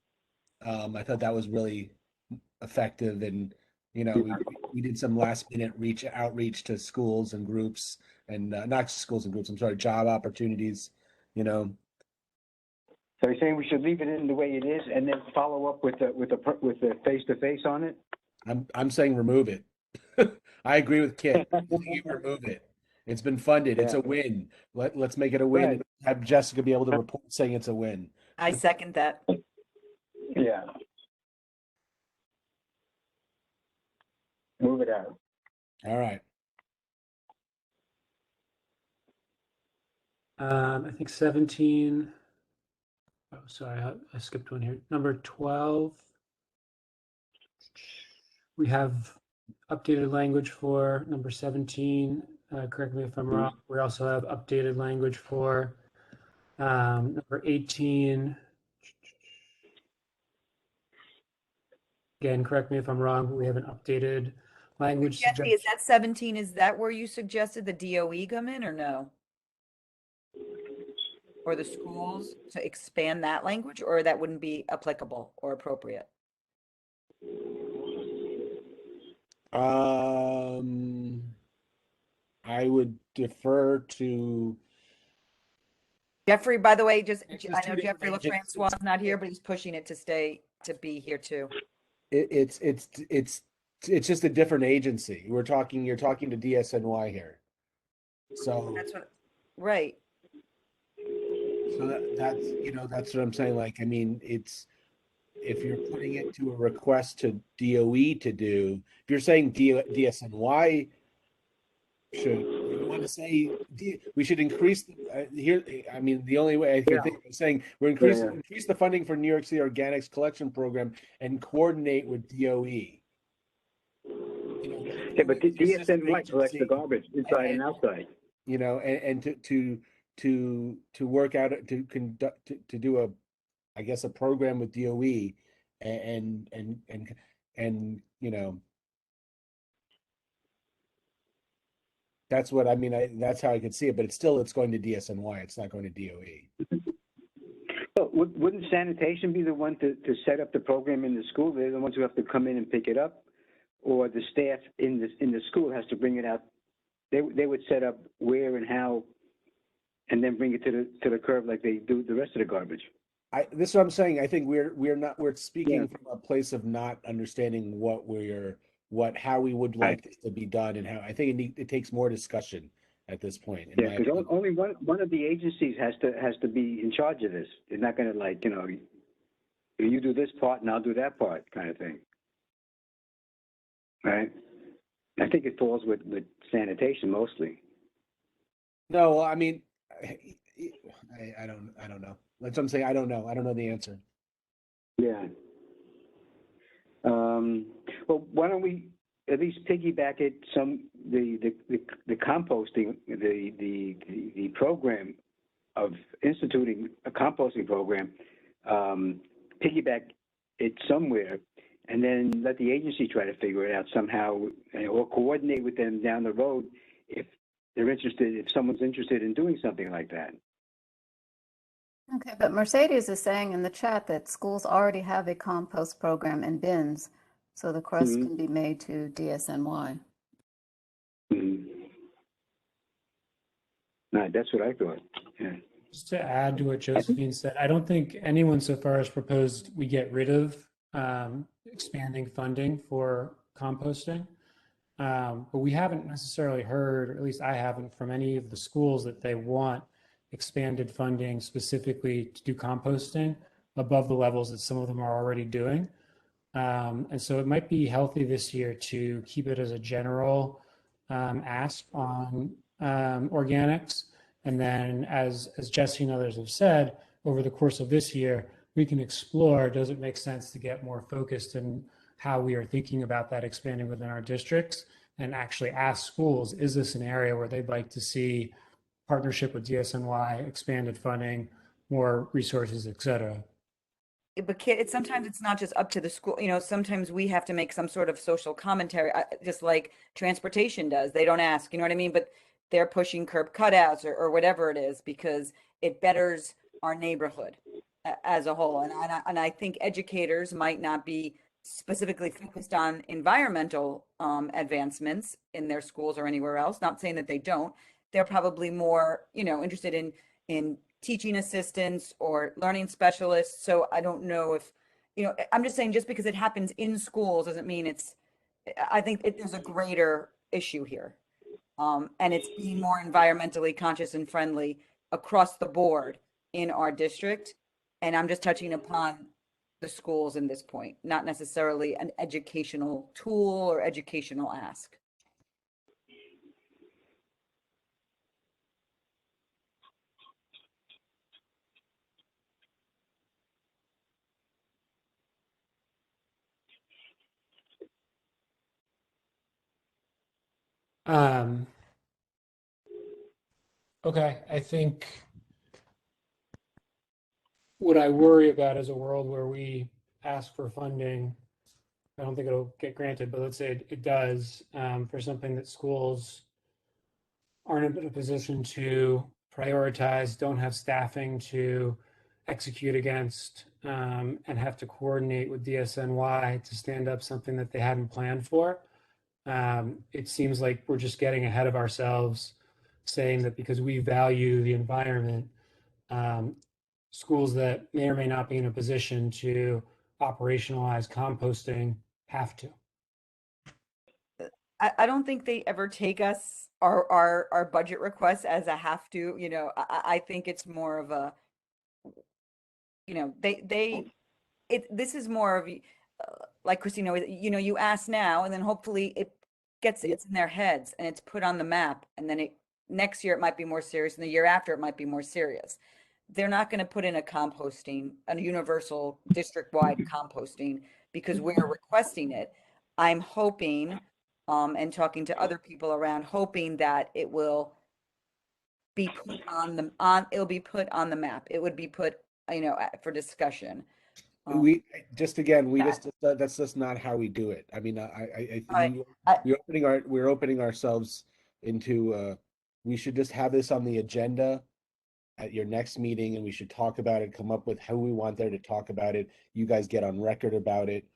I thought that was really effective, and we did some last minute outreach to schools and groups, and not schools and groups. I'm sorry, job opportunities. So you're saying we should leave it in the way it is, and then follow up with the face-to-face on it? I'm saying remove it. I agree with Kit. You remove it. It's been funded. It's a win. Let's make it a win and have Jessica be able to report saying it's a win. I second that. Yeah. Move it out. All right. I think 17. Oh, sorry, I skipped one here. Number 12. We have updated language for number 17. Correct me if I'm wrong. We also have updated language for number 18. Again, correct me if I'm wrong. We have an updated language. Jeffrey, is that 17? Is that where you suggested the DOE come in or no? Or the schools to expand that language, or that wouldn't be applicable or appropriate? I would defer to Jeffrey, by the way, I know two Jeffrey different LaFrancois is not here, but he's pushing it to be here too. it's just a different agency. You're talking to DSNY here. So Right. So that's what I'm saying. Like, I mean, if you're putting it to a request to DOE to do, if you're saying DSNY you want to say we should increase here. I mean, the only way I think I'm saying we're increase the funding for New York City Organics Collection Program and coordinate with DOE. Yeah, but DSNY collects the garbage inside and outside. And to work out to conduct to do a program with DOE and that's what I mean. That's how I could see it, but it's going to DSNY. It's not going to DOE. Well, Wouldn't sanitation be the one to set up the program in the school? They're the ones who have to come in and pick it up, or the staff in the school has to bring it out. They would set up where and how, and then bring it to the curb like they do the rest of the garbage. This is what I'm saying. I think we're speaking from a place of not understanding how we would like this to be done, and how I think it takes more discussion at this point. Yeah, because only one of the agencies has to be in charge of this. They're not going to you do this part and I'll do that part kind of thing, right? I think it falls with sanitation mostly. No, I mean, I don't know. That's what I'm saying. I don't know. I don't know the answer. Yeah. Well, why don't we at least piggyback it the composting, the program of instituting a composting program, piggyback it somewhere, and then let the agency try to figure it out somehow, or coordinate with them down the road if someone's interested in doing something like that. Okay, but Mercedes is saying in the chat that schools already have a compost program and bins, so the request can be made to DSNY. No, that's what I thought. Yeah. Just to add to what Josephine said, I don't think anyone so far has proposed we get rid of expanding funding for composting. But we haven't necessarily heard, or at least I haven't, from any of the schools that they want expanded funding specifically to do composting above the levels that some of them are already doing. And so it might be healthy this year to keep it as a general ask on organics. And then as Jesse and others have said, over the course of this year, we can explore, does it make sense to get more focused in how we are thinking about that expanding within our districts, and actually ask schools, is this an area where they'd like to see partnership with DSNY, expanded funding, more resources, et cetera? But sometimes it's not just up to the school. Sometimes we have to make some sort of social commentary, just like transportation does. They don't ask, you know what I mean? But they're pushing curb cutouts or whatever it is because it betters our neighborhood as a whole. And I think educators might not be specifically focused on environmental advancements in their schools or anywhere else. Not saying that they don't. They're probably more, interested in teaching assistants or learning specialists. So I don't know if, I'm just saying just because it happens in schools doesn't mean I think there's a greater issue here. And it's being more environmentally conscious and friendly across the board in our district. And I'm just touching upon the schools in this point, not necessarily an educational tool or educational ask. Okay, I think what I worry about is a world where we ask for funding. I don't think it'll get granted, but let's say it does, for something that schools aren't in a position to prioritize, don't have staffing to execute against, and have to coordinate with DSNY to stand up something that they hadn't planned for. It seems like we're just getting ahead of ourselves, saying that because we value the environment, schools that may or may not be in a position to operationalize composting have to. I don't think they ever take us our budget requests as a have to. I think it's more of a, this is more of like Christina, you ask now, and then hopefully it's in their heads and it's put on the map, and then next year it might be more serious, and the year after it might be more serious. They're not going to put in a universal district-wide composting because we're requesting it. I'm hoping, and talking to other people around, hoping that it will be put it'll be put on the map. It would be put, for discussion. That's just not how we do it. I mean, we're opening ourselves into, we should just have this on the agenda at your next meeting, and we should talk about it, come up with how we want there to talk about it. You guys get on record about it,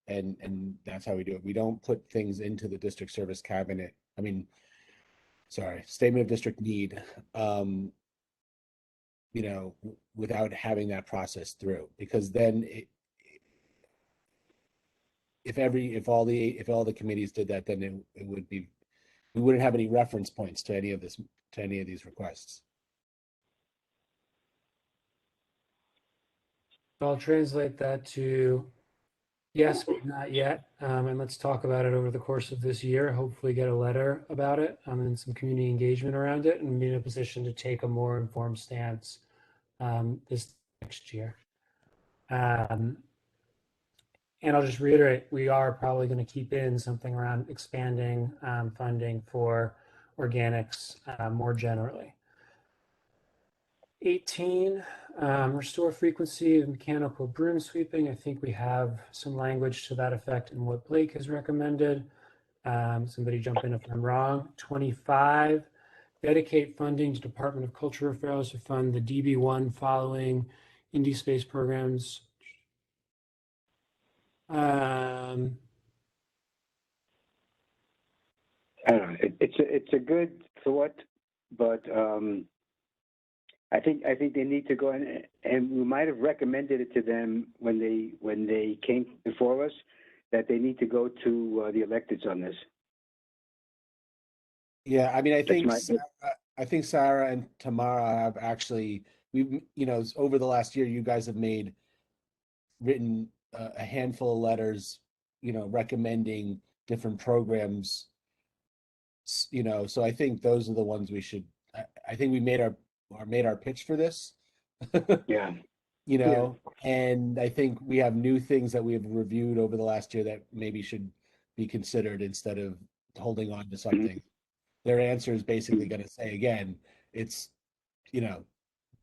and that's how we do it. We don't put things into the district service cabinet. I mean, sorry, statement of district need, you know, without having that process through, because then if all the committees did that, then it would be, we wouldn't have any reference points to any of these requests. I'll translate that to yes, but not yet. And let's talk about it over the course of this year. Hopefully get a letter about it and some community engagement around it, and be in a position to take a more informed stance this next year. And I'll just reiterate, we are probably going to keep in something around expanding funding for organics more generally. 18, restore frequency of mechanical broom sweeping. I think we have some language to that effect in what Blake has recommended. Somebody jump in if I'm wrong. 25, dedicate funding to Department of Cultural Affairs to fund the DB1 following indie space programs. I don't know. It's a good thought, but I think they need to go in, and we might have recommended it to them when they came before us, that they need to go to the electeds on this. Yeah, I mean, That's I think Sarah and Tamara have actually, we've, you know, over the last year, you guys have written a handful of letters, you know, recommending different programs, you know, so I think those are the ones we should, I think we made our pitch for this. Yeah. You know, and I think we have new things that we have reviewed over the last year that maybe should be considered instead of holding on to something. Their answer is basically going to say, again, it's, you know,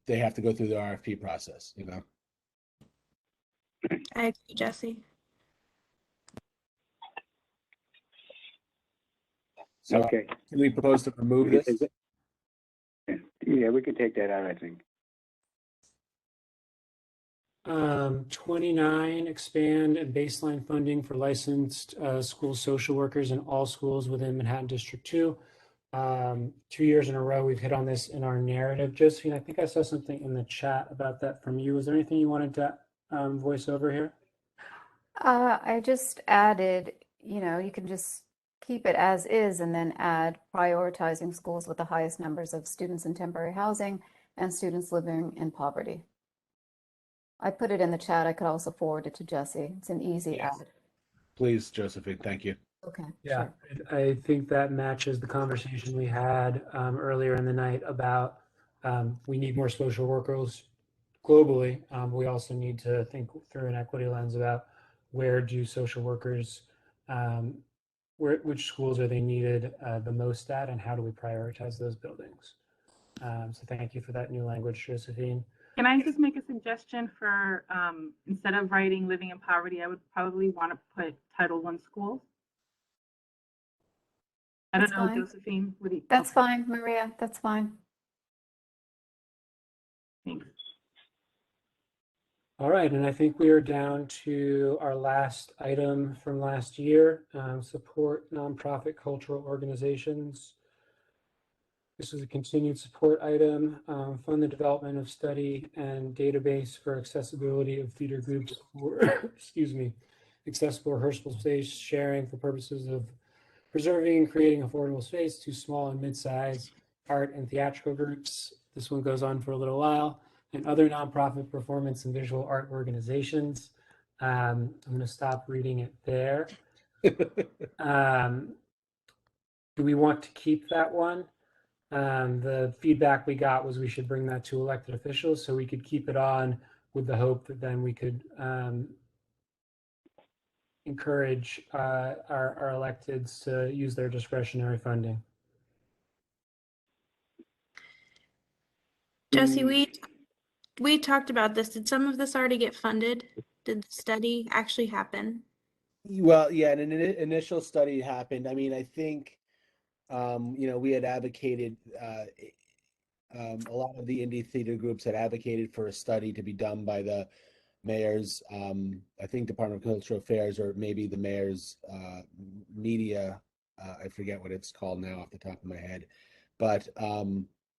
they have to go through the RFP process, you know. I agree, Jesse. So Okay. can we propose to remove this? Yeah, we can take that out, I think. 29, expand and baseline funding for licensed school social workers in all schools within Manhattan District 2. 2 years in a row, we've hit on this in our narrative. Josephine, I think I saw something in the chat about that from you. Was there anything you wanted to voice over here? I just added, you know, you can just keep it as is and then add prioritizing schools with the highest numbers of students in temporary housing and students living in poverty. I put it in the chat. I could also forward it to Jesse. It's an easy add. Please, Josephine, thank you. Okay, Yeah, sure. I think that matches the conversation we had earlier in the night about we need more social workers globally. We also need to think through an equity lens about where do social workers, which schools are they needed the most at, and how do we prioritize those buildings? So thank you for that new language, Josephine. Can I just make a suggestion for, instead of writing living in poverty, I would probably want to put Title I schools. I don't know, Josephine. What do you? That's fine, Maria. That's fine. Thanks. All right, and I think we are down to our last item from last year, support nonprofit cultural organizations. This is a continued support item, fund the development of study and database for accessibility of theater groups for, excuse me, accessible rehearsal space sharing for purposes of preserving and creating affordable space to small and mid-sized art and theatrical groups. This one goes on for a little while. And other nonprofit performance and visual art organizations. I'm going to stop reading it there. Do we want to keep that one? The feedback we got was we should bring that to elected officials so we could keep it on with the hope that then we could encourage our electeds to use their discretionary funding. Jesse, we talked about this. Did some of this already get funded? Did the study actually happen? Well, yeah, an initial study happened. I mean, I think, you know, we had advocated a lot of the indie theater groups had advocated for a study to be done by the mayor's, I think Department of Cultural Affairs, or maybe the mayor's media, I forget what it's called now off the top of my head, but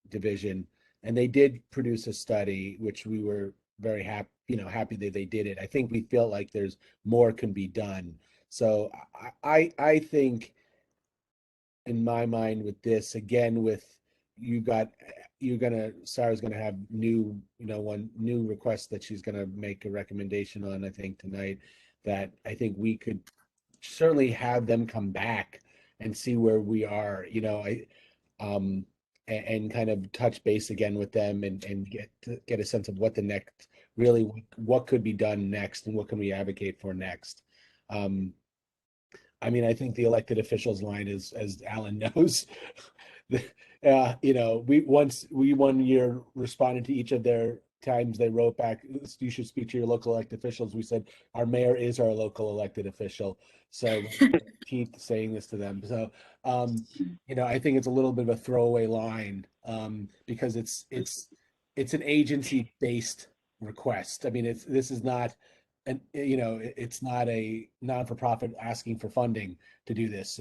division. And they did produce a study, which we were very happy that they did it. I think we feel like there's more can be done. So I think, in my mind, with this, again, with Sarah's gonna have one new request that she's gonna make a recommendation on, I think, tonight, that I think we could certainly have them come back and see where we are, and kind of touch base again with them and get a sense of what the next, really, what could be done next and what can we advocate for next. I mean, I think the elected officials line is, as Alan knows, we 1 year responded to each of their times they wrote back, you should speak to your local elected officials. We said, our mayor is our local elected official. So keep saying this to them. So, I think it's a little bit of a throwaway line, because it's an agency-based request. I mean, this is not it's not a non-for-profit asking for funding to do this.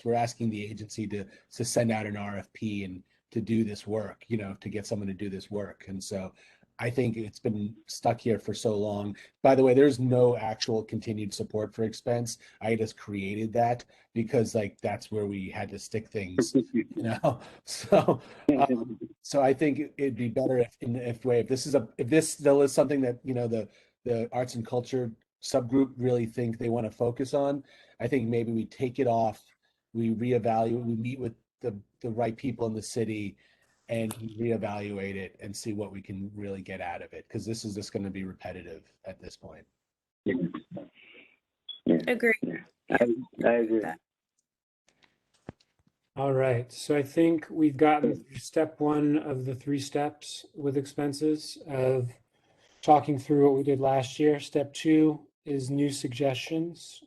We're asking the agency to send out an RFP and to do this work, to get someone to do this work. And so I think it's been stuck here for so long. By the way, there's no actual continued support for expense. I just created that because that's where we had to stick things, So, so I think it'd be better if this still is something that, the arts and culture subgroup really think they want to focus on. I think maybe we take it off, we reevaluate, we meet with the right people in the city and reevaluate it and see what we can really get out of it. Because this is just going to be repetitive at this point. Yeah. Agree. I agree. All right, so I think we've gotten through step 1 of the 3 steps with expenses of talking through what we did last year. Step 2 is new suggestions,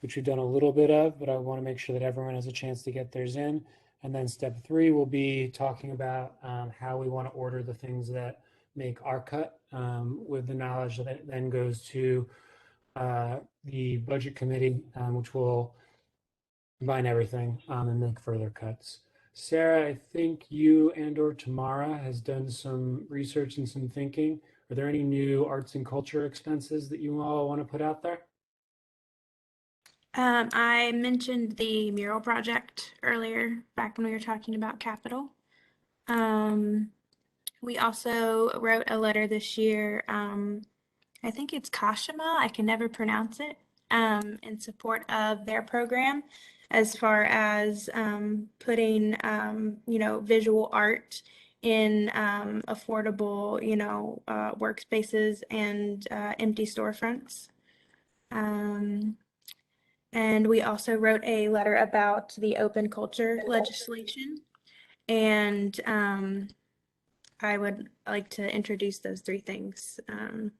which we've done a little bit of, but I want to make sure that everyone has a chance to get theirs in. And then step 3 will be talking about how we want to order the things that make our cut, with the knowledge that it then goes to the budget committee, which will combine everything and make further cuts. Sarah, I think you and/or Tamara has done some research and some thinking. Are there any new arts and culture expenses that you all want to put out there? I mentioned the mural project earlier, back when we were talking about capital. We also wrote a letter this year. I think it's Kashima, I can never pronounce it, in support of their program, as far as putting, visual art in affordable, workspaces and empty storefronts. And we also wrote a letter about the open culture legislation. And I would like to introduce those 3 things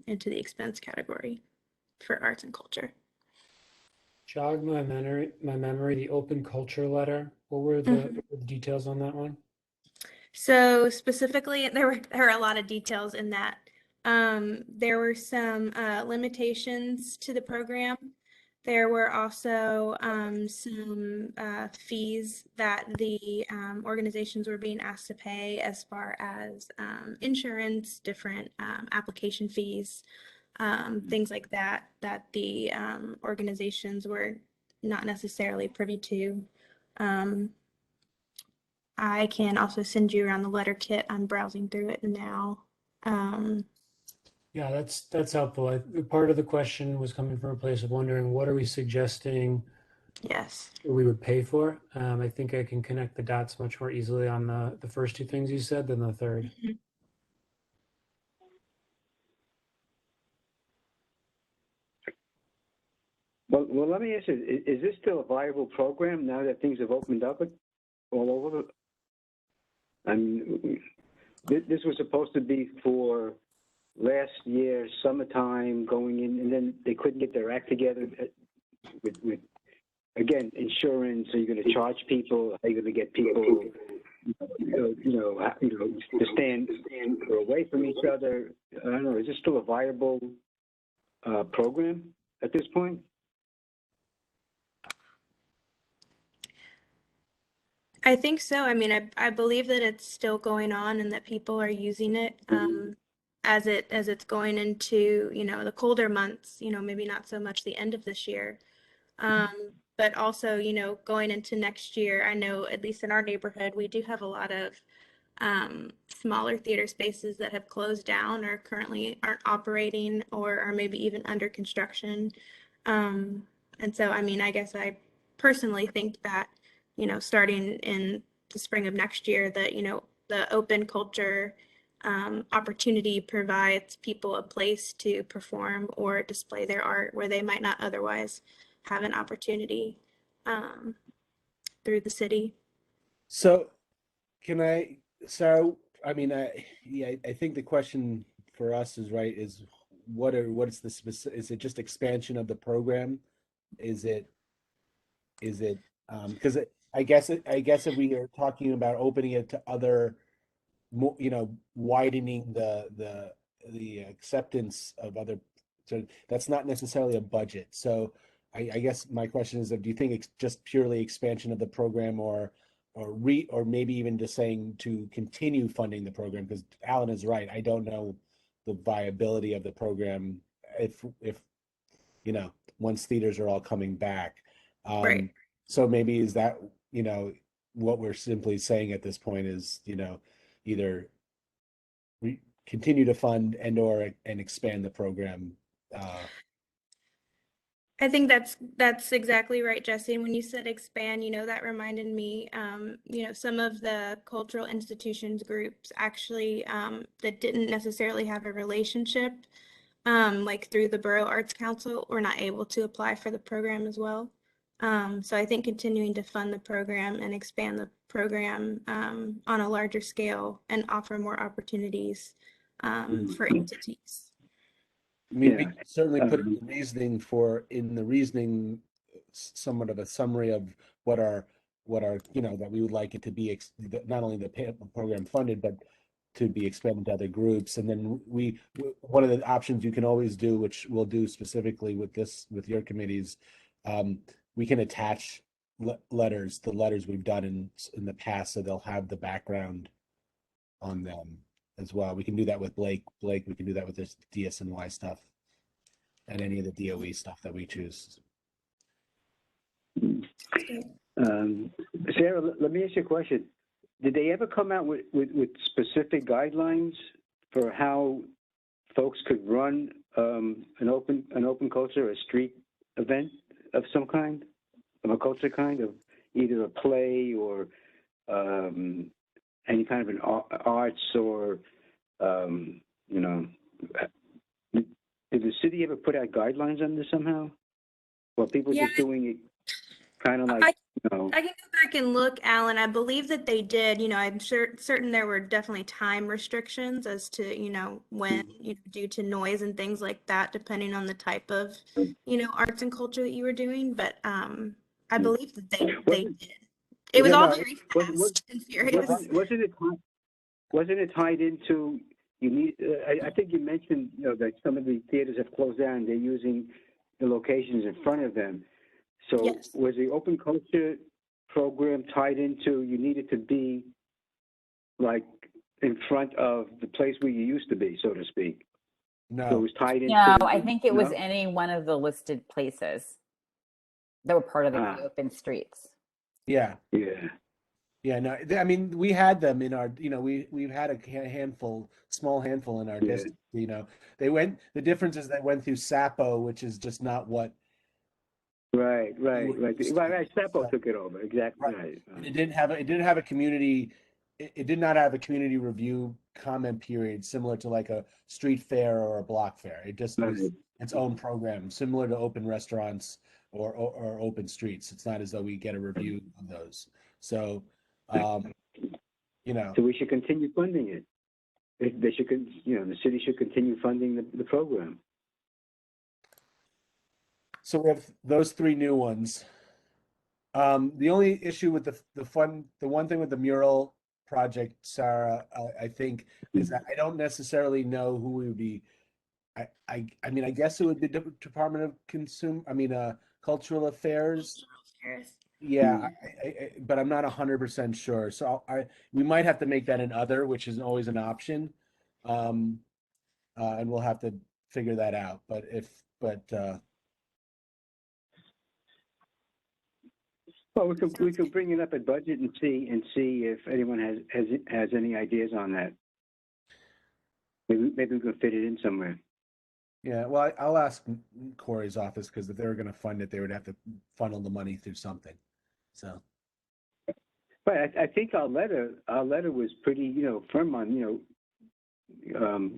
into the expense category for arts and culture. Jog my memory, the open culture letter. What were the details on that one? So specifically, there were a lot of details in that. There were some limitations to the program. There were also some fees that the organizations were being asked to pay, as far as insurance, different application fees, things like that the organizations were not necessarily privy to. I can also send you around the letter kit. I'm browsing through it now. Yeah, that's helpful. Part of the question was coming from a place of wondering, what are we suggesting Yes. we would pay for? I think I can connect the dots much more easily on the first 2 things you said than the third. Well, let me ask you, is this still a viable program now that things have opened up all over? I mean, this was supposed to be for last year, summertime, going in, and then they couldn't get their act together with again, insurance. Are you going to charge people? Are you going to get people, to stand away from each other. I don't know. Is this still a viable program at this point? I think so. I mean, I believe that it's still going on and that people are using it as it's going into, the colder months, maybe not so much the end of this year. But also, going into next year, I know at least in our neighborhood, we do have a lot of smaller theater spaces that have closed down or currently aren't operating or are maybe even under construction. And so, I mean, I guess I personally think that, starting in the spring of next year, that, the open culture opportunity provides people a place to perform or display their art where they might not otherwise have an opportunity through the city. So Sarah, I mean, I think the question for us is right, is what's the specific, is it just expansion of the program? Is it, because I guess if we are talking about opening it to other, widening the acceptance of other, so that's not necessarily a budget. So I guess my question is, do you think it's just purely expansion of the program, or maybe even just saying to continue funding the program? Because Alan is right. I don't know the viability of the program if once theaters are all coming back. Right. So maybe is that, what we're simply saying at this point is, either continue to fund and expand the program. I think that's exactly right, Jesse. And when you said expand, that reminded me, some of the cultural institutions groups actually that didn't necessarily have a relationship, like through the Borough Arts Council, were not able to apply for the program as well. So I think continuing to fund the program and expand the program on a larger scale and offer more opportunities for entities. I mean, we certainly put in the reasoning somewhat of a summary of what our that we would like it to be, not only the program funded, but to be expanded to other groups. And then one of the options you can always do, which we'll do specifically with your committees, we can attach the letters we've done in the past, so they'll have the background on them as well. We can do that with Blake. We can do that with this DSNY stuff and any of the DOE stuff that we choose. Sarah, let me ask you a question. Did they ever come out with specific guidelines for how folks could run an open culture, a street event of some kind, of a culture kind, of either a play or any kind of an arts, or did the city ever put out guidelines on this somehow? Or people just doing it kind of like, I can go back and look, Alan. I believe that they did. I'm certain there were definitely time restrictions as to, when, due to noise and things like that, depending on the type of, arts and culture that you were doing. But I believe that they did. It was all very fast and furious. Wasn't it tied into, I think you mentioned, that some of the theaters have closed down. They're using the locations in front of them. So yes. Was the open culture program tied into, you needed to be like in front of the place where you used to be, so to speak? No. So it was tied into. No, I think it was any one of the listed places that were part of the open streets. Yeah. Yeah. Yeah, no, I mean, we had them in our, we've had a small handful in our district, the difference is they went through SAPO, which is just not what. Right. SAPO took it over, exactly. Right. It did not have a community review comment period similar to like a street fair or a block fair. It just was its own program, similar to open restaurants or open streets. It's not as though we get a review of those. So, So we should continue funding it. They should, the city should continue funding the program. So we have those three new ones. The only issue with the one thing with the mural project, Sarah, I think, is that I don't necessarily know who we would be. I mean, I guess it would be the Department of Cultural Affairs. Yeah, but I'm not 100% sure. So we might have to make that an other, which is always an option. And we'll have to figure that out. Well, we could bring it up at budget and see if anyone has any ideas on that. Maybe we can fit it in somewhere. Yeah, well, I'll ask Corey's office, because if they were going to fund it, they would have to funnel the money through something. So, but I think our letter was pretty, firm on,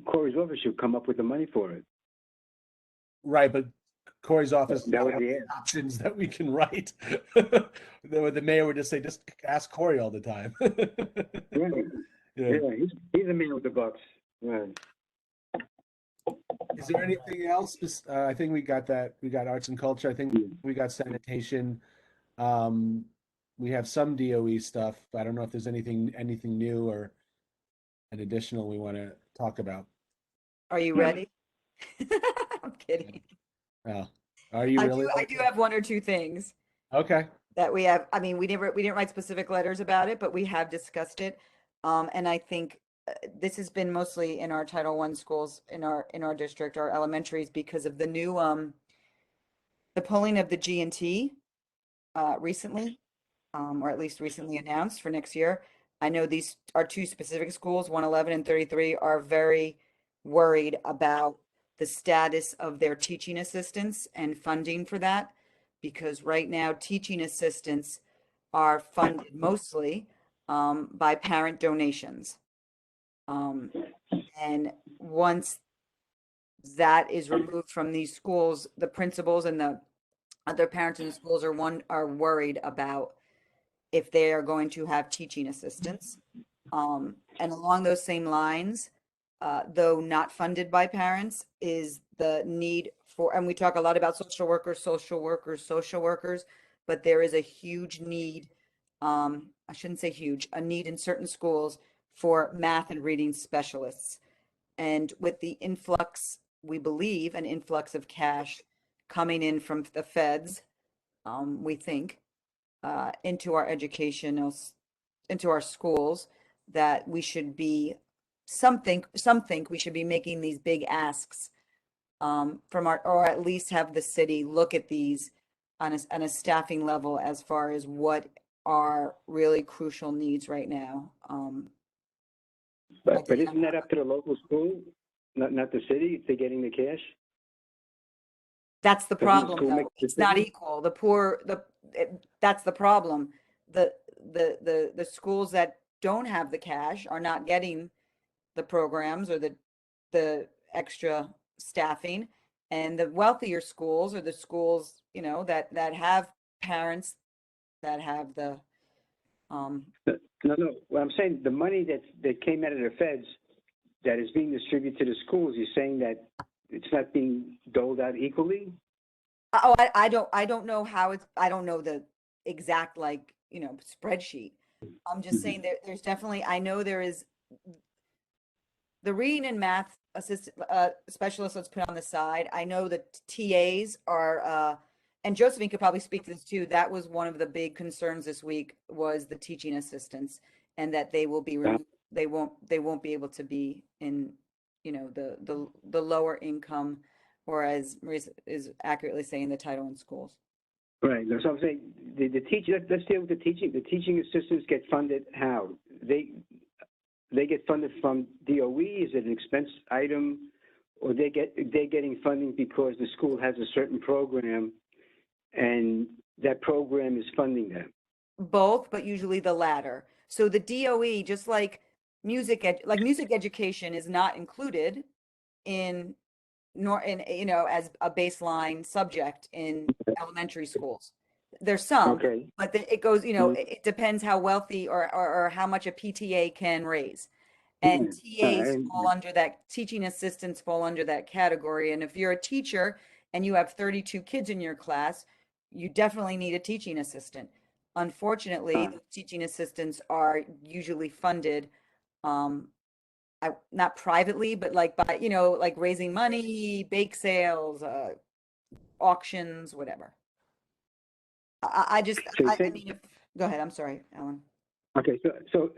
Corey's office should come up with the money for it. right, but Corey's office That would have be it. options that we can write. The mayor would just say, just ask Corey all the time. Yeah, he's the man with the bucks. Right. Is there anything else? I think we got that. We got arts and culture. I think we got sanitation. We have some DOE stuff. I don't know if there's anything new or an additional we want to talk about. Are you ready? I'm kidding. Oh, are you really? I do have one or two things. Okay. That we have. I mean, we didn't write specific letters about it, but we have discussed it. And I think this has been mostly in our Title I schools in our district, our elementaries, because of the new the pulling of the G&T recently, or at least recently announced for next year. I know these are two specific schools, 111 and 33, are very worried about the status of their teaching assistants and funding for that, because right now teaching assistants are funded mostly by parent donations. And once that is removed from these schools, the principals and the other parents in the schools are worried about if they are going to have teaching assistants. And along those same lines, though not funded by parents, is the need for, and we talk a lot about social workers, but there is a huge need, I shouldn't say huge, a need in certain schools for math and reading specialists. And with the influx, we believe, an influx of cash coming in from the feds, we think, into our into our schools, that we should be, some think we should be making these big asks from or at least have the city look at these on a staffing level as far as what are really crucial needs right now. But isn't that up to the local school, not the city, if they're getting the cash? That's the problem, though. It's not equal. That's the problem. The schools that don't have the cash are not getting the programs or the extra staffing, and the wealthier schools, or the schools, that have parents that have the No. Well, I'm saying the money that came out of the feds that is being distributed to the schools, you're saying that it's not being doled out equally? Oh, I don't know how I don't know the exact spreadsheet. I'm just saying there's definitely, I know there is the reading and math assistant specialists, let's put on the side. I know that TAs are and Josephine could probably speak to this too. That was one of the big concerns this week, was the teaching assistants, and that they will be removed. They won't be able to be in, the lower income, or as Marisa is accurately saying, the Title I schools. Right. So I'm saying the teacher. Let's deal with the teaching. The teaching assistants get funded how? They get funded from DOE. Is it an expense item, or they're getting funding because the school has a certain program, and that program is funding them? Both, but usually the latter. So the DOE, just like music education, is not included in as a baseline subject in elementary schools. There's some, okay, but it goes, it depends how wealthy or how much a PTA can raise. And TAs fall under that, teaching assistants fall under that category. And if you're a teacher and you have 32 kids in your class, you definitely need a teaching assistant. Unfortunately, the teaching assistants are usually funded, not privately, but like by, like raising money, bake sales, auctions, whatever. I just, So you I said, mean, go ahead, I'm sorry, Alan. okay, so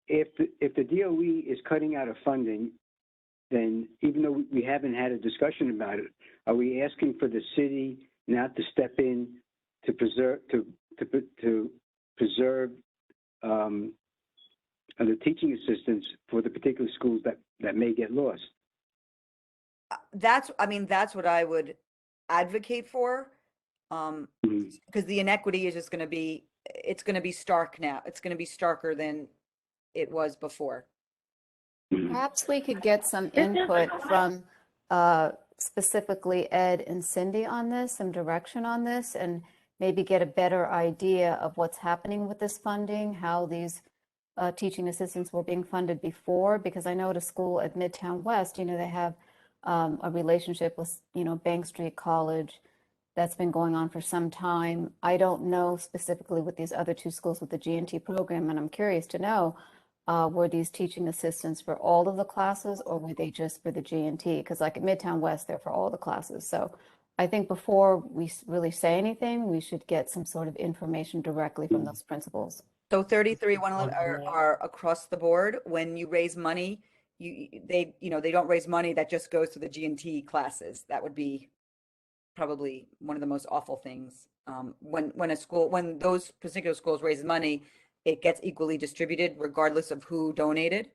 if the DOE is cutting out of funding, then even though we haven't had a discussion about it, are we asking for the city now to step in to preserve the teaching assistants for the particular schools that may get lost? That's what I would advocate for. Because the inequity is just it's going to be stark now. It's going to be starker than it was before. Perhaps we could get some input from specifically Ed and Cindy on this, some direction on this, and maybe get a better idea of what's happening with this funding, how these teaching assistants were being funded before, because I know at a school at Midtown West, they have a relationship with, Bank Street College that's been going on for some time. I don't know specifically with these other two schools with the G&T program, and I'm curious to know, were these teaching assistants for all of the classes or were they just for the G&T? Because like at Midtown West, they're for all the classes. So I think before we really say anything, we should get some sort of information directly from those principals. So 33, 111 are across the board. When you raise money, they don't raise money that just goes to the G&T classes. That would be probably one of the most awful things. When those particular schools raise money, it gets equally distributed regardless of who donated.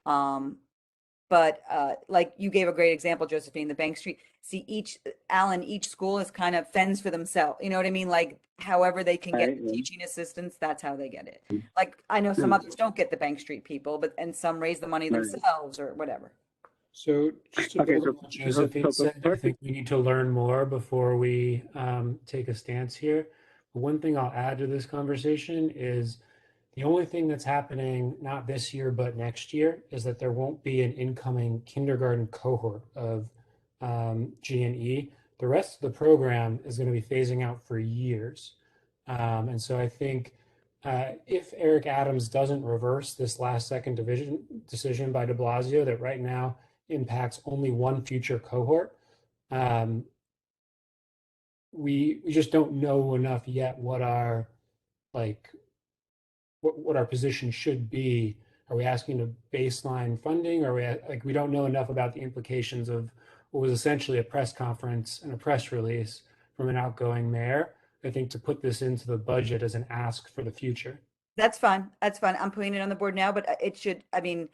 But like you gave a great example, Josephine, the Bank Street. See, each school is kind of fends for themselves. You know what I mean? Like however they can get the teaching assistants, that's how they get it. Like I know some others don't get the Bank Street people, and some raise the money themselves or whatever. So just to build on what Josephine said, I think we need to learn more before we take a stance here. But one thing I'll add to this conversation is the only thing that's happening, not this year, but next year, is that there won't be an incoming kindergarten cohort of G&E. The rest of the program is going to be phasing out for years. And so I think if Eric Adams doesn't reverse this last second decision by de Blasio that right now impacts only one future cohort, we just don't know enough yet what our what our position should be. Are we asking to baseline funding? Are we don't know enough about the implications of what was essentially a press conference and a press release from an outgoing mayor, I think, to put this into the budget as an ask for the future. That's fine. That's fine. I'm putting it on the board now, but it should, I don't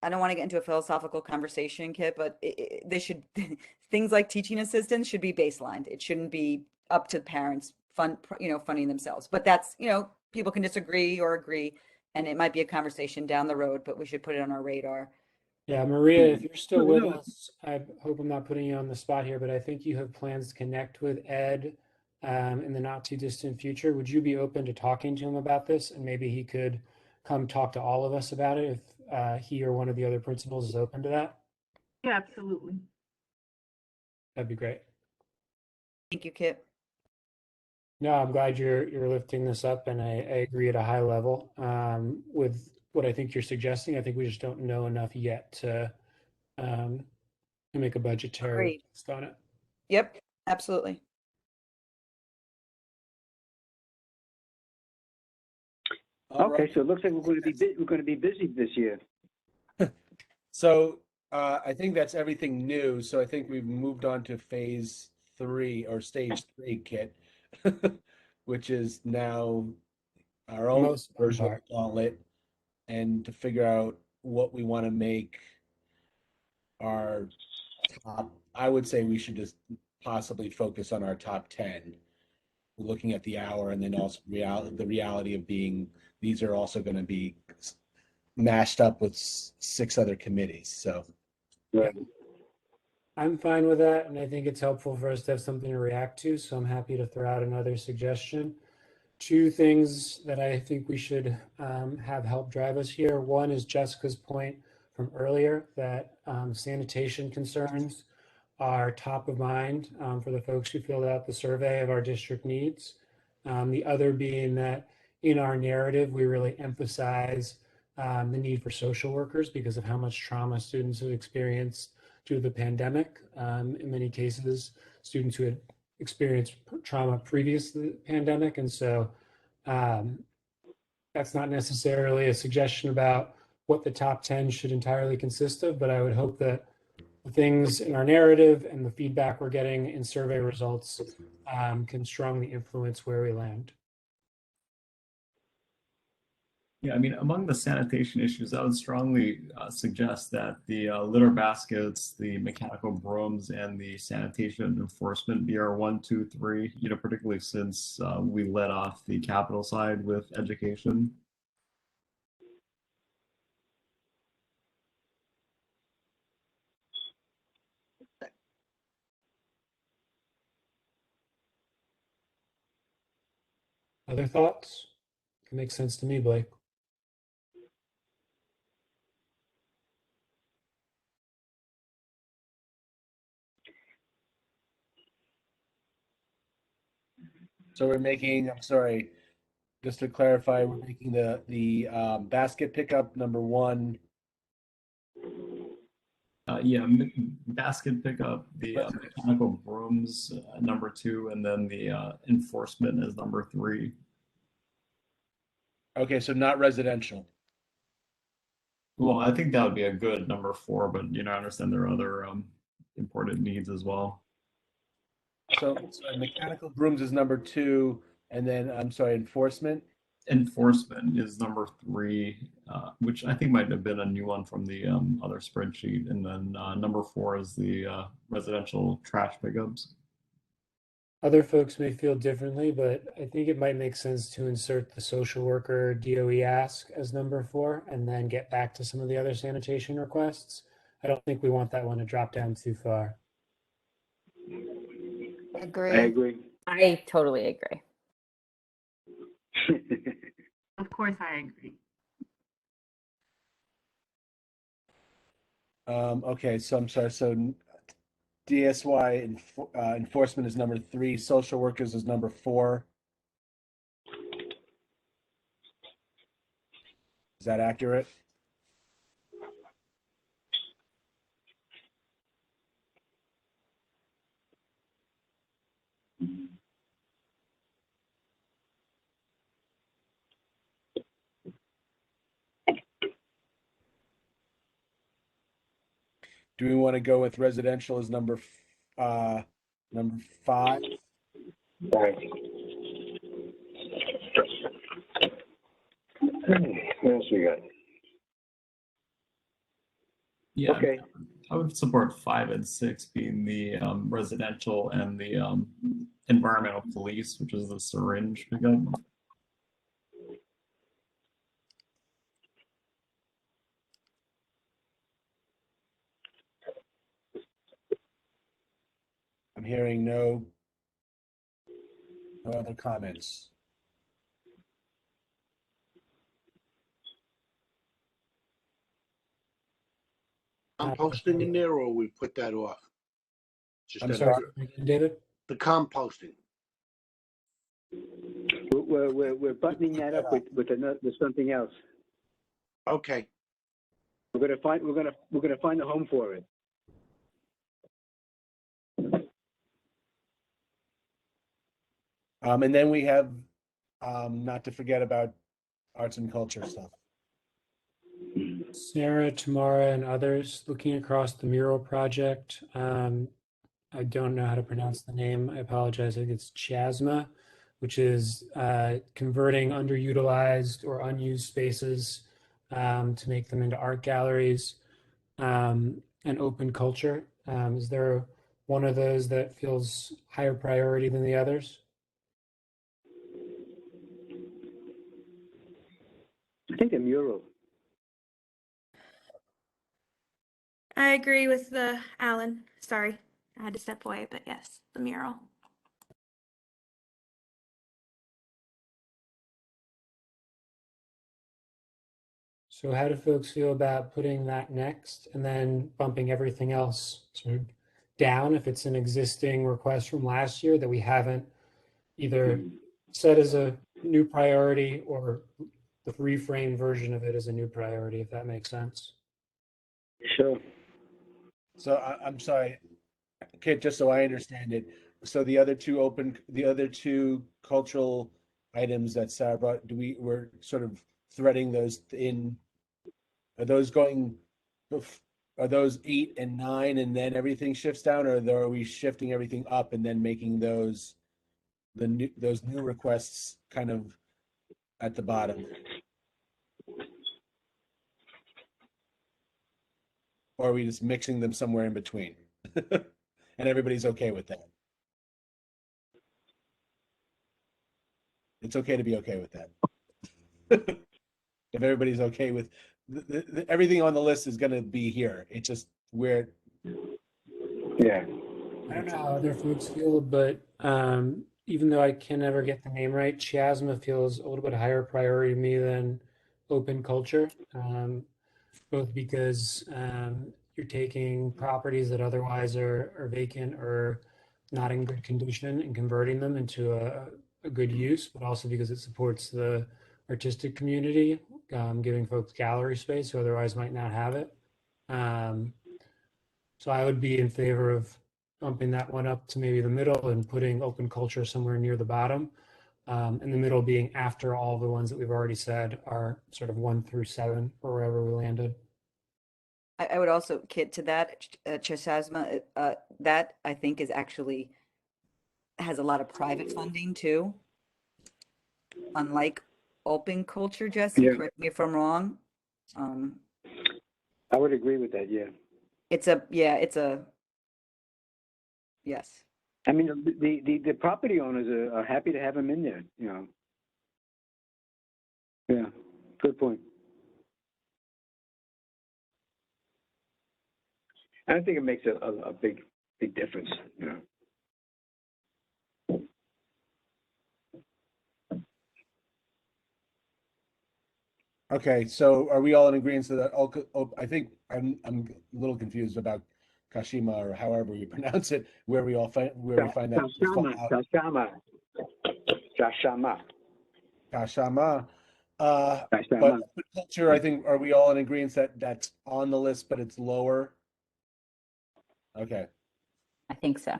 want to get into a philosophical conversation, Kit, but things like teaching assistants should be baselined. It shouldn't be up to parents funding themselves. But that's, people can disagree or agree, and it might be a conversation down the road, but we should put it on our radar. Yeah, Maria, if you're still with us, I hope I'm not putting you on the spot here, but I think you have plans to connect with Ed in the not too distant future. Would you be open to talking to him about this? And maybe he could come talk to all of us about it if he or one of the other principals is open to that? Yeah, absolutely. That'd be great. Thank you, Kit. No, I'm glad you're lifting this up, and I agree at a high level with what I think you're suggesting. I think we just don't know enough yet to make a budgetary list on it. Yep, absolutely. Okay, so it looks like we're going to be busy this year. So I think that's everything new. So I think we've moved on to phase 3 or stage 3, Kit, which is now our own version of the gauntlet, and to figure out what we want to make our top. I would say we should just possibly focus on our top 10, looking at the hour, and then also the reality of being these are also going to be mashed up with 6 other committees. So right. I'm fine with that, and I think it's helpful for us to have something to react to, so I'm happy to throw out another suggestion. 2 things that I think we should have help drive us here. One is Jessica's point from earlier that sanitation concerns are top of mind for the folks who filled out the survey of our district needs. The other being that in our narrative, we really emphasize the need for social workers because of how much trauma students have experienced due to the pandemic. In many cases, students who had experienced trauma previous to the pandemic. And so that's not necessarily a suggestion about what the top 10 should entirely consist of, but I would hope that the things in our narrative and the feedback we're getting in survey results can strongly influence where we land. Yeah, I mean, among the sanitation issues, I would strongly suggest that the litter baskets, the mechanical brooms, and the sanitation enforcement be our 1, 2, 3, you know, particularly since we led off the capital side with education. Other thoughts? It makes sense to me, Blake. So we're making, I'm sorry, just to clarify, we're making the basket pickup number 1. Yeah, basket pickup, the mechanical brooms number 2, and then the enforcement is number 3. Okay, so not residential. Well, I think that would be a good number 4, but you know, I understand there are other important needs as well. So mechanical brooms is number 2, and then I'm sorry, enforcement. Enforcement is number 3, which I think might have been a new one from the other spreadsheet. And then number 4 is the residential trash pickups. Other folks may feel differently, but I think it might make sense to insert the social worker DOE ask as number 4 and then get back to some of the other sanitation requests. I don't think we want that one to drop down too far. Agree. I agree. I totally agree. Of course, I agree. Okay, so I'm sorry. So DSY enforcement is number 3. Social workers is number 4. Is that accurate? Do we want to go with residential as number 5? Right. What else we got? Yeah, Okay. I would support 5 and 6 being the residential and the environmental police, which is the syringe pickup. I'm hearing no other comments. Composting in there, or we put that off? Just I'm that sorry, other- David? The composting. We're buttoning that up with something else. Okay. We're gonna find a home for it. And then we have, not to forget about arts and culture stuff. Sarah, Tamara, and others looking across the mural project. I don't know how to pronounce the name. I apologize. I think it's Chasma, which is converting underutilized or unused spaces to make them into art galleries and open culture. Is there one of those that feels higher priority than the others? I think the mural. I agree with the Alan. Sorry, I had to step away, but yes, the mural. So how do folks feel about putting that next and then bumping everything else sort of down if it's an existing request from last year that we haven't either set as a new priority, or the reframe version of it as a new priority, if that makes sense. Sure. So I'm sorry, Kit, just so I understand it. So the other two cultural items that Sarah brought, we're sort of threading those in, are those going, are those 8 and 9 and then everything shifts down, or are we shifting everything up and then making those new requests kind of at the bottom? Or are we just mixing them somewhere in between? And everybody's okay with that? It's okay to be okay with that. If everybody's okay with everything on the list is going to be here. It's just where. Yeah. I don't know how other folks feel, but even though I can never get the name right, Chiasma feels a little bit higher priority to me than open culture, both because you're taking properties that otherwise are vacant or not in good condition and converting them into a good use, but also because it supports the artistic community, giving folks gallery space who otherwise might not have it. So I would be in favor of bumping that one up to maybe the middle and putting open culture somewhere near the bottom. And the middle being after all the ones that we've already said are sort of 1 through 7 or wherever we landed. I would also, Kit, to that, Chasasma, that I think is actually has a lot of private funding too. Unlike open culture, Jesse, Yeah. correct me if I'm wrong. I would agree with that. Yeah. It's a yes. I mean, the property owners are happy to have them in there, you know. Yeah, good point. I think it makes a big difference, you know. Okay, so are we all in agreement that I think I'm a little confused about Kashima, or however you pronounce it, where we find that Kashama. But culture, I think, are we all in agreement that that's on the list, but it's lower? Okay. I think so.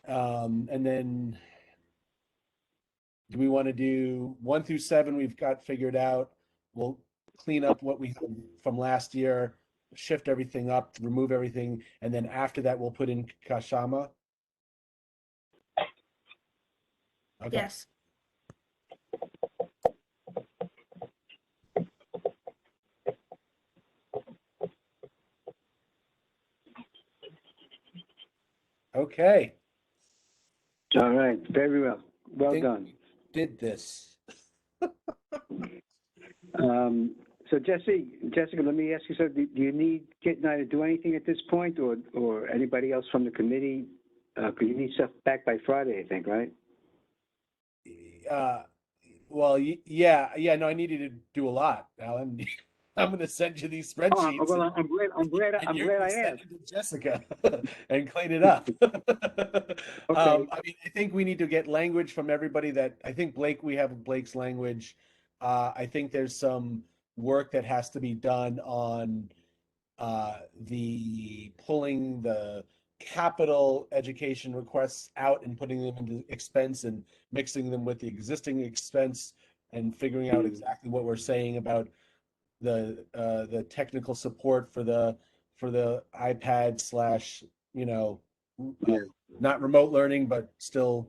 And then do we want to do 1 through 7? We've got figured out. We'll clean up what we had from last year, shift everything up, remove everything, and then after that we'll put in Kashama. Okay. Yes. Okay. All right, very well. Well done. Did this. So Jessica, let me ask you something. Do you need Kit and I to do anything at this point, or anybody else from the committee? Because you need stuff back by Friday, I think, right? Well, yeah. No, I needed to do a lot, Alan. I'm going to send you these spreadsheets. Oh, well, I'm glad I send asked. it to Jessica and clean it up. Okay. I mean, I think we need to get language from everybody that I think we have Blake's language. I think there's some work that has to be done on the pulling the capital education requests out and putting them into expense and mixing them with the existing expense and figuring out exactly what we're saying about the technical support for the iPad slash, you know, not remote learning, but still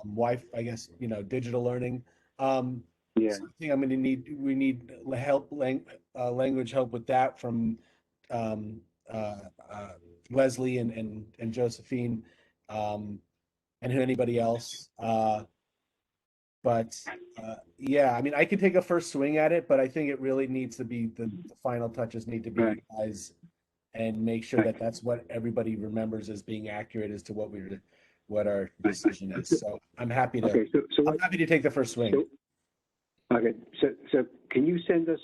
Wi-Fi, I guess, you know, digital learning. So I think we need help, language help with that from Leslie and Josephine, and anybody else. But yeah, I mean, I could take a first swing at it, but I think it really needs to be the final touches need to be you guys, and make sure that that's what everybody remembers as being accurate as to what our decision is. So I'm happy to I'm happy to take the first swing. Okay, so can you send us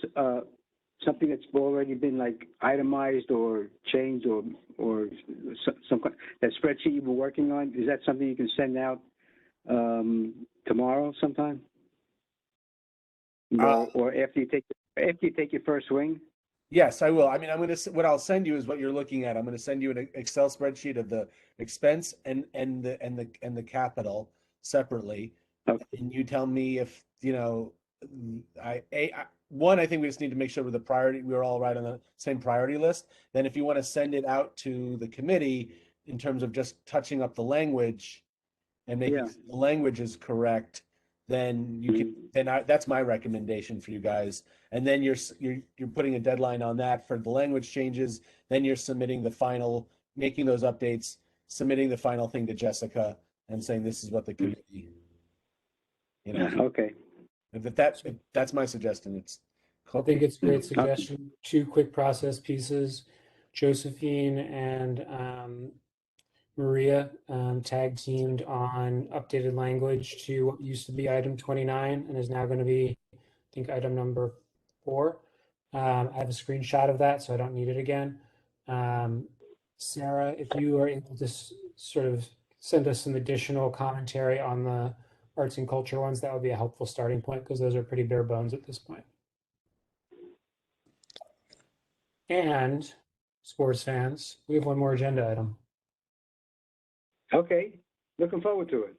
something that's already been like itemized or changed or some that spreadsheet you were working on? Is that something you can send out tomorrow sometime? Or after you take your first swing? Yes, I will. I mean, what I'll send you is what you're looking at. I'm going to send you an Excel spreadsheet of the expense and the capital separately. Okay. And you tell me if, you know, I think we just need to make sure with the priority, we're all right on the same priority list. Then if you want to send it out to the committee in terms of just touching up the language and making the language is correct, then you can, that's my recommendation for you guys. And then you're putting a deadline on that for the language changes. Then you're submitting the final, making those updates, submitting the final thing to Jessica and saying, this is what the committee, you know. Okay. If that's my suggestion. I think it's a great suggestion. Two quick process pieces. Josephine and Maria tag teamed on updated language to what used to be item 29 and is now going to be, I think, item number 4. I have a screenshot of that, so I don't need it again. Sarah, if you are able to sort of send us some additional commentary on the arts and culture ones, that would be a helpful starting point because those are pretty bare bones at this point. And sports fans, we have one more agenda item. Okay, looking forward to it.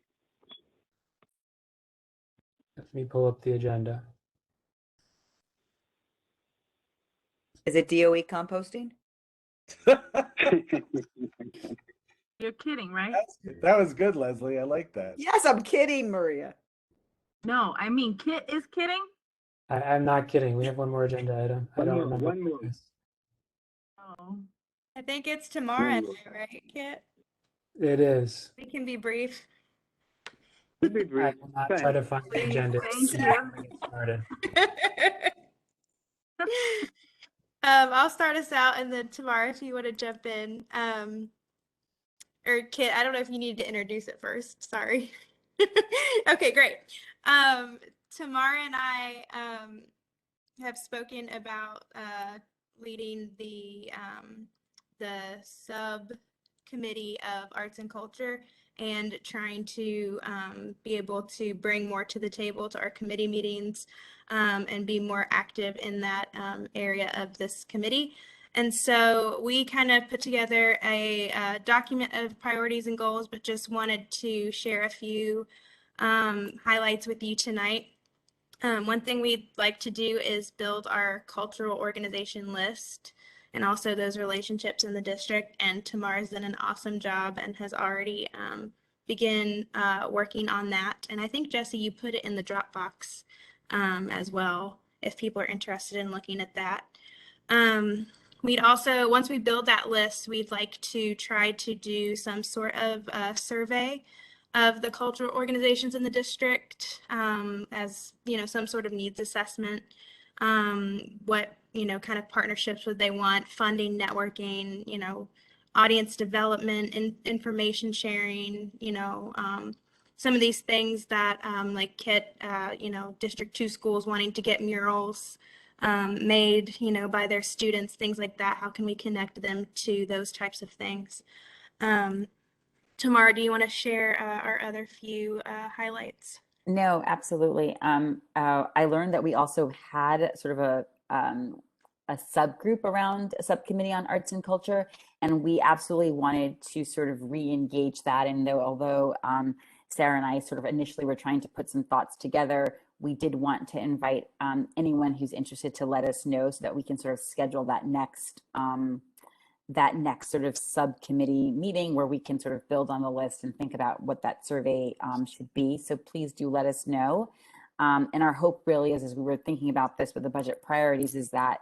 Let me pull up the agenda. Is it DOE composting? You're kidding, right? That was good, Leslie. I like that. Yes, I'm kidding, Maria. No, I mean, Kit is kidding. I'm not kidding. We have one more agenda item. I don't remember. One more. Oh. I think it's tomorrow night, right, Kit? It is. We can be brief. Be brief. I will not try to find the agenda. Thank you. Get started. I'll start us out, and then Tamara, if you want to jump in, or Kit, I don't know if you need to introduce it first. Sorry. Okay, great. Tamara and I have spoken about leading the subcommittee of arts and culture and trying to be able to bring more to the table to our committee meetings and be more active in that area of this committee. And so we kind of put together a document of priorities and goals, but just wanted to share a few highlights with you tonight. One thing we'd like to do is build our cultural organization list and also those relationships in the district. And Tamara's done an awesome job and has already begun working on that. And I think, Jesse, you put it in the Dropbox as well, if people are interested in looking at that. We'd also, once we build that list, we'd like to try to do some sort of survey of the cultural organizations in the district, as, you know, some sort of needs assessment. What, you know, kind of partnerships would they want, funding, networking, you know, audience development, and information sharing, you know, some of these things that like Kit, you know, District 2 schools wanting to get murals made, you know, by their students, things like that. How can we connect them to those types of things? Tamara, do you want to share our other few highlights? No, absolutely. I learned that we also had sort of a subgroup around a subcommittee on arts and culture, and we absolutely wanted to sort of re-engage that. And although Sarah and I sort of initially were trying to put some thoughts together, we did want to invite anyone who's interested to let us know so that we can sort of schedule that next sort of subcommittee meeting where we can sort of build on the list and think about what that survey should be. So please do let us know. And our hope really is, as we were thinking about this with the budget priorities, is that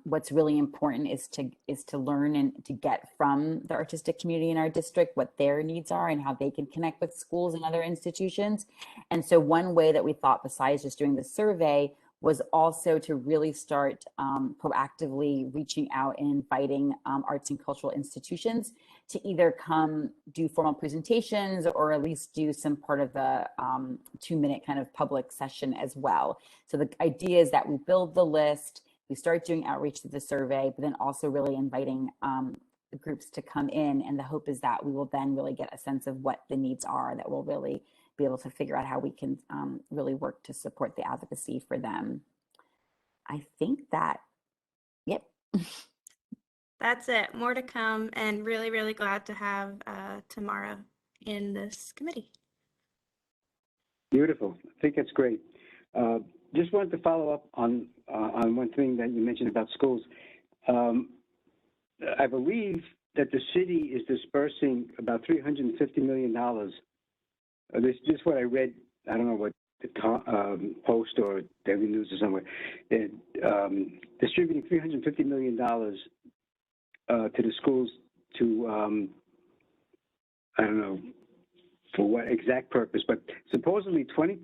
what's really important is to learn and to get from the artistic community in our district what their needs are and how they can connect with schools and other institutions. And so one way that we thought, besides just doing the survey, was also to really start proactively reaching out and inviting arts and cultural institutions to either come do formal presentations or at least do some part of the 2-minute kind of public session as well. So the idea is that we build the list, we start doing outreach to the survey, but then also really inviting the groups to come in. And the hope is that we will then really get a sense of what the needs are, that we'll really be able to figure out how we can really work to support the advocacy for them. I think that, yep. That's it. More to come, and really, really glad to have Tamara in this committee. Beautiful. I think that's great. Just wanted to follow up on one thing that you mentioned about schools. I believe that the city is dispersing about $350 million. This is what I read. I don't know what the Post or Daily News or somewhere. Distributing $350 million to the schools to, I don't know for what exact purpose, but supposedly 20%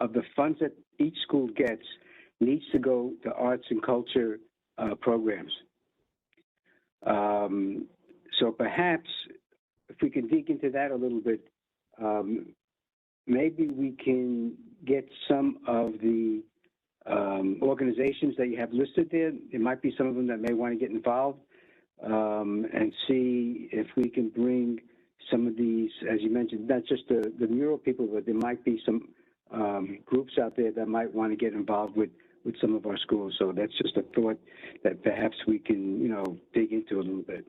of the funds that each school gets needs to go to arts and culture programs. So perhaps if we can dig into that a little bit, maybe we can get some of the organizations that you have listed there. There might be some of them that may want to get involved, and see if we can bring some of these, as you mentioned, not just the mural people, but there might be some groups out there that might want to get involved with some of our schools. So that's just a thought that perhaps we can, dig into a little bit.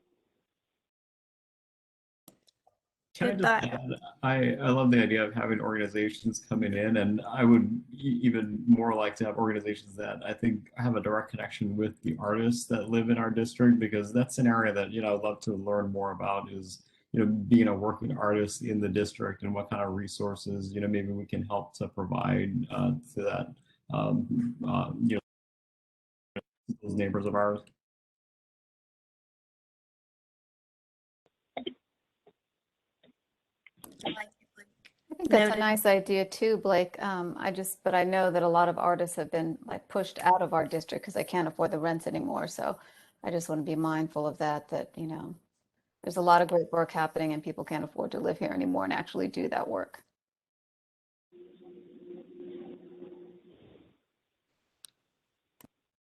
Can I just add, I love the idea of having organizations coming in, and I would even more like to have organizations that I think have a direct connection with the artists that live in our district, because that's an area that, I'd love to learn more about is, being a working artist in the district and what kind of resources, maybe we can help to provide to that, those neighbors of ours. I think that's a nice idea too, Blake. But I know that a lot of artists have been like pushed out of our district because they can't afford the rents anymore. So I just want to be mindful of that, there's a lot of great work happening and people can't afford to live here anymore and actually do that work.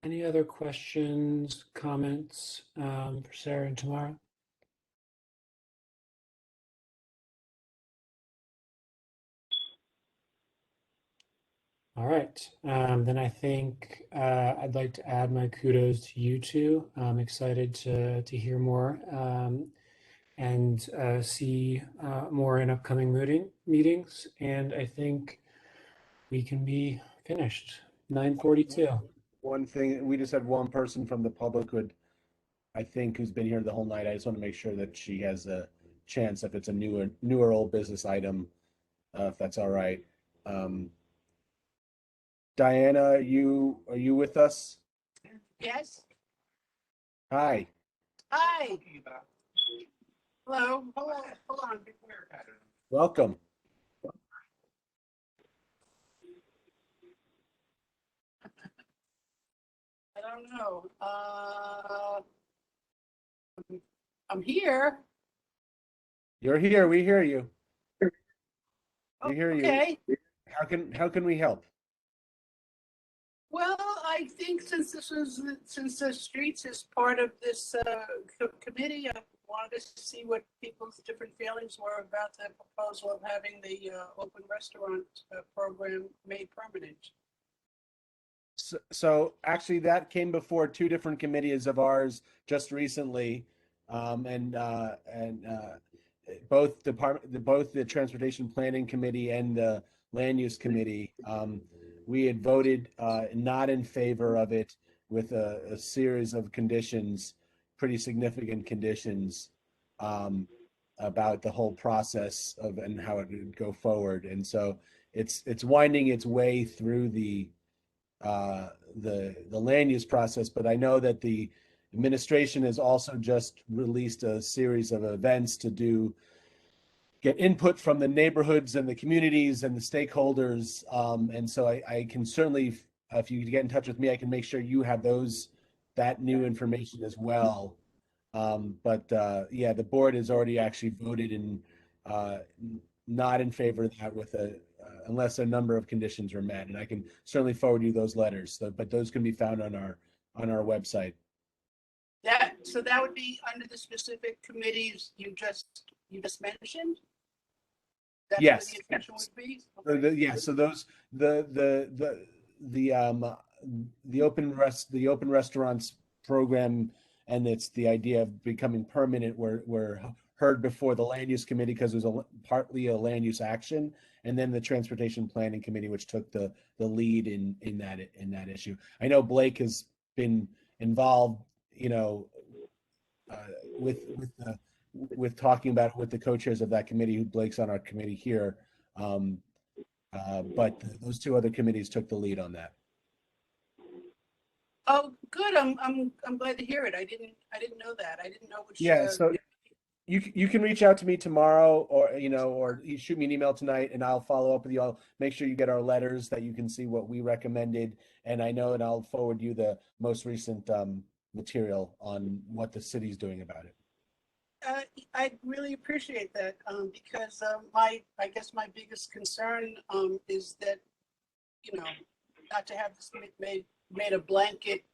Any other questions, comments for Sarah and Tamara? All right, then I think I'd like to add my kudos to you two. I'm excited to hear more and see more in upcoming meetings. And I think we can be finished. 9:42. One thing, we just had one person from the public who's been here the whole night. I just want to make sure that she has a chance if it's a newer old business item, if that's all right. Diana, are you with us? Yes. Hi. Hi. Hello. Hold on. Welcome. I don't know. I'm here. You're here. We hear you. We hear you. Okay. How can we help? Well, I think since the streets is part of this committee, I wanted to see what people's different feelings were about the proposal of having the open restaurant program made permanent. So actually, that came before two different committees of ours just recently, and both the Transportation Planning Committee and the Land Use Committee. We had voted not in favor of it with a series of conditions, pretty significant conditions, about the whole process and how it would go forward. And so it's winding its way through the land use process, but I know that the administration has also just released a series of events to get input from the neighborhoods and the communities and the stakeholders. And so I can certainly, if you get in touch with me, I can make sure you have that new information as well. But yeah, the board has already actually voted in not in favor of that unless a number of conditions are met. And I can certainly forward you those letters, but those can be found on our on our website. So that would be under the specific committees you just mentioned? That's Yes. what the attention would be? Yeah, so those the open restaurants program, and it's the idea of becoming permanent were heard before the land use committee because it was partly a land use action, and then the transportation planning committee, which took the lead in that issue. I know Blake has been involved, with talking about it with the co-chairs of that committee, who Blake's on our committee here. But those two other committees took the lead on that. Oh, good. I'm glad to hear it. I didn't know that. I didn't know which. Yeah, so you can reach out to me tomorrow, or you shoot me an email tonight, and I'll follow up with you. I'll make sure you get our letters that you can see what we recommended, and I'll forward you the most recent material on what the city's doing about it. I really appreciate that because I guess my biggest concern is that not to have this made a blanket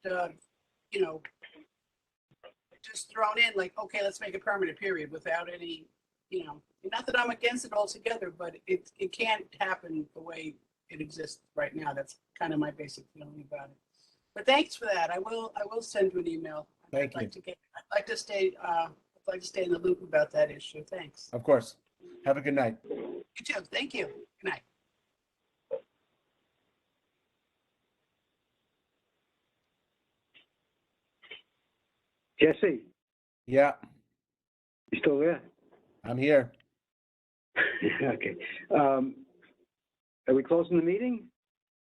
just thrown in like, okay, let's make it permanent, period, without any not that I'm against it altogether, but it can't happen the way it exists right now. That's kind of my basic feeling about it. But thanks for that. I will send you an email. Thank you. I'd like to stay in the loop about that issue. Thanks. Of course. Have a good night. You too. Thank you. Good night. Jesse, Yeah, you still there? I'm here. Okay. Are we closing the meeting?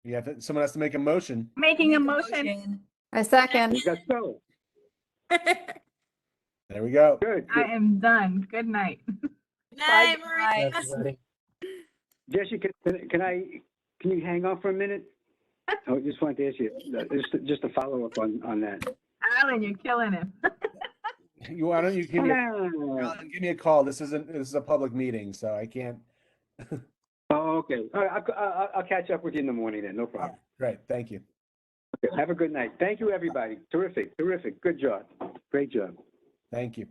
Yeah, someone has to make a motion. Making a motion. A second. We got so. There we go. Good. I am done. Good night. Night, Bye. Everybody. Jesse, can you hang on for a minute? I just wanted to ask you, just a follow-up on that. Alan, you're killing him. Why don't you give me a call? This is a public meeting, so I can't. Oh, okay. All right, I'll catch up with you in the morning then. No problem. Great. Thank you. Okay, have a good night. Thank you, everybody. Terrific. Good job. Great job. Thank you.